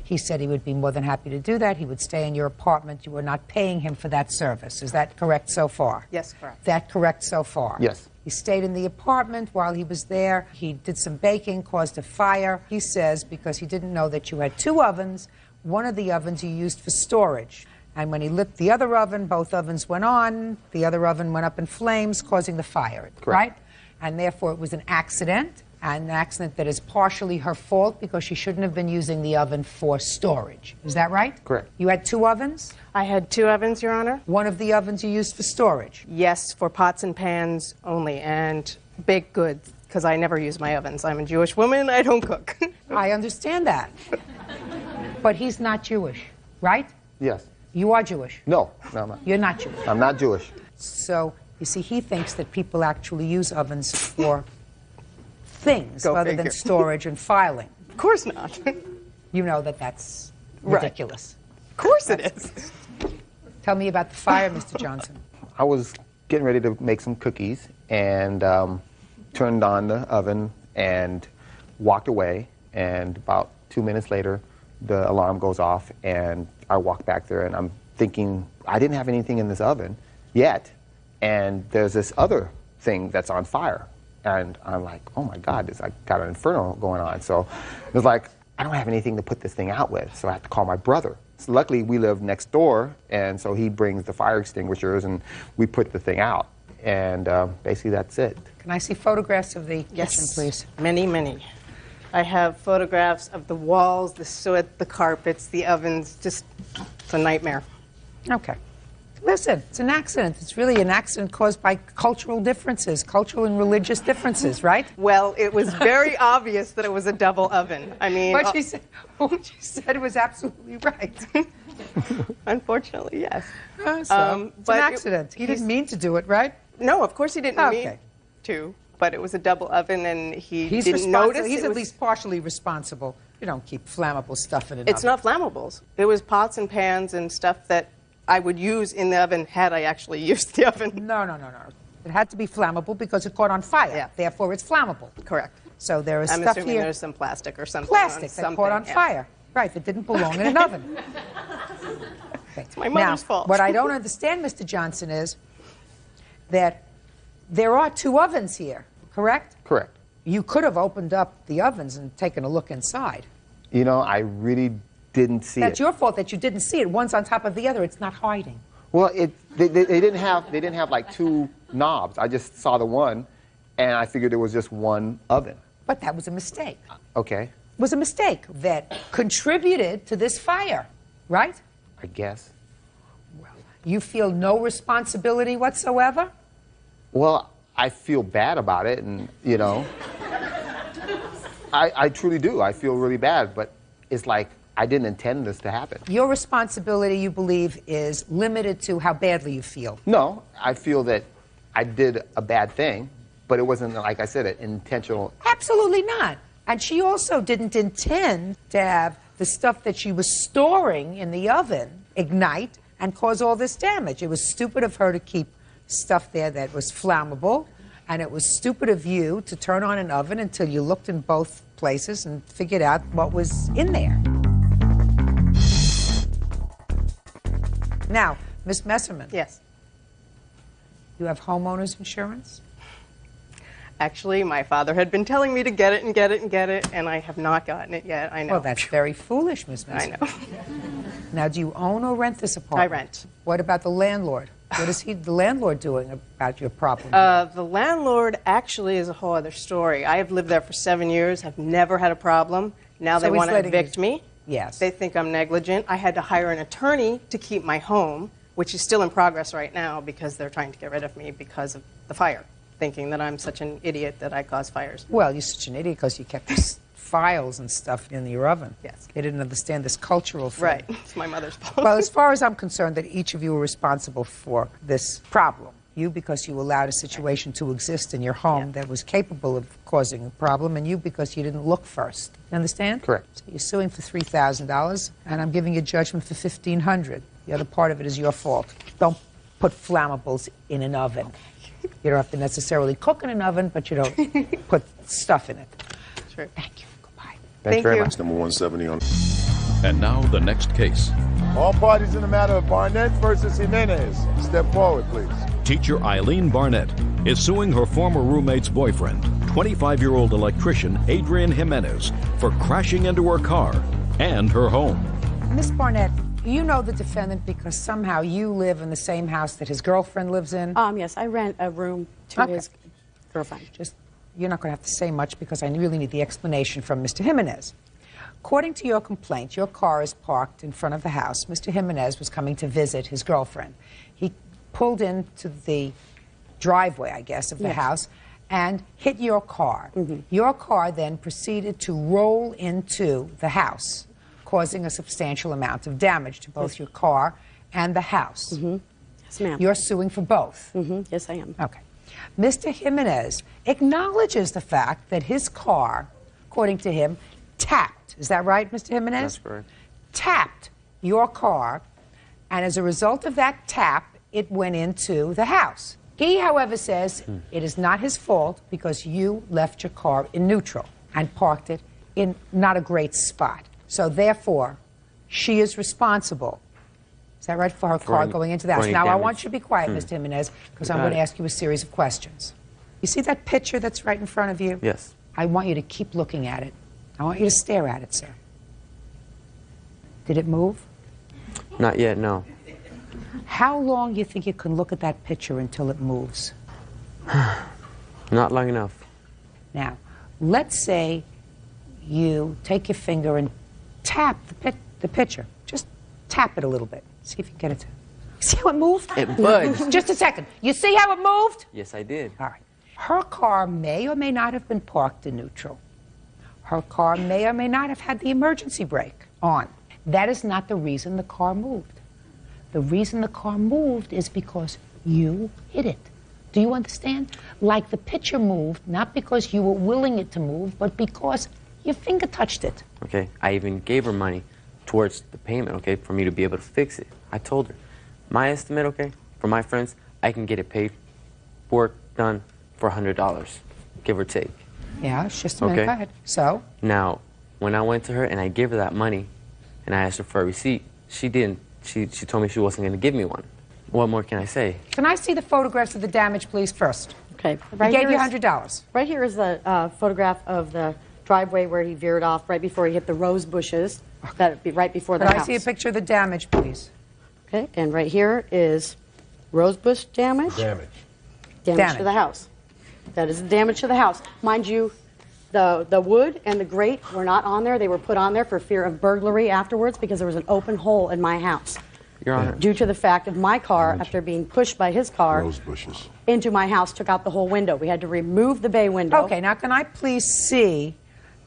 He said he would be more than happy to do that. He would stay in your apartment. You were not paying him for that service. Is that correct so far? Yes, correct. That correct so far? Yes. He stayed in the apartment while he was there. He did some baking, caused a fire. He says because he didn't know that you had two ovens. One of the ovens you used for storage. And when he lit the other oven, both ovens went on. The other oven went up in flames, causing the fire. Correct. Right? And therefore it was an accident. And an accident that is partially her fault because she shouldn't have been using the oven for storage. Is that right? Correct. You had two ovens? I had two ovens, Your Honor. One of the ovens you used for storage? Yes, for pots and pans only, and baked goods, because I never use my ovens. I'm a Jewish woman, I don't cook. I understand that. But he's not Jewish, right? Yes. You are Jewish. No, I'm not. You're not Jewish. I'm not Jewish. So, you see, he thinks that people actually use ovens for things Go other figure. than storage and filing. Of course not. You know that that's Right. ridiculous. Of course it is. Tell me about the fire, Mr. Johnson. I was getting ready to make some cookies and turned on the oven and walked away. And about 2 minutes later, the alarm goes off, and I walk back there, and I'm thinking, I didn't have anything in this oven yet, and there's this other thing that's on fire. And I'm like, oh my God, I got an inferno going on. So it was like, I don't have anything to put this thing out with, so I have to call my brother. So luckily, we live next door, and so he brings the fire extinguishers, and we put the thing out. And basically, that's it. Can I see photographs of the kitchen, Yes, please? many, many. I have photographs of the walls, the soot, the carpets, the ovens, just, it's a nightmare. Okay. Listen, it's an accident. It's really an accident caused by cultural differences, cultural and religious differences, right? Well, it was very obvious that it was a double oven. I mean, What she said was absolutely right. unfortunately, yes. It's an accident. He didn't mean to do it, right? No, of course he didn't Okay. mean to, but it was a double oven, and he He's didn't responsible. notice. He's it at was- least partially responsible. You don't keep flammable stuff in an It's oven. not flammables. It was pots and pans and stuff that I would use in the oven had I actually used the oven. No. It had to be flammable because it caught on fire. Yeah. Therefore, it's flammable. Correct. So there is I'm stuff assuming here. there's some plastic or something. Plastic that something, caught on yeah. fire. Right, that didn't belong in an oven. It's my mother's now, fault. What I don't understand, Mr. Johnson, is that there are two ovens here, correct? Correct. You could have opened up the ovens and taken a look inside. You know, I really didn't see That's it. your fault that you didn't see it. One's on top of the other. It's not hiding. Well, they didn't have like two knobs. I just saw the one, and I figured it was just one oven. But that was a mistake. Okay, It was a mistake that contributed to this fire, right? I guess. You feel no responsibility whatsoever? Well, I feel bad about it, and you know, I truly do. I feel really bad, but it's like I didn't intend this to happen. Your responsibility, you believe, is limited to how badly you feel. No, I feel that I did a bad thing, but it wasn't, like I said, an intentional. Absolutely not. And she also didn't intend to have the stuff that she was storing in the oven ignite and cause all this damage. It was stupid of her to keep stuff there that was flammable, and it was stupid of you to turn on an oven until you looked in both places and figured out what was in there. Now, Ms. Messerman. Yes. You have homeowners insurance? Actually, my father had been telling me to get it and get it and get it, and I have not gotten it yet. I know. Well, that's very foolish, Ms. Messerman. I know. Now, do you own or rent this apartment? I rent. What about the landlord? What is the landlord doing about your problem? The landlord actually is a whole other story. I have lived there for 7 years, have never had a problem. Now So they he's want to letting evict you- me. Yes. They think I'm negligent. I had to hire an attorney to keep my home, which is still in progress right now because they're trying to get rid of me because of the fire, thinking that I'm such an idiot that I cause fires. Well, you're such an idiot because you kept your files and stuff in your oven. Yes. You didn't understand this cultural thing. Right. It's my mother's fault. Well, as far as I'm concerned, that each of you are responsible for this problem. You, because you allowed a situation to exist in your home that was capable of causing a problem, and you, because you didn't look first. You understand? Correct. So you're suing for $3,000, and I'm giving you judgment for $1,500. The other part of it is your fault. Don't put flammables in an oven. You don't have to necessarily cook in an oven, but you don't put stuff in it. Sure. Thank you. Goodbye. Thank you very much. It's number 170 on. And now the next case. All parties in the matter of Barnett versus Jimenez. Step forward, please. Teacher Eileen Barnett is suing her former roommate's boyfriend, 25-year-old electrician Adrian Jimenez, for crashing into her car and her home. Miss Barnett, you know the defendant because somehow you live in the same house that his girlfriend lives in? Yes, I rent a room to his girlfriend. You're not going to have to say much because I really need the explanation from Mr. Jimenez. According to your complaint, your car is parked in front of the house. Mr. Jimenez was coming to visit his girlfriend. He pulled into the driveway, I guess, of the house and hit your car. Your car then proceeded to roll into the house, causing a substantial amount of damage to both your car and the house. Yes, ma'am. You're suing for both. Yes, I am. Okay. Mr. Jimenez acknowledges the fact that his car, according to him, tapped. Is that right, Mr. Jimenez? That's correct. Tapped your car, and as a result of that tap, it went into the house. He, however, says it is not his fault because you left your car in neutral and parked it in not a great spot. So therefore, she is responsible. Is that right, for her car going into the house? Now, I want you to be quiet, Mr. Jimenez, because I'm going to ask you a series of questions. You see that picture that's right in front of you? Yes. I want you to keep looking at it. I want you to stare at it, sir. Did it move? Not yet, no. How long do you think you can look at that picture until it moves? Not long enough. Now, let's say you take your finger and tap the picture. Just tap it a little bit. See if you can get it to... See how it moved? It budged. Just a second. You see how it moved? Yes, I did. All right. Her car may or may not have been parked in neutral. Her car may or may not have had the emergency brake on. That is not the reason the car moved. The reason the car moved is because you hit it. Do you understand? Like the picture moved, not because you were willing it to move, but because your finger touched it. Okay, I even gave her money towards the payment, okay, for me to be able to fix it. I told her, my estimate, okay, for my friends, I can get it paid, work done for $100, give or take. Yeah, it's just a minute. Go ahead. So? Now, when I went to her and I gave her that money, and I asked her for a receipt, she didn't. She told me she wasn't going to give me one. What more can I say? Can I see the photographs of the damage, please, first? Okay. He gave you $100. Right here is the photograph of the driveway where he veered off right before he hit the rose bushes. That would be right before the Could house. I see a picture of the damage, please? Okay, and right here is rose bush damage. Damage to the house. That is the damage to the house. Mind you, the wood and the grate were not on there. They were put on there for fear of burglary afterwards because there was an open hole in my house. Your Honor. Due to the fact of my car, after being pushed by his car Rose bushes. into my house, took out the whole window. We had to remove the bay window. Okay, now can I please see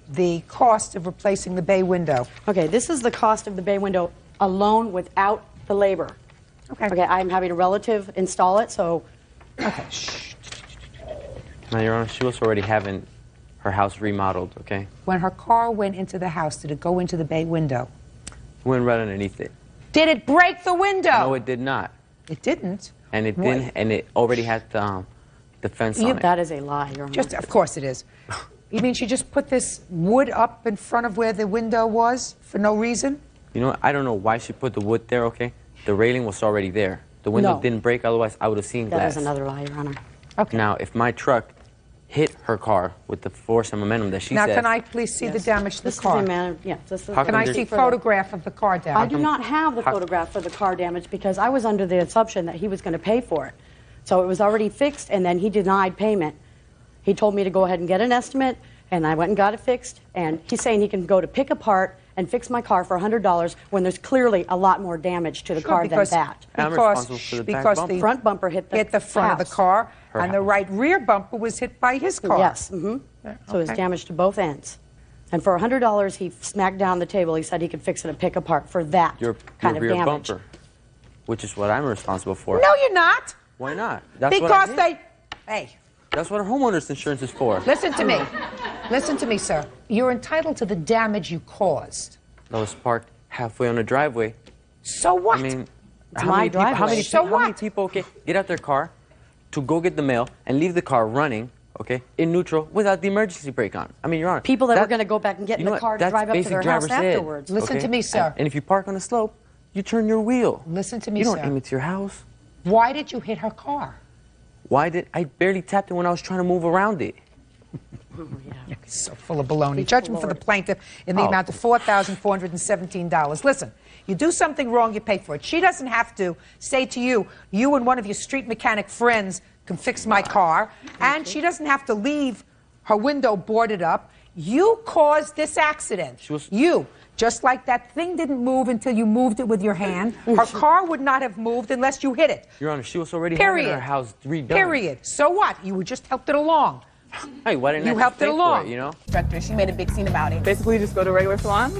the cost of replacing the bay window? Okay, this is the cost of the bay window alone without the labor. Okay, I'm having a relative install it, so... Okay, shh. Now, Your Honor, she was already having her house remodeled, okay? When her car went into the house, did it go into the bay window? Went right underneath it. Did it break the window? No, it did not. It didn't? And it didn't, and it already had the fence on it. That is a lie, Your Honor. Just, of course it is. You mean she just put this wood up in front of where the window was for no reason? You know what? I don't know why she put the wood there, okay? The railing was already there. The window No. didn't break, otherwise I would have seen glass. That is another lie, Your Honor. Okay. Now, if my truck hit her car with the force and momentum that she Now, said... can I please see the damage to the car? Can I see photograph of the car damage? I do not have the photograph of the car damage because I was under the assumption that he was going to pay for it. So it was already fixed, and then he denied payment. He told me to go ahead and get an estimate, and I went and got it fixed. And he's saying he can go to pick apart and fix my car for $100 when there's clearly a lot more damage to the car than that. Because the front bumper hit the front of the car, and the right rear bumper was hit by his car. Yes. So it was damaged to both ends. And for $100, he smacked down the table. He said he could fix it and pick apart for that kind of rear damage. bumper, which is what I'm responsible for. No, you're not. Why not? That's Because what I did. hey. That's what homeowner's insurance is for. Listen to me. Listen to me, sir. You're entitled to the damage you caused. I was parked halfway on the driveway. So what? I mean, It's how my many people, driveway. how many, So how many people, okay, get out their car to go get the mail and leave the car running, okay, in neutral without the emergency brake on? I mean, Your Honor. People that were going to go back and get in you know the what? car to That's drive up to basic their house driver's ed, afterwards. Listen okay? to me, sir. And if you park on a slope, you turn your wheel. Listen to me, You don't sir. aim it to your house. Why did you hit her car? Why did I barely tapped it when I was trying to move around it? So full of baloney. Judgment for the plaintiff in the amount of $4,417. Listen, you do something wrong, you pay for it. She doesn't have to say to you, you and one of your street mechanic friends can fix my car, and she doesn't have to leave her window boarded up. You caused this accident. You. Just like that thing didn't move until you moved it with your hand. Her car would not have moved unless you hit it. Your Honor, she was already having her house redone. Period. So what? You just helped it along. Hey, why didn't You I just helped it pay for along. it, you know? Instructor, she made a big scene about it. Basically, just go to a regular salon.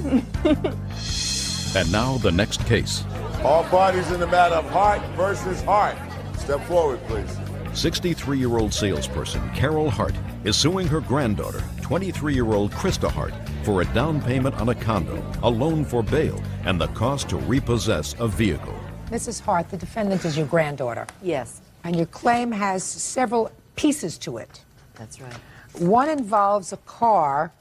And now the next case. All parties in the matter of Hart versus Hart. Step forward, please. 63-year-old salesperson Carol Hart is suing her granddaughter, 23-year-old Krista Hart, for a down payment on a condo, a loan for bail, and the cost to repossess a vehicle. Mrs. Hart, the defendant is your granddaughter. Yes. And your claim has several pieces to it. That's right. One involves a car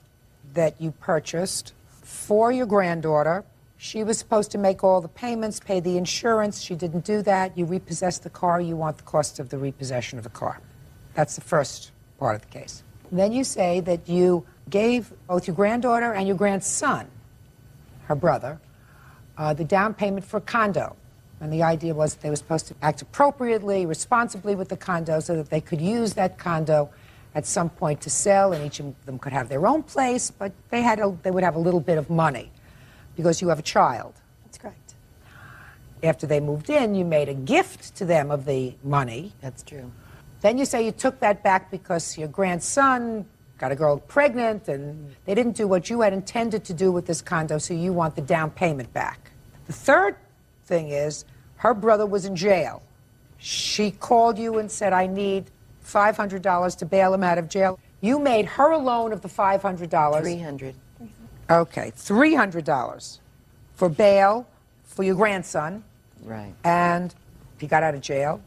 that you purchased for your granddaughter. She was supposed to make all the payments, pay the insurance. She didn't do that. You repossessed the car. You want the cost of the repossession of the car. That's the first part of the case. Then you say that you gave both your granddaughter and your grandson, her brother, the down payment for a condo. And the idea was that they were supposed to act appropriately, responsibly with the condo so that they could use that condo at some point to sell, and each of them could have their own place, but they would have a little bit of money because you have a child. That's correct. After they moved in, you made a gift to them of the money. That's true. Then you say you took that back because your grandson got a girl pregnant and they didn't do what you had intended to do with this condo, so you want the down payment back. The third thing is her brother was in jail. She called you and said, I need $500 to bail him out of jail. You made her a loan of the $500. $300. Okay, $300 for bail for your grandson. Right. And he got out of jail,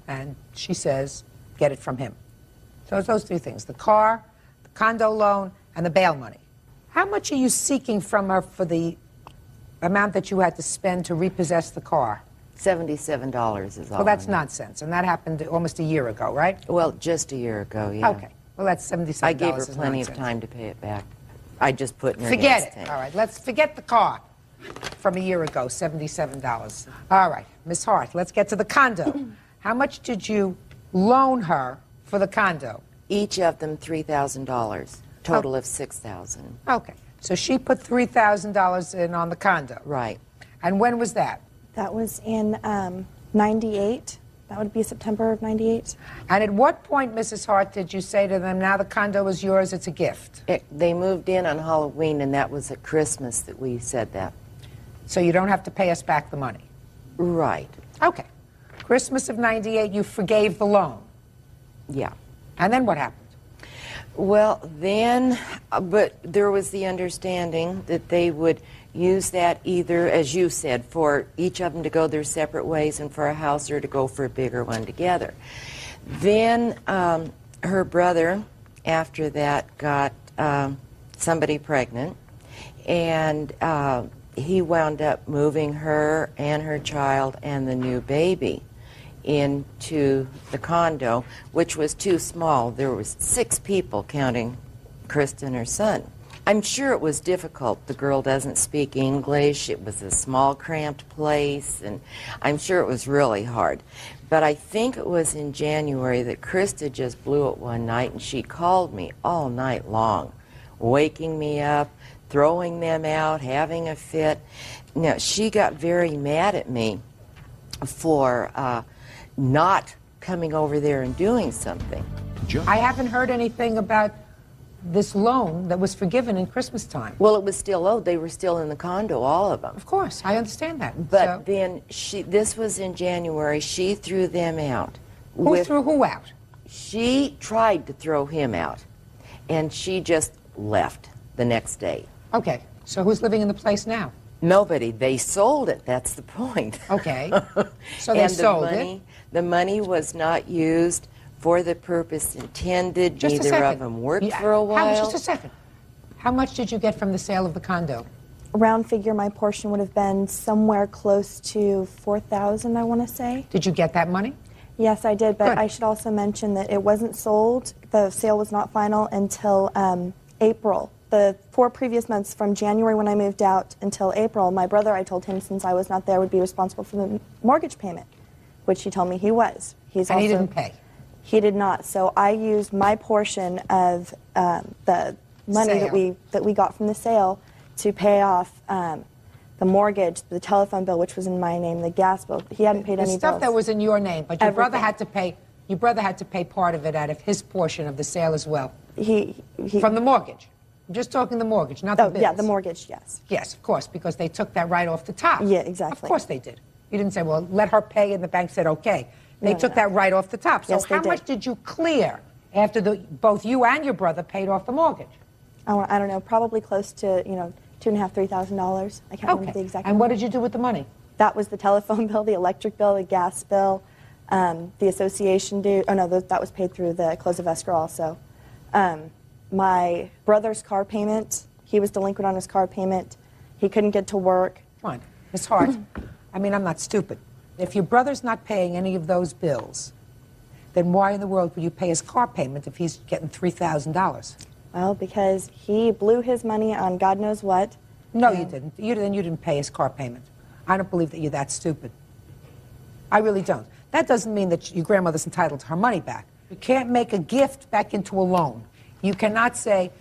and she says, get it from him. So it's those three things, the car, the condo loan, and the bail money. How much are you seeking from her for the amount that you had to spend to repossess the car? $77 is all. Well, that's I know. nonsense, and that happened almost a year ago, right? Well, just a year ago, yeah. Okay. Well, that's $77. I gave her is plenty nonsense. of time to pay it back. I just put in her Forget hands it. 10. All right, let's forget the car from a year ago, $77. All right, Miss Hart, let's get to the condo. How much did you loan her for the condo? Each of them $3,000, total of $6,000. Okay, so she put $3,000 in on the condo. Right. And when was that? That was in 98. That would be September of 98. And at what point, Mrs. Hart, did you say to them, now the condo is yours, it's a gift? They moved in on Halloween, and that was at Christmas that we said that. So you don't have to pay us back the money? Right. Okay. Christmas of 98, you forgave the loan. Yeah. And then what happened? Well, then, but there was the understanding that they would use that either, as you said, for each of them to go their separate ways and for a house or to go for a bigger one together. Then her brother, after that, got somebody pregnant, and he wound up moving her and her child and the new baby into the condo, which was too small. There was 6 people, counting Krista and her son. I'm sure it was difficult. The girl doesn't speak English. It was a small, cramped place, and I'm sure it was really hard. But I think it was in January that Krista just blew it one night, and she called me all night long, waking me up, throwing them out, having a fit. Now, she got very mad at me for not coming over there and doing something. I haven't heard anything about this loan that was forgiven in Christmas time. Well, it was still owed. They were still in the condo, all of them. Of course, I understand that. But then this was in January, she threw them out. Who threw who out? She tried to throw him out, and she just left the next day. Okay, so who's living in the place now? Nobody. They sold it. That's the point. Okay. So they sold it. The money was not used for the purpose intended. Just a Neither second. of them worked for a while. Just a second. How much did you get from the sale of the condo? Round figure, my portion would have been somewhere close to $4,000, I want to say. Did you get that money? Yes, I did, but Good. I should also mention that it wasn't sold. The sale was not final until April. The 4 previous months, from January when I moved out until April, my brother, I told him since I was not there, would be responsible for the mortgage payment, which he told me he was. And he didn't pay? He did not. So I used my portion of the money that we got from the sale to pay off the mortgage, the telephone bill, which was in my name, the gas bill. He hadn't paid any bills. The stuff that was in your name, but your brother had to pay. Your brother had to pay part of it out of his portion of the sale as well. From the mortgage. I'm just talking the mortgage, not the bills. Yeah, the mortgage, yes. Yes, of course, because they took that right off the top. Yeah, exactly. Of course they did. You didn't say, well, let her pay, and the bank said, okay. They took that right off the top. So Yes, they how much did you clear after both you and your brother paid off the mortgage? I don't know, probably close to, $2,500, $3,000. I can't remember the exact And what did you do with the money? That was the telephone bill, the electric bill, the gas bill, the association due. Oh, no, that was paid through the close of escrow also. My brother's car payment, he was delinquent on his car payment. He couldn't get to work. Come on, Ms. Hart. I mean, I'm not stupid. If your brother's not paying any of those bills, then why in the world would you pay his car payment if he's getting $3,000? Well, because he blew his money on God knows what. No, you didn't. You didn't pay his car payment. I don't believe that you're that stupid. I really don't. That doesn't mean that your grandmother's entitled to her money back. You can't make a gift back into a loan. You cannot say,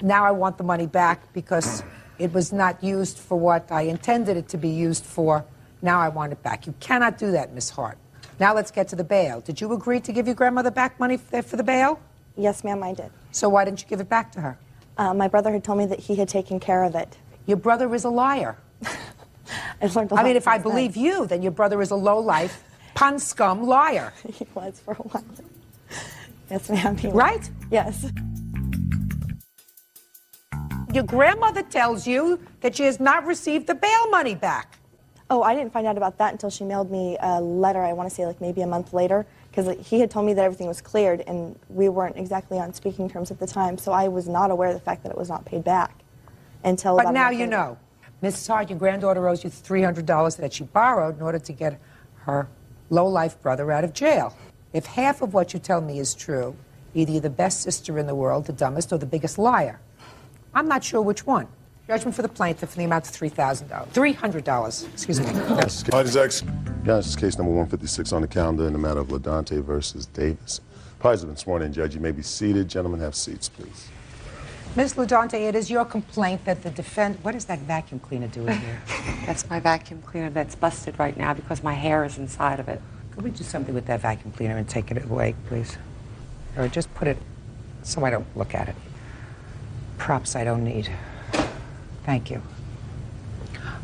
now I want the money back because it was not used for what I intended it to be used for. Now I want it back. You cannot do that, Miss Hart. Now let's get to the bail. Did you agree to give your grandmother back money for the bail? Yes, ma'am, I did. So why didn't you give it back to her? My brother had told me that he had taken care of it. Your brother is a liar. I mean, if I believe you, then your brother is a low-life, pun scum liar. He was for a while. Yes, ma'am. Right? Yes. Your grandmother tells you that she has not received the bail money back. Oh, I didn't find out about that until she mailed me a letter, I want to say like maybe a month later, because he had told me that everything was cleared, and we weren't exactly on speaking terms at the time, so I was not aware of the fact that it was not paid back until But about now a month you later. know. Mrs. Hart, your granddaughter owes you $300 that she borrowed in order to get her low-life brother out of jail. If half of what you tell me is true, either you're the best sister in the world, the dumbest, or the biggest liar. I'm not sure which one. Judgment for the plaintiff in the amount of $300. $300, excuse me. Guys, this is case number 156 on the calendar in the matter of LaDante versus Davis. Parties have been sworn in, Judge. You may be seated. Gentlemen, have seats, please. Ms. LaDante, it is your complaint that the defendant... What is that vacuum cleaner doing here? That's my vacuum cleaner that's busted right now because my hair is inside of it. Could we do something with that vacuum cleaner and take it away, please? Or just put it so I don't look at it. Props I don't need. Thank you.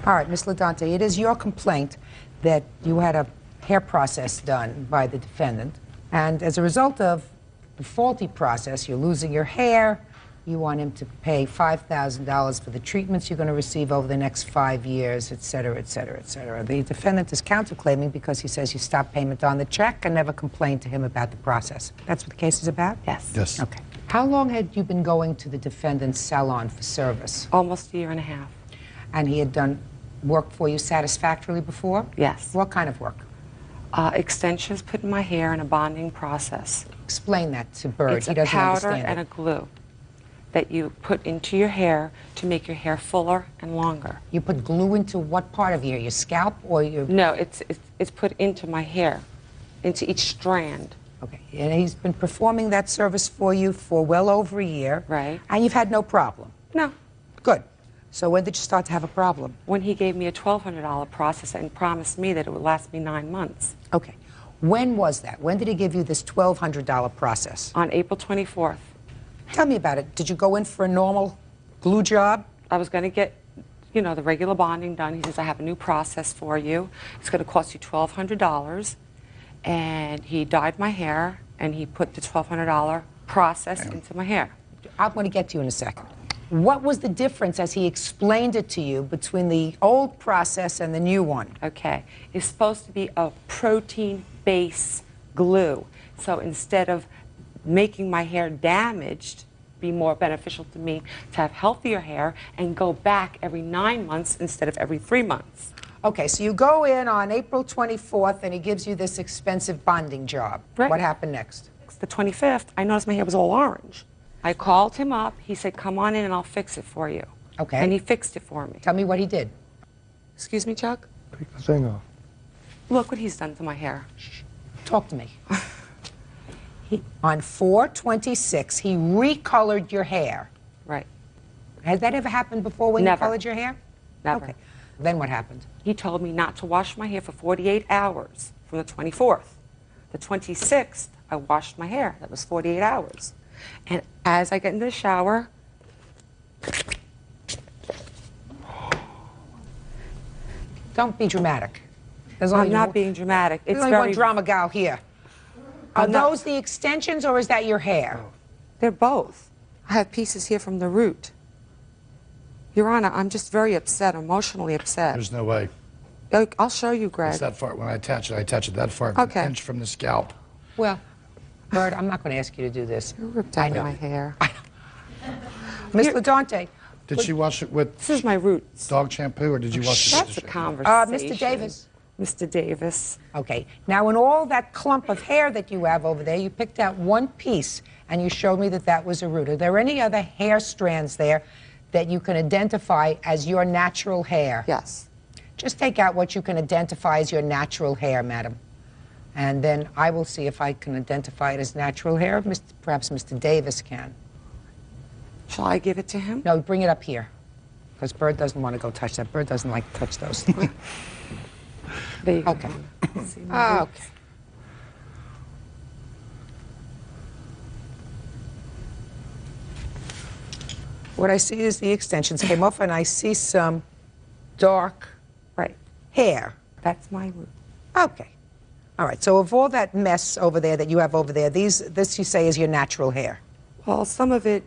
All right, Ms. LaDante, it is your complaint that you had a hair process done by the defendant, and as a result of the faulty process, you're losing your hair. You want him to pay $5,000 for the treatments you're going to receive over the next 5 years, et cetera, et cetera, et cetera. The defendant is counterclaiming because he says you stopped payment on the check and never complained to him about the process. That's what the case is about? Yes. Yes. Okay. How long had you been going to the defendant's salon for service? Almost a year and a half. And he had done work for you satisfactorily before? Yes. What kind of work? Extensions put in my hair in a bonding process. Explain that to Bird. It's He a doesn't powder understand and it. a glue that you put into your hair to make your hair fuller and longer. You put glue into what part of your hair? Your scalp or your... No, it's put into my hair, into each strand. Okay, and he's been performing that service for you for well over a year. Right. And you've had no problem? No. Good. So when did you start to have a problem? When he gave me a $1,200 process and promised me that it would last me 9 months. Okay. When was that? When did he give you this $1,200 process? On April 24th. Tell me about it. Did you go in for a normal glue job? I was going to get, you know, the regular bonding done. He says, I have a new process for you. It's going to cost you $1,200. And he dyed my hair, and he put the $1,200 process into my hair. I'm going to get to you in a second. What was the difference, as he explained it to you, between the old process and the new one? Okay. It's supposed to be a protein-based glue. So instead of making my hair damaged, be more beneficial to me to have healthier hair and go back every 9 months instead of every 3 months. Okay, so you go in on April 24th, and he gives you this expensive bonding job. Right. What happened next? The 25th, I noticed my hair was all orange. I called him up. He said, come on in and I'll fix it for you. Okay. And he fixed it for me. Tell me what he did. Excuse me, Chuck? Take the thing off. Look what he's done to my hair. Talk to me. On 4/26, he recolored your hair. Right. Has that ever happened before when Never. you colored your hair? Never. Okay. Then what happened? He told me not to wash my hair for 48 hours from the 24th. The 26th, I washed my hair. That was 48 hours. And as I get into the shower, don't be dramatic. I'm not being dramatic. There's It's only very one drama gal here. Are I'm not- those the extensions, or is that your hair? They're both. I have pieces here from the root. Your Honor, I'm just very upset, emotionally upset. There's no way. I'll show you, Greg. It's that far. When I attach it that far, Okay. an inch from the scalp. Well, Bird, I'm not going to ask you to do this. You ripped out my hair. Miss LaDante. Did she wash it with This is my roots. dog shampoo, or did you wash it with That's the a shampoo? conversation. Mr. Davis. Mr. Davis. Okay. Now, in all that clump of hair that you have over there, you picked out one piece, and you showed me that that was a root. Are there any other hair strands there that you can identify as your natural hair? Yes. Just take out what you can identify as your natural hair, madam. And then I will see if I can identify it as natural hair. Perhaps Mr. Davis can. Shall I give it to him? No, bring it up here. Because Bird doesn't want to go touch that. Bird doesn't like to touch those things. There you go. Okay. See my Okay. roots? What I see is the extensions came off, and I see some dark Right. hair. That's my root. Okay. All right. So of all that mess over there that you have over there, this you say is your natural hair. Well, some of it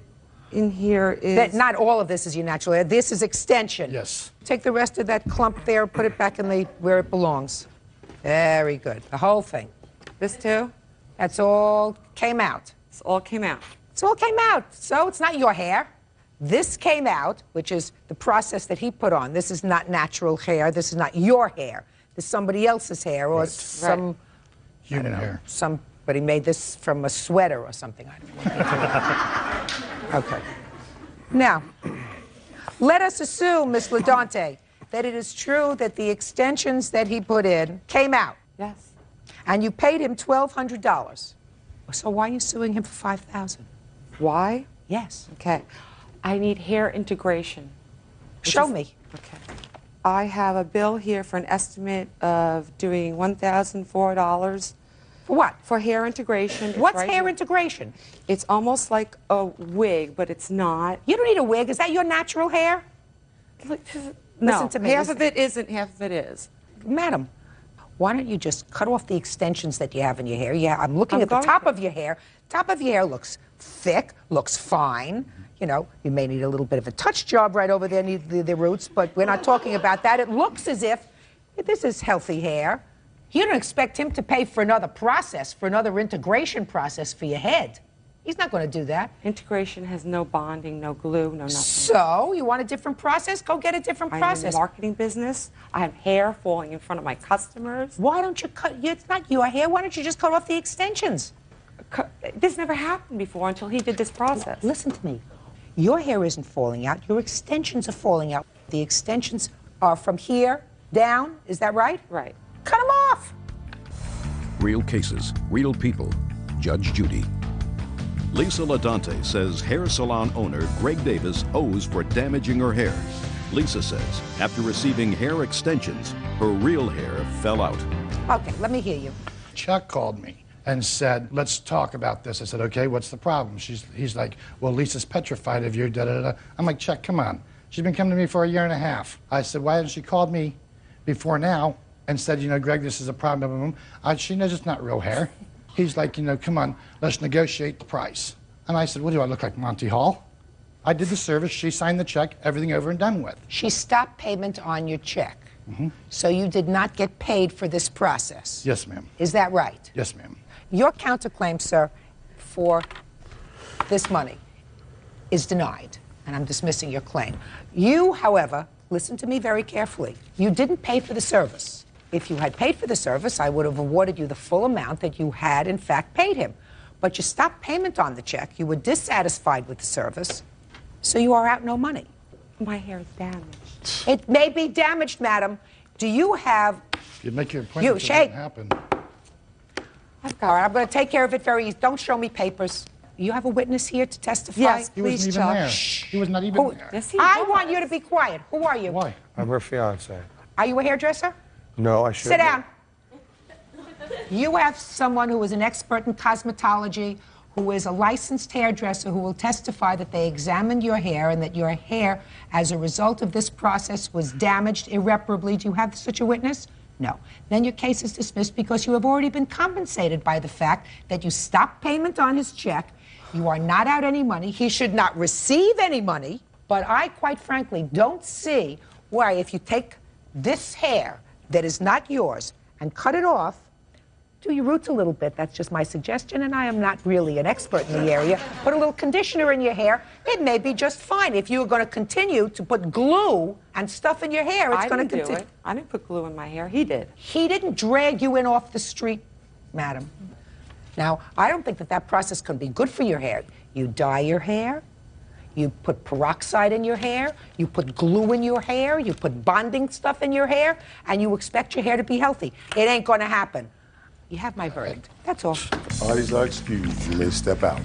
in here is... Not all of this is your natural hair. This is extension. Yes. Take the rest of that clump there, put it back in where it belongs. Very good. The whole thing. This too? That's all came out. This all came out. It's all came out. So it's not your hair. This came out, which is the process that he put on. This is not natural hair. This is not your hair. This is somebody else's hair, or some Human hair. Somebody made this from a sweater or something. I don't know. Okay. Now, let us assume, Miss LaDante, that it is true that the extensions that he put in came out. Yes. And you paid him $1,200. So why are you suing him for $5,000? Why? Yes. Okay. I need hair integration. Show me. Okay. I have a bill here for an estimate of doing $1,004. For what? For hair integration. It's What's right hair here. integration? It's almost like a wig, but it's not. You don't need a wig. Is that your natural hair? No, Listen to me. half of it isn't, half of it is. Madam, why don't you just cut off the extensions that you have in your hair? Yeah, I'm looking I'm at the going top to. of your hair. Top of your hair looks thick, looks fine. You know, you may need a little bit of a touch job right over there near the roots, but we're not talking about that. It looks as if this is healthy hair. You don't expect him to pay for another process, for another integration process for your head. He's not going to do that. Integration has no bonding, no glue, no nothing. So, you want a different process? Go get a different process. I'm in the marketing business. I have hair falling in front of my customers. Why don't you cut, it's not your hair, why don't you just cut off the extensions? This never happened before until he did this process. Listen to me. Your hair isn't falling out, your extensions are falling out. The extensions are from here down, is that right? Right. Cut them off. Real cases, real people. Judge Judy. Lisa LaDante says hair salon owner Greg Davis owes for damaging her hair. Lisa says after receiving hair extensions, her real hair fell out. Okay, let me hear you. Chuck called me and said, let's talk about this. I said, okay, what's the problem? He's like, well, Lisa's petrified of you, da-da-da. I'm like, Chuck, come on. She's been coming to me for a year and a half. I said, why hasn't she called me before now and said, you know, Greg, this is a problem. She knows it's not real hair. He's like, you know, come on, let's negotiate the price. And I said, what do I look like, Monty Hall? I did the service, she signed the check, everything over and done with. She stopped payment on your check. So you did not get paid for this process? Yes, ma'am. Is that right? Yes, ma'am. Your counterclaim, sir, for this money is denied, and I'm dismissing your claim. You, however, listen to me very carefully. You didn't pay for the service. If you had paid for the service, I would have awarded you the full amount that you had, in fact, paid him. But you stopped payment on the check. You were dissatisfied with the service, so you are out no money. My hair is damaged. It may be damaged, madam. Do you have... You make your appointment, it doesn't happen. All right, I'm going to take care of it very easy. Don't show me papers. You have a witness here to testify? Yes, he wasn't even there. He was not even there. Yes, I want you to be quiet. Who are you? Why? I'm her fiance. Are you a hairdresser? No, I should. Sit down. You have someone who is an expert in cosmetology, who is a licensed hairdresser, who will testify that they examined your hair and that your hair, as a result of this process, was damaged irreparably. Do you have such a witness? No. Then your case is dismissed because you have already been compensated by the fact that you stopped payment on his check. You are not out any money. He should not receive any money. But I, quite frankly, don't see why, if you take this hair that is not yours and cut it off, do your roots a little bit. That's just my suggestion, and I am not really an expert in the area. Put a little conditioner in your hair. It may be just fine. If you are going to continue to put glue and stuff in your hair, it's going to continue. I didn't put glue in my hair. He did. He didn't drag you in off the street, madam. Now, I don't think that that process can be good for your hair. You dye your hair. You put peroxide in your hair, you put glue in your hair, you put bonding stuff in your hair, and you expect your hair to be healthy. It ain't going to happen. You have my verdict. That's all. Parties are excused. You may step out.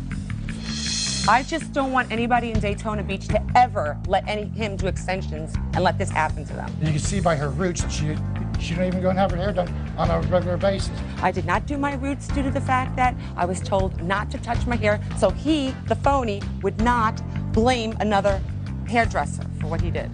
I just don't want anybody in Daytona Beach to ever let him do extensions and let this happen to them. You can see by her roots that she don't even go and have her hair done on a regular basis. I did not do my roots due to the fact that I was told not to touch my hair, so he, the phony, would not blame another hairdresser for what he did.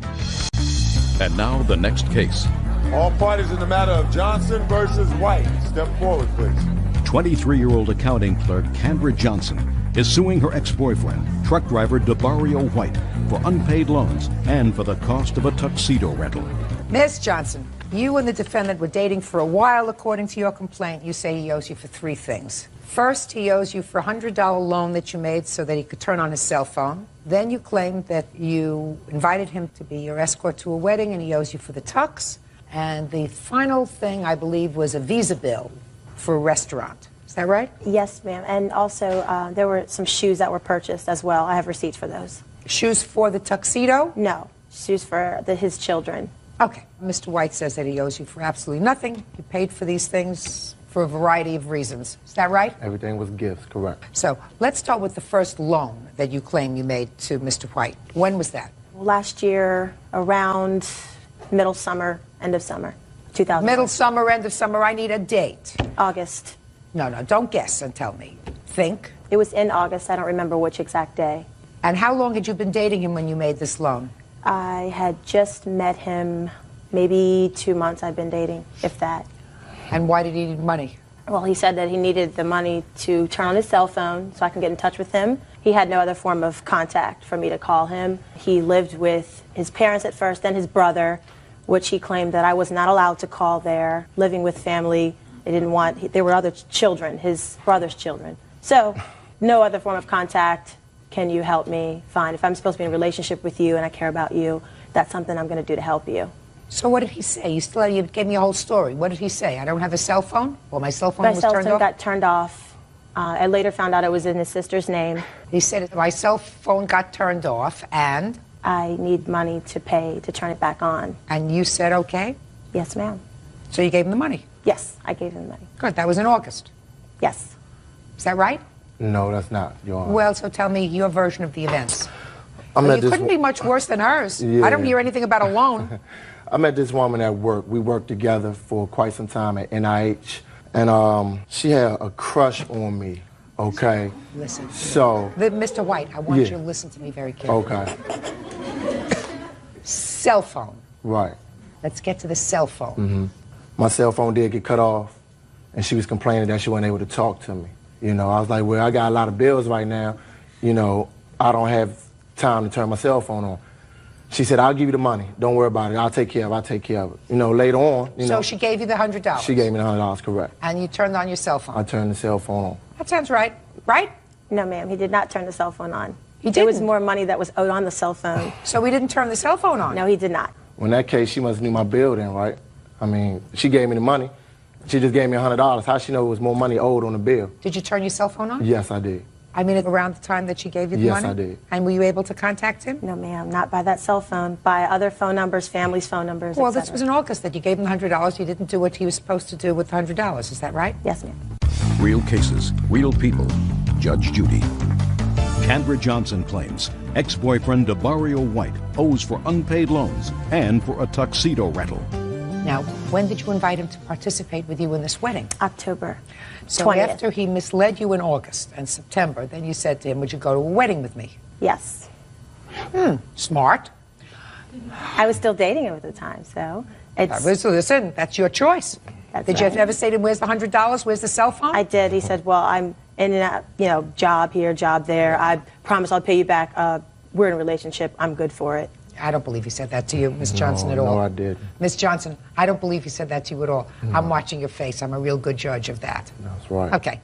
And now the next case. All parties in the matter of Johnson versus White. Step forward, please. 23-year-old accounting clerk Kendra Johnson is suing her ex-boyfriend, truck driver DeBario White, for unpaid loans and for the cost of a tuxedo rental. Ms. Johnson, you and the defendant were dating for a while, according to your complaint. You say he owes you for 3 things. First, he owes you for a $100 loan that you made so that he could turn on his cell phone. Then you claimed that you invited him to be your escort to a wedding, and he owes you for the tux. And the final thing, I believe, was a visa bill for a restaurant. Is that right? Yes, ma'am. And also, there were some shoes that were purchased as well. I have receipts for those. Shoes for the tuxedo? No, shoes for his children. Okay. Mr. White says that he owes you for absolutely nothing. You paid for these things for a variety of reasons. Is that right? Everything was gifts, correct. So let's start with the first loan that you claim you made to Mr. White. When was that? Last year, around middle summer, end of summer, 2000. Middle summer, end of summer. I need a date. August. No, don't guess and tell me. Think. It was in August. I don't remember which exact day. And how long had you been dating him when you made this loan? I had just met him, maybe 2 months I'd been dating, if that. And why did he need money? Well, he said that he needed the money to turn on his cell phone so I can get in touch with him. He had no other form of contact for me to call him. He lived with his parents at first, then his brother, which he claimed that I was not allowed to call there, living with family. They didn't want, there were other children, his brother's children. So no other form of contact. Can you help me? Fine. If I'm supposed to be in a relationship with you and I care about you, that's something I'm going to do to help you. So what did he say? You gave me a whole story. What did he say? I don't have a cell phone? Well, my cell phone was turned off? My cell phone got turned off. I later found out it was in his sister's name. He said, my cell phone got turned off and? I need money to pay to turn it back on. And you said okay? Yes, ma'am. So you gave him the money? Yes, I gave him the money. Good. That was in August? Yes. Is that right? No, that's not, Your Honor. Well, so tell me your version of the events. I met Well, you this couldn't be much worse than hers. Yeah. I don't hear anything about a loan. I met this woman at work. We worked together for quite some time at NIH, and she had a crush on me, okay? Listen. So... Mr. White, I want Yeah. you to listen to me very carefully. Okay. Cell phone. Right. Let's get to the cell phone. Mm-hmm. My cell phone did get cut off, and she was complaining that she wasn't able to talk to me. You know, I was like, well, I got a lot of bills right now. You know, I don't have time to turn my cell phone on. She said, I'll give you the money. Don't worry about it. I'll take care of it. You know, later on, you know. So she gave you the $100? She gave me the $100, correct. And you turned on your cell phone? I turned the cell phone on. That sounds right. Right? No, ma'am. He did not turn the cell phone on. He There was didn't? more money that was owed on the cell phone. So he didn't turn the cell phone on? No, he did not. Well, in that case, she must have knew my bill then, right? I mean, she gave me the money. She just gave me $100. How she know it was more money owed on the bill? Did you turn your cell phone on? Yes, I did. I mean, around the time that she gave you the Yes, money? I did. And were you able to contact him? No, ma'am. Not by that cell phone. By other phone numbers, family's phone numbers, Well, et this cetera. was in August that you gave him the $100. You didn't do what he was supposed to do with the $100. Is that right? Yes, ma'am. Real cases, real people. Judge Judy. Kendra Johnson claims ex-boyfriend DeBario White owes for unpaid loans and for a tuxedo rental. Now, when did you invite him to participate with you in this wedding? October. So 20th. after he misled you in August and September, then you said to him, would you go to a wedding with me? Yes. Smart. I was still dating him at the time, so it's... Listen, that's your choice. Did you right. ever say to him, where's the $100? Where's the cell phone? I did. He said, well, I'm in and out, job here, job there. I promise I'll pay you back. We're in a relationship. I'm good for it. I don't believe he said that to you, Miss Johnson, at all. No, I didn't. Miss Johnson, I don't believe he said that to you at all. I'm watching your face. I'm a real good judge of that. That's right. Okay.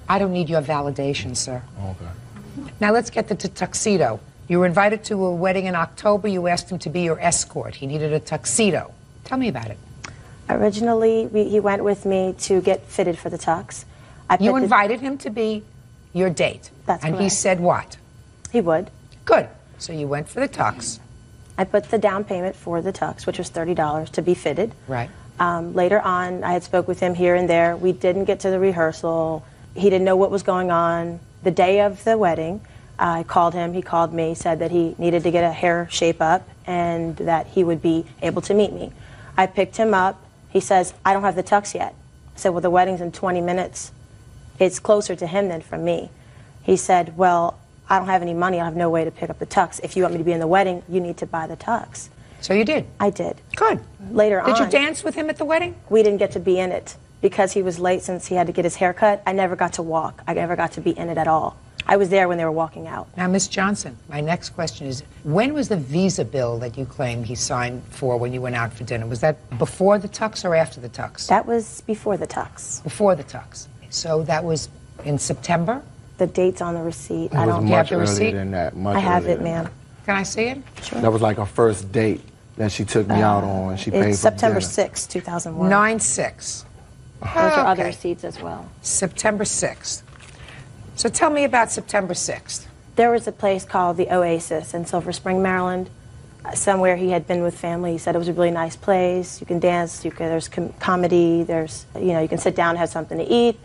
I don't need your validation, sir. Okay. Now let's get to the tuxedo. You were invited to a wedding in October. You asked him to be your escort. He needed a tuxedo. Tell me about it. Originally, he went with me to get fitted for the tux. You invited him to be your date. That's and he correct. said what? He would. Good. So you went for the tux. I put the down payment for the tux, which was $30 to be fitted. Right. Later on, I had spoke with him here and there. We didn't get to the rehearsal. He didn't know what was going on. The day of the wedding, I called him. He called me, said that he needed to get a hair shape up and that he would be able to meet me. I picked him up. He says, I don't have the tux yet. I said, well, the wedding's in 20 minutes. It's closer to him than from me. He said, well, I don't have any money. I have no way to pick up the tux. If you want me to be in the wedding, you need to buy the tux. So you did? I did. Good. Later on. Did you dance with him at the wedding? We didn't get to be in it because he was late since he had to get his hair cut. I never got to walk. I never got to be in it at all. I was there when they were walking out. Now, Miss Johnson, my next question is, when was the visa bill that you claim he signed for when you went out for dinner? Was that before the tux or after the tux? That was before the tux. Before the tux. So that was in September? The date's on the receipt. It I was don't much have the earlier receipt? than that. Much I have earlier it, than ma'am. that. Can I see it? Sure. That was like our first date that she took me out on, and she paid for It's September dinner. 6, 2001. 9/6. Those are other Okay. receipts as well. September 6th. So tell me about September 6th. There was a place called the Oasis in Silver Spring, Maryland. Somewhere he had been with family. He said it was a really nice place. You can dance. There's comedy. There's you can sit down and have something to eat.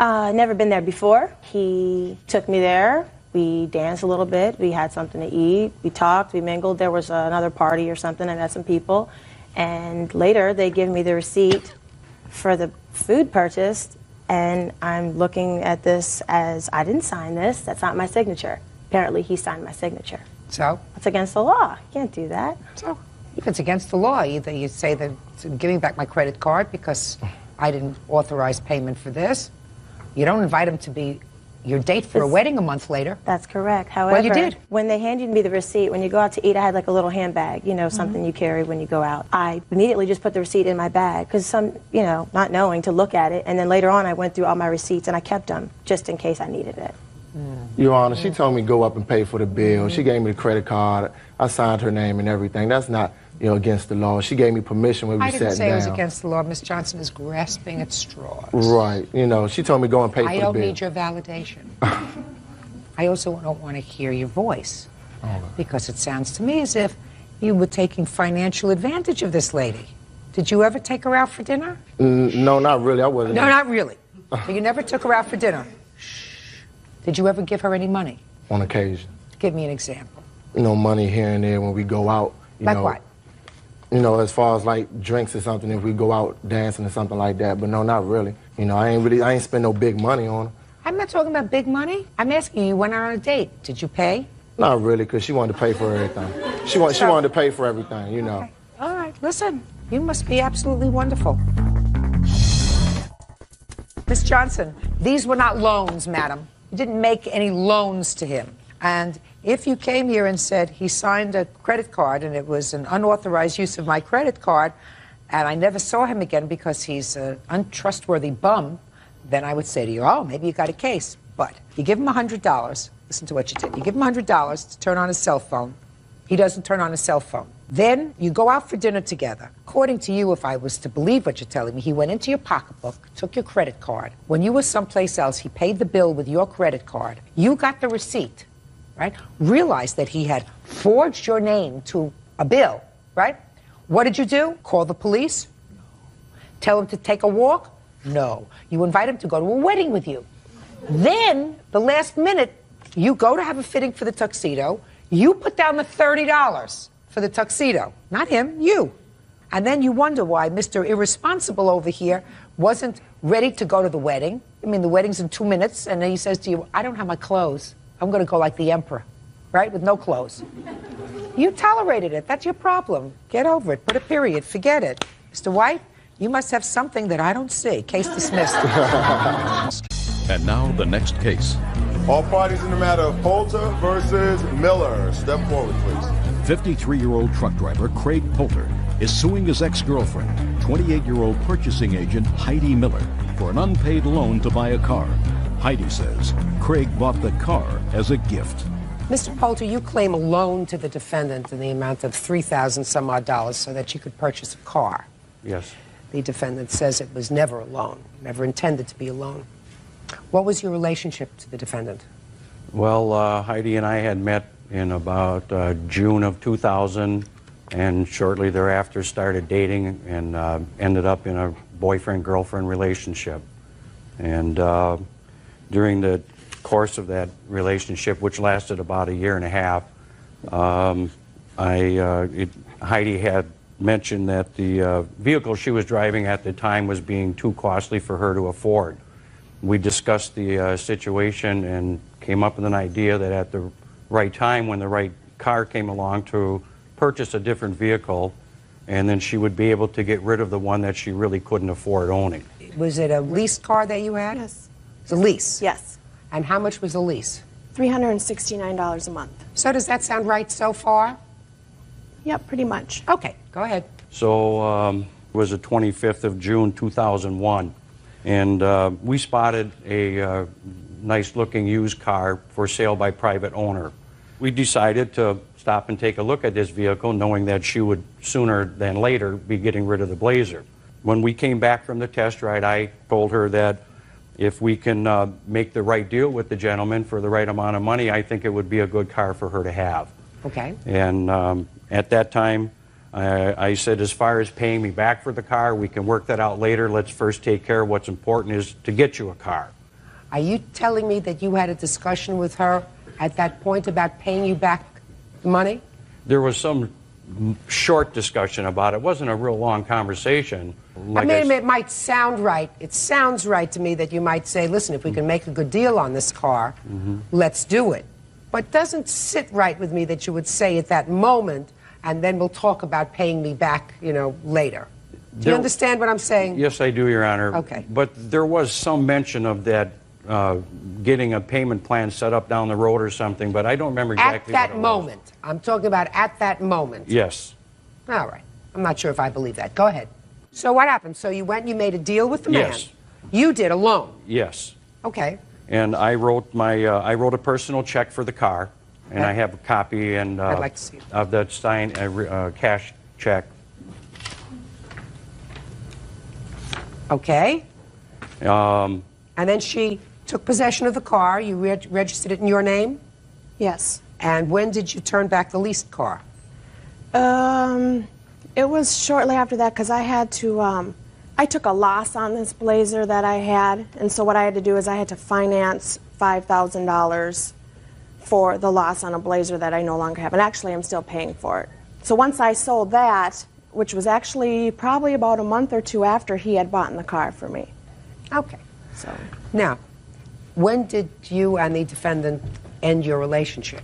Never been there before. He took me there. We danced a little bit. We had something to eat. We talked. We mingled. There was another party or something. I met some people. And later they give me the receipt for the food purchased. And I'm looking at this as, I didn't sign this. That's not my signature. Apparently he signed my signature. So? It's against the law. You can't do that. So, if it's against the law, either you say that give me back my credit card because I didn't authorize payment for this. You don't invite him to be your date for a wedding a month later. That's correct. However, Well, you did. when they handed me the receipt, when you go out to eat, I had like a little handbag, you know, something you carry when you go out. I immediately just put the receipt in my bag because not knowing to look at it. And then later on, I went through all my receipts and I kept them just in case I needed it. Your Honor, she told me go up and pay for the bill. She gave me the credit card. I signed her name and everything. That's not, against the law. She gave me permission when we I sat didn't say down. it was against the law. Miss Johnson is grasping at straws. Right. She told me go and pay for I the don't bill. need your validation. I also don't want to hear your voice because it sounds to me as if you were taking financial advantage of this lady. Did you ever take her out for dinner? No, not really. I wasn't. No, not really. So you never took her out for dinner. Did you ever give her any money? On occasion. Give me an example. Money here and there when we go out. Like what? As far as like drinks or something, if we go out dancing or something like that. But no, not really. I ain't spend no big money on her. I'm not talking about big money. I'm asking you went out on a date. Did you pay? Not really, because she wanted to pay for everything. She wanted to pay for everything, Okay. All right, listen. You must be absolutely wonderful. Miss Johnson, these were not loans, madam. You didn't make any loans to him. And if you came here and said he signed a credit card and it was an unauthorized use of my credit card and I never saw him again because he's an untrustworthy bum, then I would say to you, oh, maybe you got a case. But you give him $100. Listen to what you did. You give him $100 to turn on his cell phone. He doesn't turn on his cell phone. Then you go out for dinner together. According to you, if I was to believe what you're telling me, he went into your pocketbook, took your credit card. When you were someplace else, he paid the bill with your credit card. You got the receipt, right? Realized that he had forged your name to a bill, right? What did you do? Call the police? Tell him to take a walk? No. You invite him to go to a wedding with you. Then, the last minute, you go to have a fitting for the tuxedo. You put down the $30 for the tuxedo. Not him, you. And then you wonder why Mr. Irresponsible over here wasn't ready to go to the wedding. I mean, the wedding's in 2 minutes, and then he says to you, I don't have my clothes. I'm going to go like the emperor, right, with no clothes. You tolerated it. That's your problem. Get over it. Put a period. Forget it. Mr. White, you must have something that I don't see. Case dismissed. And now the next case. All parties in the matter of Poulter versus Miller. Step forward, please. 53-year-old truck driver Craig Poulter is suing his ex-girlfriend, 28-year-old purchasing agent Heidi Miller, for an unpaid loan to buy a car. Heidi says Craig bought the car as a gift. Mr. Poulter, you claim a loan to the defendant in the amount of $3,000 some odd dollars so that you could purchase a car. Yes. The defendant says it was never a loan, never intended to be a loan. What was your relationship to the defendant? Well, Heidi and I had met in about June of 2000, and shortly thereafter started dating and ended up in a boyfriend-girlfriend relationship. And during the course of that relationship, which lasted about a year and a half, Heidi had mentioned that the vehicle she was driving at the time was being too costly for her to afford. We discussed the situation and came up with an idea that at the right time, when the right car came along, to purchase a different vehicle, and then she would be able to get rid of the one that she really couldn't afford owning. Was it a leased car that you had? Yes. It's a lease? Yes. And how much was the lease? $369 a month. So does that sound right so far? Yep, pretty much. Okay, go ahead. So it was the 25th of June 2001, and we spotted a nice-looking used car for sale by private owner. We decided to stop and take a look at this vehicle, knowing that she would sooner than later be getting rid of the Blazer. When we came back from the test ride, I told her that if we can make the right deal with the gentleman for the right amount of money, I think it would be a good car for her to have. Okay. And at that time, I said, as far as paying me back for the car, we can work that out later. Let's first take care of what's important, is to get you a car. Are you telling me that you had a discussion with her at that point about paying you back the money? There was some short discussion about it. It wasn't a real long conversation. I mean, it might sound right. It sounds right to me that you might say, listen, if we can make a good deal on this car, let's do it. But it doesn't sit right with me that you would say at that moment, and then we'll talk about paying me back, later. Do you understand what I'm saying? Yes, I do, Your Honor. Okay. But there was some mention of that getting a payment plan set up down the road or something, but I don't remember exactly At that what it was. moment. I'm talking about at that moment. Yes. All right. I'm not sure if I believe that. Go ahead. So what happened? So you went and you made a deal with the man. Yes. You did alone. Yes. Okay. And I wrote a personal check for the car, and I have a copy and I'd like to see it. of that signed cash check. Okay. Um, And then she took possession of the car. You registered it in your name? Yes. And when did you turn back the leased car? It was shortly after that because I had to, I took a loss on this Blazer that I had, and so what I had to do is I had to finance $5,000 for the loss on a Blazer that I no longer have, and actually I'm still paying for it. So once I sold that, which was actually probably about a month or two after he had bought the car for me. Okay. So Now, when did you and the defendant end your relationship?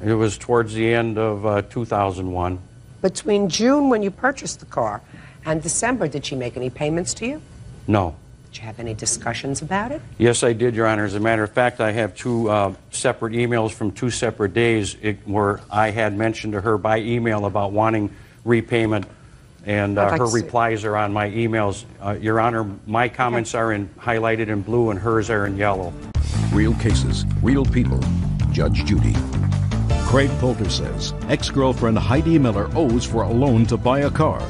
it was towards the end of 2001. Between June, when you purchased the car, and December, did she make any payments to you? No. Did you have any discussions about it? Yes, I did, Your Honor. As a matter of fact, I have two separate emails from 2 separate days where I had mentioned to her by email about wanting repayment, and I'd like her to see it. replies are on my emails. Your Honor, my comments are highlighted in blue and hers are in yellow. Real cases, real people. Judge Judy. Craig Poulter says ex-girlfriend Heidi Miller owes for a loan to buy a car.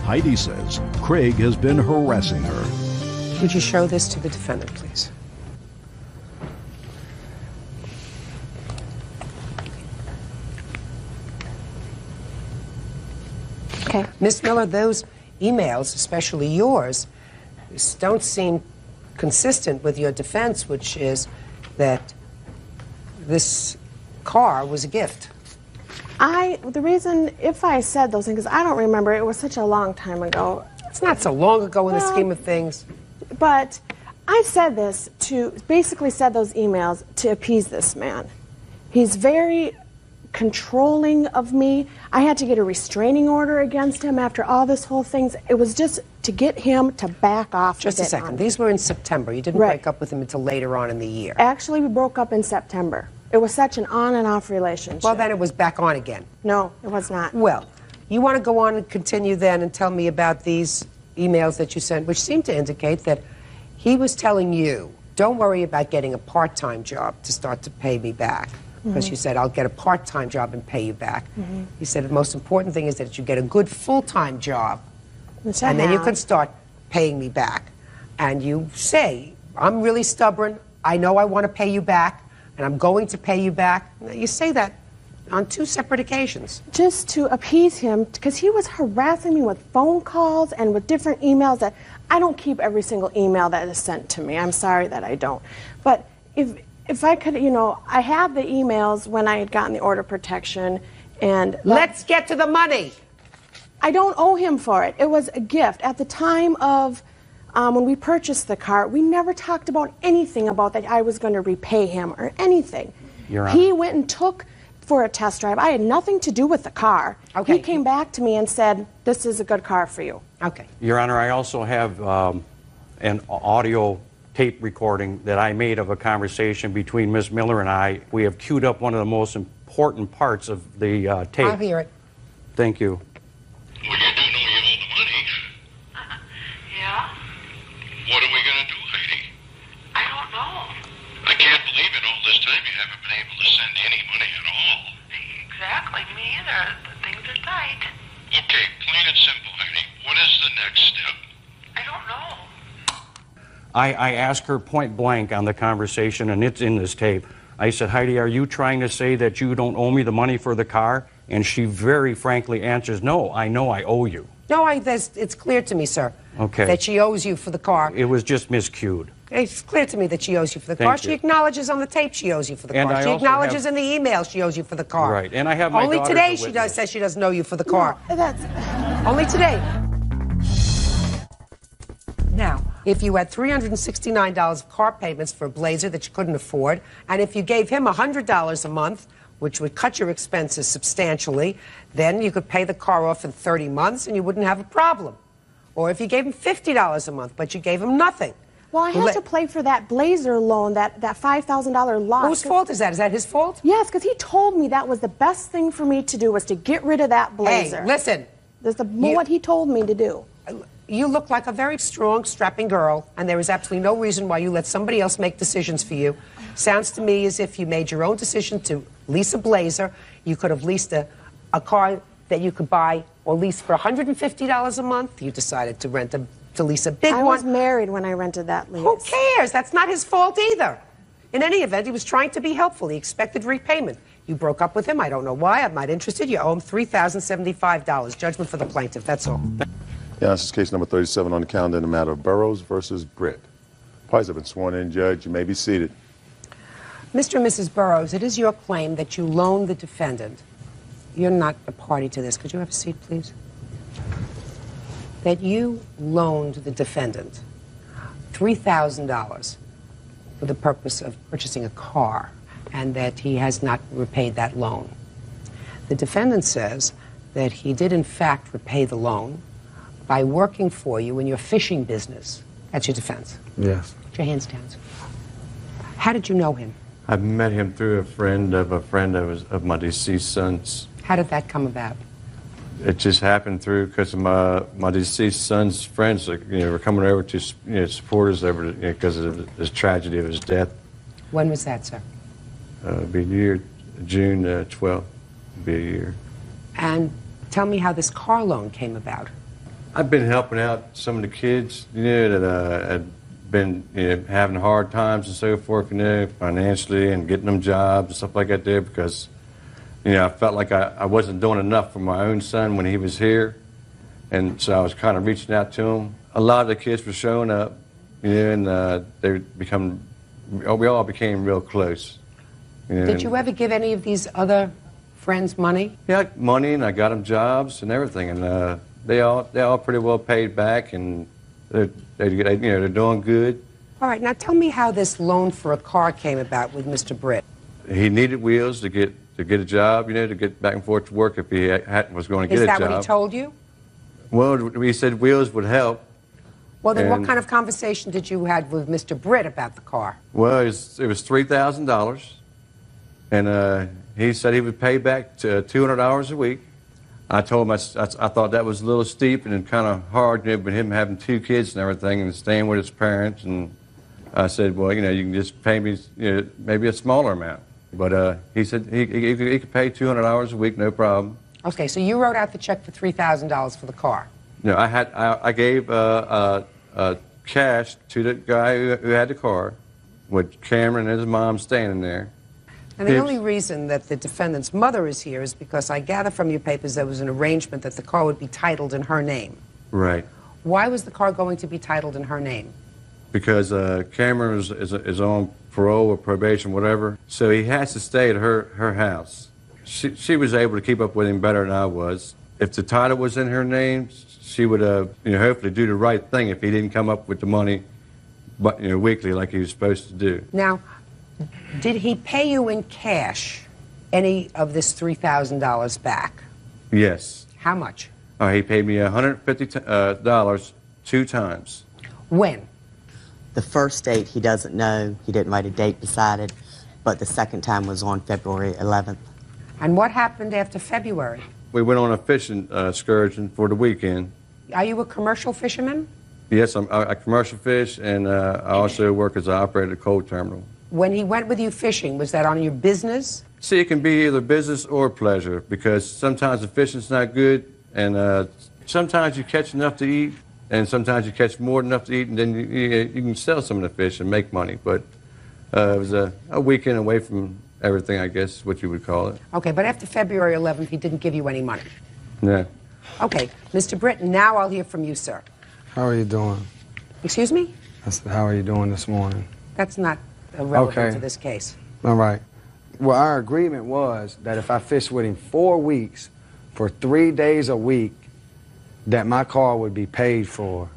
Heidi says Craig has been harassing her. Would you show this to the defendant, please? Okay. Ms. Miller, those emails, especially yours, don't seem consistent with your defense, which is that this car was a gift. The reason, if I said those things, I don't remember. It was such a long time ago. It's not so long ago in the scheme of things. But I said this basically said those emails to appease this man. He's very controlling of me. I had to get a restraining order against him after all this whole thing. It was just to get him to back off. Just a second. These were in September. You didn't break up with him until later on in the year. Actually, we broke up in September. It was such an on and off relationship. Well, then it was back on again. No, it was not. Well, you want to go on and continue then and tell me about these emails that you sent, which seem to indicate that he was telling you, don't worry about getting a part-time job to start to pay me back. Because you said, I'll get a part-time job and pay you back. He said, the most important thing is that you get a good full-time job, Which and I then you have. can start paying me back. And you say, I'm really stubborn. I know I want to pay you back, and I'm going to pay you back. You say that on 2 separate occasions. Just to appease him, because he was harassing me with phone calls and with different emails that I don't keep every single email that is sent to me. I'm sorry that I don't. But if I could, I have the emails when I had gotten the order of protection, and let's get to the money. I don't owe him for it. It was a gift. At the time of when we purchased the car, we never talked about anything about that I was going to repay him or anything. Your Honor. He went and took for a test drive. I had nothing to do with the car. Okay. He came back to me and said, this is a good car for you. Okay. Your Honor, I also have an audio tape recording that I made of a conversation between Ms. Miller and I. We have queued up one of the most important parts of the tape. I'll hear it. Thank you. Yeah? What are we going to do, Heidi? I don't know. I can't believe in all this time you haven't been able to send any money at all. Exactly, me either. Things are tight. Okay, plain and simple, Heidi. What is the next step? I don't know. I asked her point blank on the conversation, and it's in this tape. I said, Heidi, are you trying to say that you don't owe me the money for the car? And she very frankly answers, no, I know I owe you. No, it's clear to me, sir, Okay. that she owes you for the car. It was just miscued. It's clear to me that she owes you for the Thank car. you. She acknowledges on the tape she owes you for the And car. I She also acknowledges have- in the email she owes you for the car. Right, and I have my Only daughter today as a she witness. says she doesn't owe you for the car. That's Only today. Now, if you had $369 of car payments for a Blazer that you couldn't afford, and if you gave him $100 a month, which would cut your expenses substantially, then you could pay the car off in 30 months and you wouldn't have a problem. Or if you gave him $50 a month, but you gave him nothing, Well, I had to pay for that blazer loan, that $5,000 loss. Whose fault is that? Is that his fault? Yes, because he told me that was the best thing for me to do, was to get rid of that blazer. Hey, listen. That's what he told me to do. You look like a very strong, strapping girl, and there is absolutely no reason why you let somebody else make decisions for you. Sounds to me as if you made your own decision to lease a blazer. You could have leased a car that you could buy or lease for $150 a month. You decided to lease a big one. I was married when I rented that lease. Who cares? That's not his fault either. In any event, he was trying to be helpful. He expected repayment. You broke up with him. I don't know why. I'm not interested. You owe him $3,075. Judgment for the plaintiff. That's all. Yeah, this is case number 37 on the calendar in the matter of Burroughs versus Britt. Parties have been sworn in, Judge. You may be seated. Mr. and Mrs. Burroughs, it is your claim that you loaned the defendant. You're not a party to this. Could you have a seat, please? That you loaned the defendant $3,000 for the purpose of purchasing a car, and that he has not repaid that loan. The defendant says that he did in fact repay the loan by working for you in your fishing business. That's your defense. Yes. Put your hands down. How did you know him? I met him through a friend of my deceased son's. How did that come about? It just happened through because of my deceased son's friends, were coming over to support us over because of this tragedy of his death. When was that, sir? Be a year, June 12th. Be a year. And tell me how this car loan came about. I've been helping out some of the kids, that had been having hard times and so forth, financially, and getting them jobs and stuff like that there, because I felt like I wasn't doing enough for my own son when he was here, and so I was kind of reaching out to him. A lot of the kids were showing up, and we all became real close. Did you ever give any of these other friends money? Yeah, money, and I got them jobs and everything, and they all pretty well paid back, and they're doing good. All right, now tell me how this loan for a car came about with Mr. Britt. He needed wheels to get a job, to get back and forth to work if he was going to get a job. Is that what he told you? Well, he said wheels would help. Well, then what kind of conversation did you have with Mr. Britt about the car? Well, it was $3,000, and he said he would pay back $200 a week. I told him I thought that was a little steep and kind of hard, with him having 2 kids and everything and staying with his parents. And I said, well, you can just pay me, maybe a smaller amount. But he said he could pay $200 a week, no problem. Okay, so you wrote out the check for $3,000 for the car. No, I gave cash to the guy who had the car, with Cameron and his mom standing there. And the only reason that the defendant's mother is here is because I gather from your papers there was an arrangement that the car would be titled in her name. Right. Why was the car going to be titled in her name? Because Cameron is on parole or probation, whatever, so he has to stay at her house. She was able to keep up with him better than I was. If the title was in her name, she would hopefully do the right thing if he didn't come up with the money weekly like he was supposed to do. Now, did he pay you in cash any of this $3,000 back? Yes. How much? He paid me $150 2 times. When? The first date he doesn't know. He didn't write a date beside it, but the second time was on February 11th. And what happened after February? We went on a fishing excursion for the weekend. Are you a commercial fisherman? Yes, I commercial fish, and I also work as an operator at a coal terminal. When he went with you fishing, was that on your business? See, it can be either business or pleasure, because sometimes the fishing's not good, and sometimes you catch enough to eat, and sometimes you catch more than enough to eat, and then you can sell some of the fish and make money. But it was a weekend away from everything, I guess, is what you would call it. Okay, but after February 11th, he didn't give you any money. No. Okay, Mr. Britton, now I'll hear from you, sir. How are you doing? Excuse me? I said, how are you doing this morning? That's not relevant to this case. All right. Well, our agreement was that if I fished with him 4 weeks for 3 days a week, that my car would be paid for,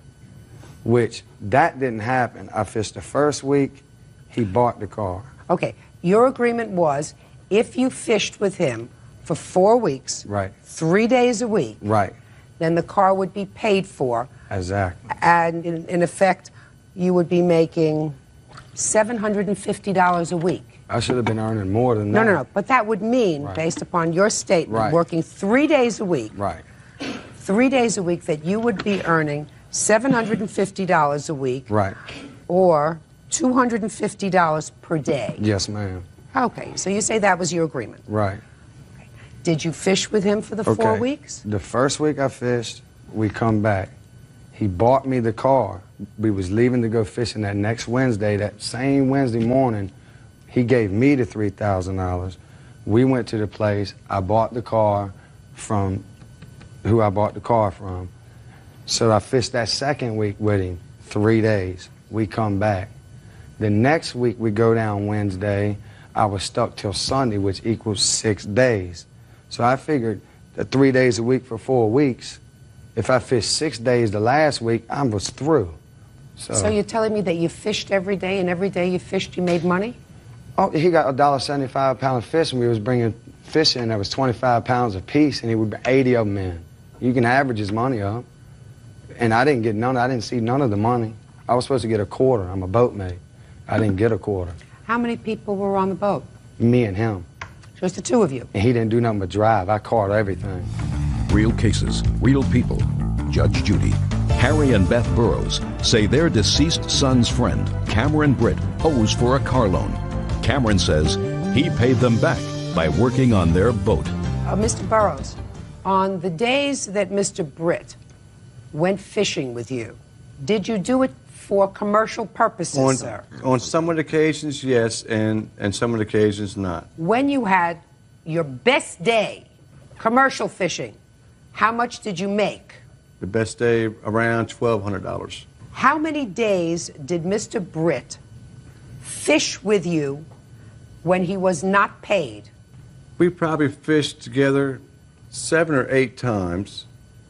which that didn't happen. I fished the first week, he bought the car. Okay, your agreement was if you fished with him for 4 weeks, right, 3 days a week, right, then the car would be paid for. Exactly. And in effect, you would be making $750 a week. I should have been earning more than No, that. no. But that would mean, Right. based upon your statement, Right. working 3 days a week, Right. 3 days a week, that you would be earning $750 a week, Right. or $250 per day. Yes, ma'am. Okay, so you say that was your agreement. Right. Did you fish with him for the 4 weeks? The first week I fished, we come back. He bought me the car. We was leaving to go fishing that next Wednesday. That same Wednesday morning, he gave me the $3,000. We went to the place. I bought the car from who I bought the car from. So I fished that second week with him, 3 days. We come back. The next week we go down Wednesday. I was stuck till Sunday, which equals 6 days. So I figured that 3 days a week for 4 weeks, if I fished 6 days the last week, I was through. So you're telling me that you fished every day, and every day you fished, you made money? Oh, he got $1.75 a pound of fish, and we was bringing fish in that was 25 pounds a piece, and he would bring 80 of them in. You can average his money up. And I didn't get none. I didn't see none of the money. I was supposed to get a quarter. I'm a boatmate. I didn't get a quarter. How many people were on the boat? Me and him. Just the two of you? And he didn't do nothing but drive. I caught everything. Real cases, real people. Judge Judy. Harry and Beth Burrows say their deceased son's friend, Cameron Britt, owes for a car loan. Cameron says he paid them back by working on their boat. Mr. Burrows, on the days that Mr. Britt went fishing with you, did you do it for commercial purposes, sir? On some of the occasions, yes, and some of the occasions, not. When you had your best day, commercial fishing, how much did you make? The best day, around $1,200. How many days did Mr. Britt fish with you when he was not paid? We probably fished together 7 or 8 times,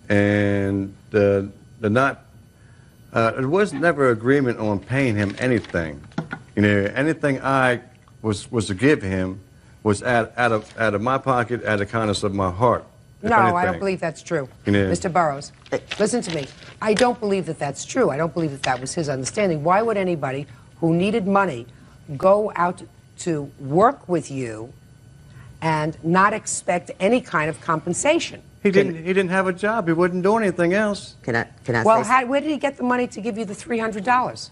and there was never agreement on paying him anything. You know, anything I was to give him was out of my pocket, out of the kindness of my heart. No, I don't believe that's true. You know, Mr. Burrows, listen to me. I don't believe that that's true. I don't believe that that was his understanding. Why would anybody who needed money go out to work with you and not expect any kind of compensation? He didn't have a job. He wouldn't do anything else. Can I Well, say where did he get the money to give you the $300?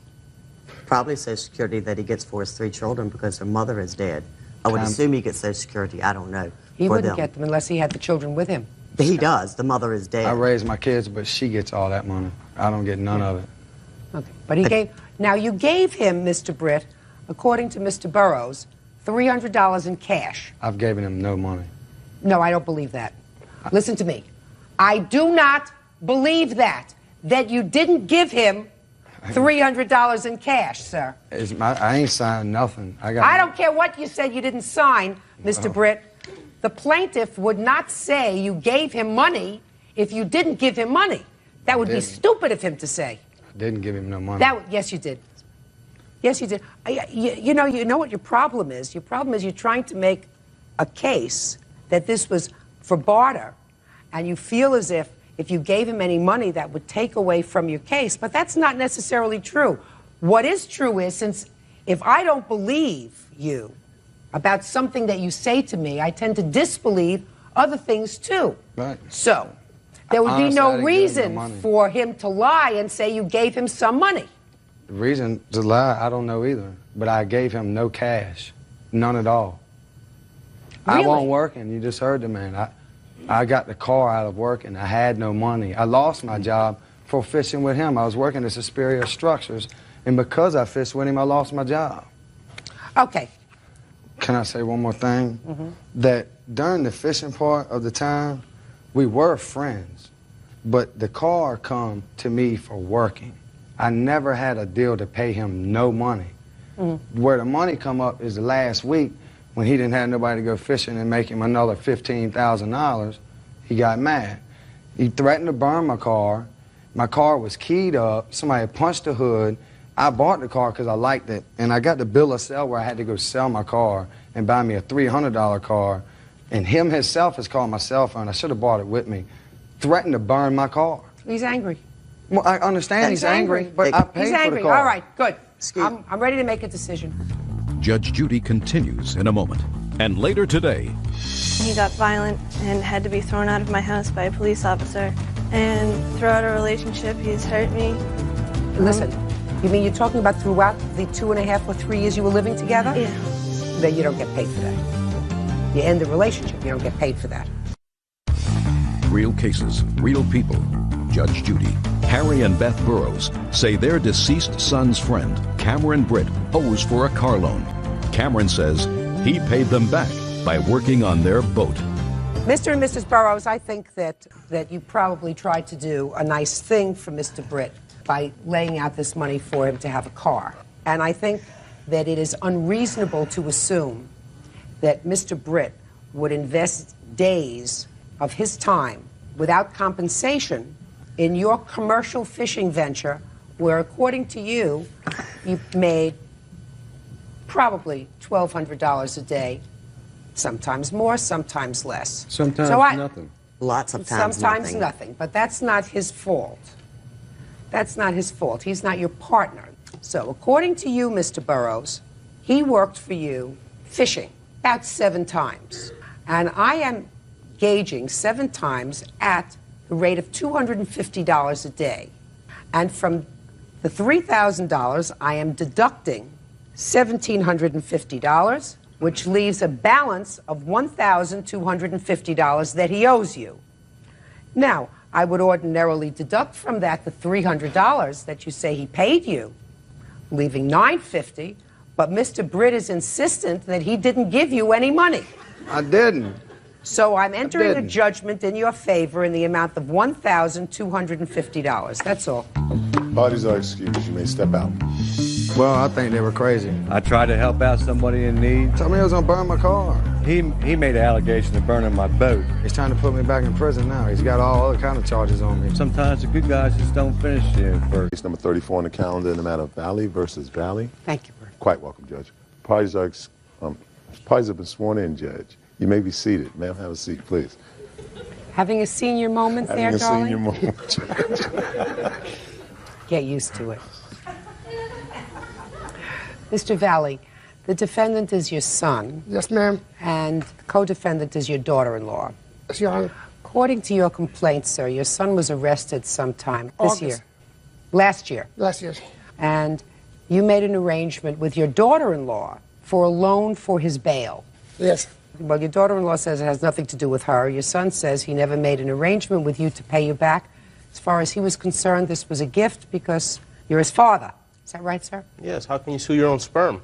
probably Social Security that he gets for his 3 children because their mother is dead. I would assume he gets Social Security. I don't know. He for wouldn't them. get them unless he had the children with him. He does. The mother is dead. I raised my kids, but she gets all that money. I don't get none of it. Okay, but he gave. Now you gave him, Mr. Britt, according to Mr. Burrows, $300 in cash. I've given him no money. No, I don't believe that. Listen to me. I do not believe that you didn't give him $300 in cash, sir. I ain't signed nothing. I don't care what you said you didn't sign, Mr. Britt. The plaintiff would not say you gave him money if you didn't give him money. That would be stupid of him to say. I didn't give him no money. Yes, you did. Yes, you did. You know what your problem is? Your problem is you're trying to make a case that this was for barter, and you feel as if you gave him any money that would take away from your case, but that's not necessarily true. What is true is, since if I don't believe you about something that you say to me, I tend to disbelieve other things too. Right. So there would be Honestly, I no didn't give him no reason money. for him to lie and say you gave him some money. The reason to lie, I don't know either. But I gave him no cash. None at all. Really? I wasn't working. You just heard the man. I got the car out of work and I had no money. I lost my job for fishing with him. I was working at Superior Structures, and because I fished with him, I lost my job. Okay. Can I say one more thing? Mm-hmm. That during the fishing part of the time, we were friends, but the car come to me for working. I never had a deal to pay him no money. Mm-hmm. Where the money come up is the last week when he didn't have nobody to go fishing and make him another $15,000. He got mad. He threatened to burn my car. My car was keyed up. Somebody had punched the hood. I bought the car because I liked it, and I got the bill of sale where I had to go sell my car and buy me a $300 car. And him himself has called my cell phone. I should have bought it with me. Threatened to burn my car. He's angry. Well, I understand he's angry, but I paid He's for the angry. car. All right, good. I'm ready to make a decision. Judge Judy continues in a moment. And later today, He got violent and had to be thrown out of my house by a police officer. And throughout our relationship, he's hurt me. Listen, you mean you're talking about throughout the 2.5 or 3 years you were living together? Yeah. Then you don't get paid for that. You end the relationship, you don't get paid for that. real cases, real people. Judge Judy, Harry and Beth Burrows say their deceased son's friend, Cameron Britt, owes for a car loan. Cameron says he paid them back by working on their boat. Mr. and Mrs. Burrows, I think that you probably tried to do a nice thing for Mr. Britt by laying out this money for him to have a car. And I think that it is unreasonable to assume that Mr. Britt would invest days of his time without compensation in your commercial fishing venture where, according to you, you made probably $1,200 a day, sometimes more, sometimes less. Sometimes nothing. Lots of times Sometimes nothing. But that's not his fault. That's not his fault. He's not your partner. So according to you, Mr. Burrows, he worked for you fishing about 7 times. And I am gauging 7 times at the rate of $250 a day. And from the $3,000, I am deducting $1,750, which leaves a balance of $1,250 that he owes you. Now, I would ordinarily deduct from that the $300 that you say he paid you, leaving $950, but Mr. Britt is insistent that he didn't give you any money. I didn't. So I'm entering a judgment in your favor in the amount of $1,250. That's all. Parties are excused. You may step out. Well, I think they were crazy. I tried to help out somebody in need. Told me he was gonna burn my car. He made an allegation of burning my boat. He's trying to put me back in prison now. He's got all other kind of charges on me. Sometimes the good guys just don't finish it first. Case number 34 on the calendar in the matter of Valley versus Valley. Thank you, Bert. Quite welcome, Judge. Parties have been sworn in, Judge. You may be seated. Ma'am, have a seat, please. Having a senior moment there, darling? Having a senior moment. Get used to it. Mr. Valley, the defendant is your son. Yes, ma'am. And the co-defendant is your daughter-in-law. Yes, Your Honor. According to your complaint, sir, your son was arrested sometime this August. year. Last year. Last year. And you made an arrangement with your daughter-in-law for a loan for his bail. Yes. Well, your daughter-in-law says it has nothing to do with her. Your son says he never made an arrangement with you to pay you back. As far as he was concerned, this was a gift because you're his father. Is that right, sir? Yes, how can you sue your own sperm?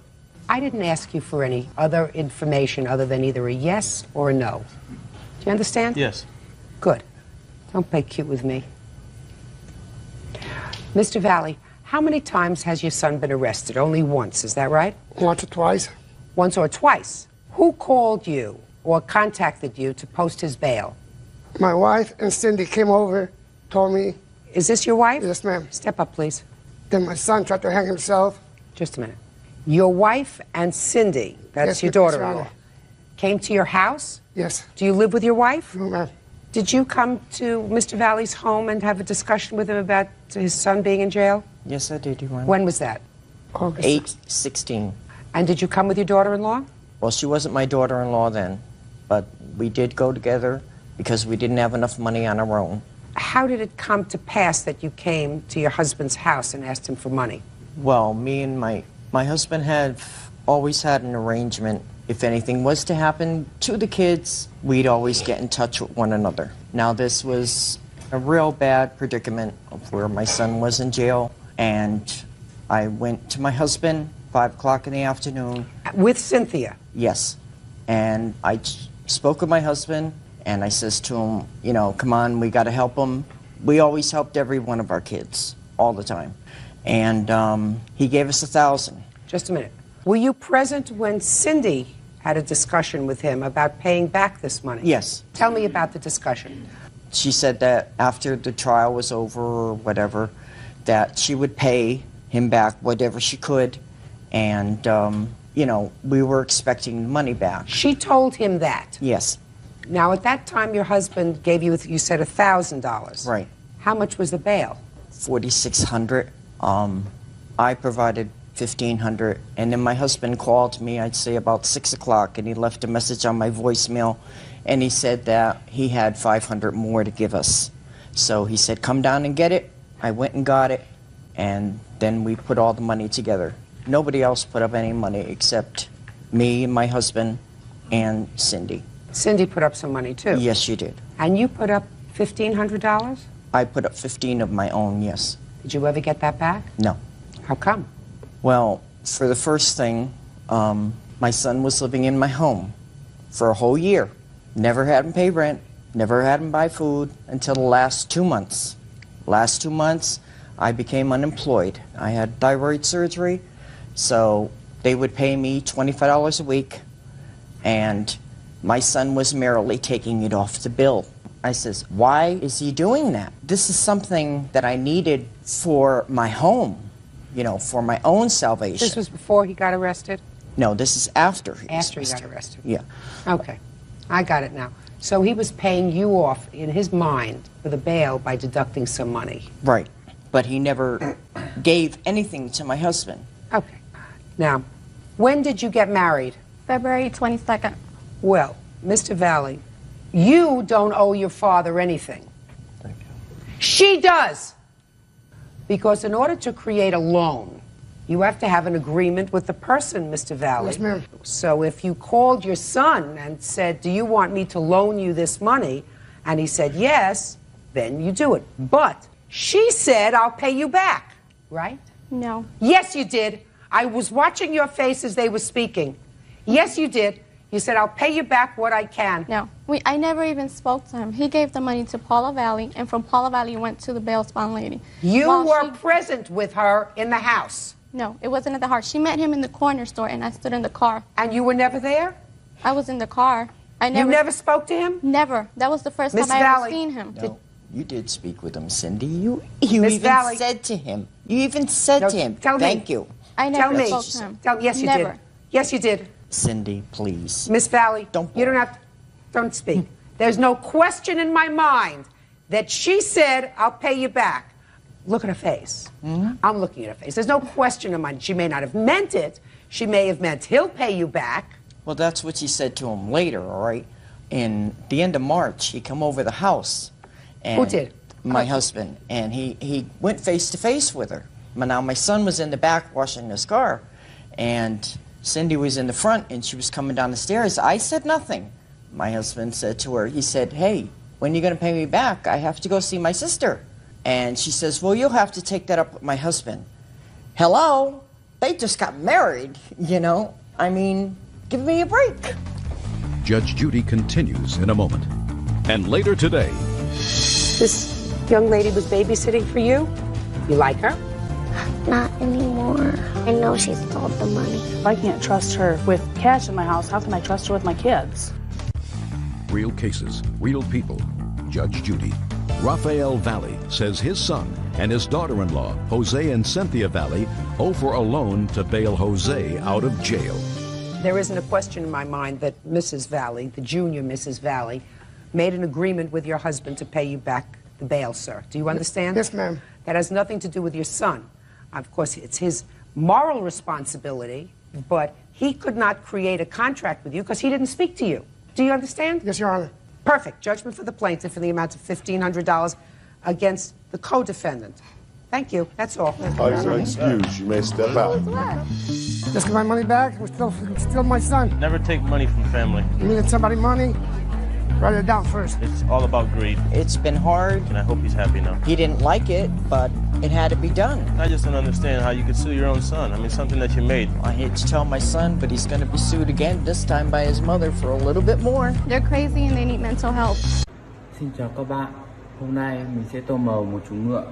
I didn't ask you for any other information other than either a yes or a no. Do you understand? Yes. Good. Don't play cute with me. Mr. Valley, how many times has your son been arrested? Only once, is that right? Once or twice. Once or twice. Who called you or contacted you to post his bail? My wife and Cindy came over, told me. Is this your wife? Yes, ma'am. Step up, please. Then my son tried to hang himself. Just a minute. Your wife and Cindy, that's Yes, your Your daughter-in-law, Honor. came to your house? Yes. Do you live with your wife? No, ma'am. Did you come to Mr. Valley's home and have a discussion with him about his son being in jail? Yes, I did, Your Honor. When was that? August. 8/16. And did you come with your daughter-in-law? Well, she wasn't my daughter-in-law then, but we did go together because we didn't have enough money on our own. How did it come to pass that you came to your husband's house and asked him for money? Well, me and my husband have always had an arrangement. If anything was to happen to the kids, we'd always get in touch with one another. Now, this was a real bad predicament of where my son was in jail, and I went to my husband 5 o'clock in the afternoon. With Cynthia? Yes. And I spoke with my husband, and I says to him, you know, come on, we got to help him. We always helped every one of our kids, all the time. And he gave us $1,000. Just a minute. Were you present when Cindy had a discussion with him about paying back this money? Yes. Tell me about the discussion. She said that after the trial was over or whatever, that she would pay him back whatever she could. And, you know, we were expecting the money back. She told him that? Yes. Now, at that time, your husband gave you said $1,000. Right. How much was the bail? $4,600. I provided $1,500, and then my husband called me, I'd say about 6 o'clock, and he left a message on my voicemail, and he said that he had $500 more to give us. So he said, come down and get it. I went and got it, and then we put all the money together. Nobody else put up any money except me and my husband and Cindy. Cindy put up some money too. Yes, she did. And you put up $1,500? I put up 15 of my own, yes. Did you ever get that back? No. How come? Well, for the first thing, my son was living in my home for a whole year. Never had him pay rent, never had him buy food until the last 2 months. Last 2 months, I became unemployed. I had thyroid surgery, so they would pay me $25 a week, and my son was merrily taking it off the bill. I says, why is he doing that? This is something that I needed for my home, you know, for my own salvation. This was before he got arrested? No, this is after he was After he got arrested. Yeah. Okay, I got it now. So he was paying you off in his mind for the bail by deducting some money. Right, but he never gave anything to my husband. Okay. Now, when did you get married? February 22nd. Well, Mr. Valley, you don't owe your father anything. Thank you. She does. Because in order to create a loan, you have to have an agreement with the person, Mr. Valley. Yes, ma'am. So if you called your son and said, do you want me to loan you this money? And he said yes, then you do it. But she said, I'll pay you back, right? No. Yes, you did. I was watching your face as they were speaking. Yes, you did. You said, I'll pay you back what I can. No. I never even spoke to him. He gave the money to Paula Valley, and from Paula Valley went to the bail bond lady. You were present with her in the house. No, it wasn't at the house. She met him in the corner store, and I stood in the car. And you were never there? I was in the car. You never spoke to him? Never. That was the first Miss time I Valley. ever seen him. No, you did speak with him, Cindy. You Miss even Valley. said to him. You even said to him, tell me. thank you. I never Tell me. spoke to him. Yes, you Never. did. Yes, you did. Cindy, please. Miss Valley, you don't have to, don't speak. There's no question in my mind that she said, I'll pay you back. Look at her face. I'm looking at her face. There's no question in mine. She may not have meant it. She may have meant he'll pay you back. Well, that's what she said to him later, all right? In the end of March, he come over the house. And Who did? My husband. And he went face to face with her. Now, my son was in the back washing his car, and Cindy was in the front, and she was coming down the stairs. I said nothing. My husband said to her, he said, hey, when are you going to pay me back? I have to go see my sister. And she says, well, you'll have to take that up with my husband. Hello? They just got married, you know? I mean, give me a break. Judge Judy continues in a moment. And later today, This young lady was babysitting for you? You like her? Not anymore. I know she stole the money. If I can't trust her with cash in my house, how can I trust her with my kids? real cases, real people. Judge Judy. Raphael Valley says his son and his daughter-in-law, Jose and Cynthia Valley, owe for a loan to bail Jose out of jail. There isn't a question in my mind that Mrs. Valley, the junior Mrs. Valley, made an agreement with your husband to pay you back the bail, sir. Do you understand? Yes, ma'am. That has nothing to do with your son. Of course, it's his moral responsibility, but he could not create a contract with you because he didn't speak to you. Do you understand? Yes, Your Honor. Perfect. Judgment for the plaintiff in the amount of $1,500 against the co-defendant. Thank you. That's all. Parties are excused. You may step out. Just get my money back. It was still my son. Never take money from family. You needed somebody money? Write it down first. It's all about greed. It's been hard. And I hope he's happy now. He didn't like it, but it had to be done. I just don't understand how you could sue your own son. I mean, something that you made. I hate to tell my son, but he's going to be sued again, this time by his mother for a little bit more. They're crazy and they need mental help. Xin chào các bạn. Hôm nay mình sẽ tô màu một chú ngựa.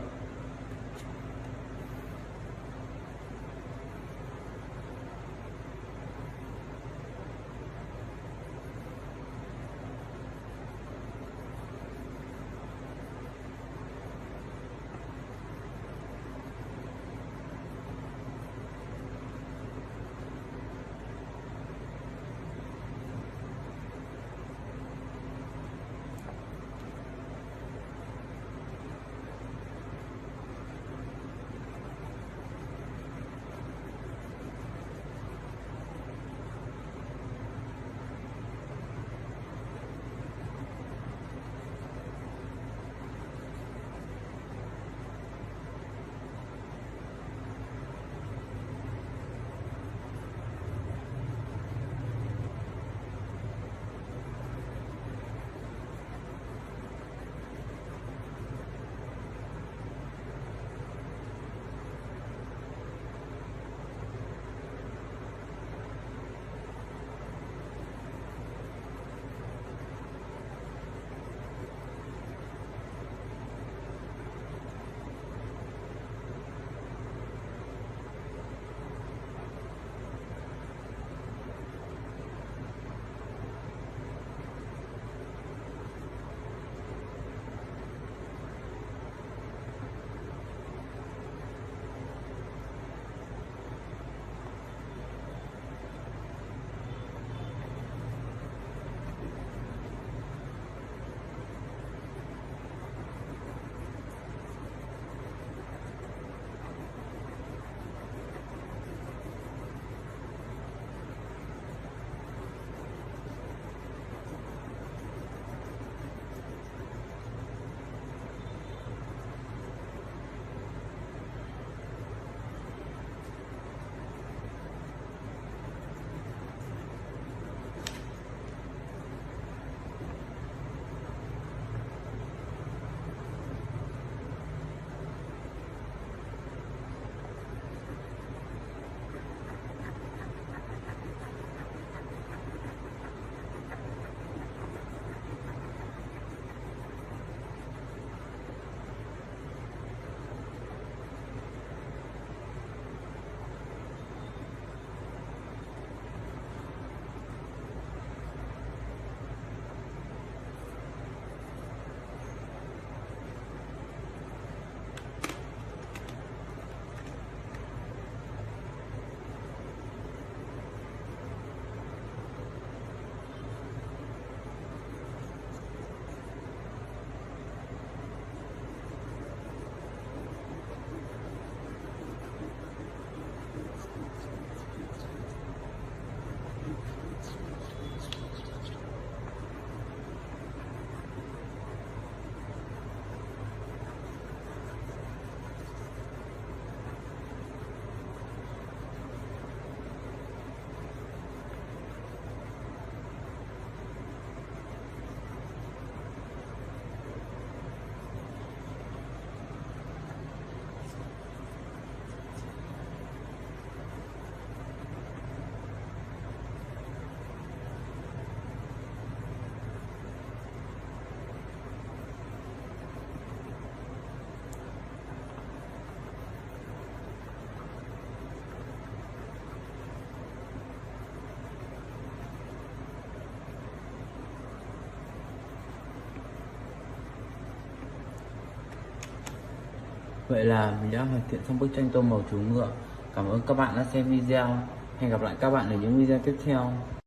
Vậy là mình đã hoàn thiện xong bức tranh tô màu chú ngựa. Cảm ơn các bạn đã xem video. Hẹn gặp lại các bạn ở những video tiếp theo.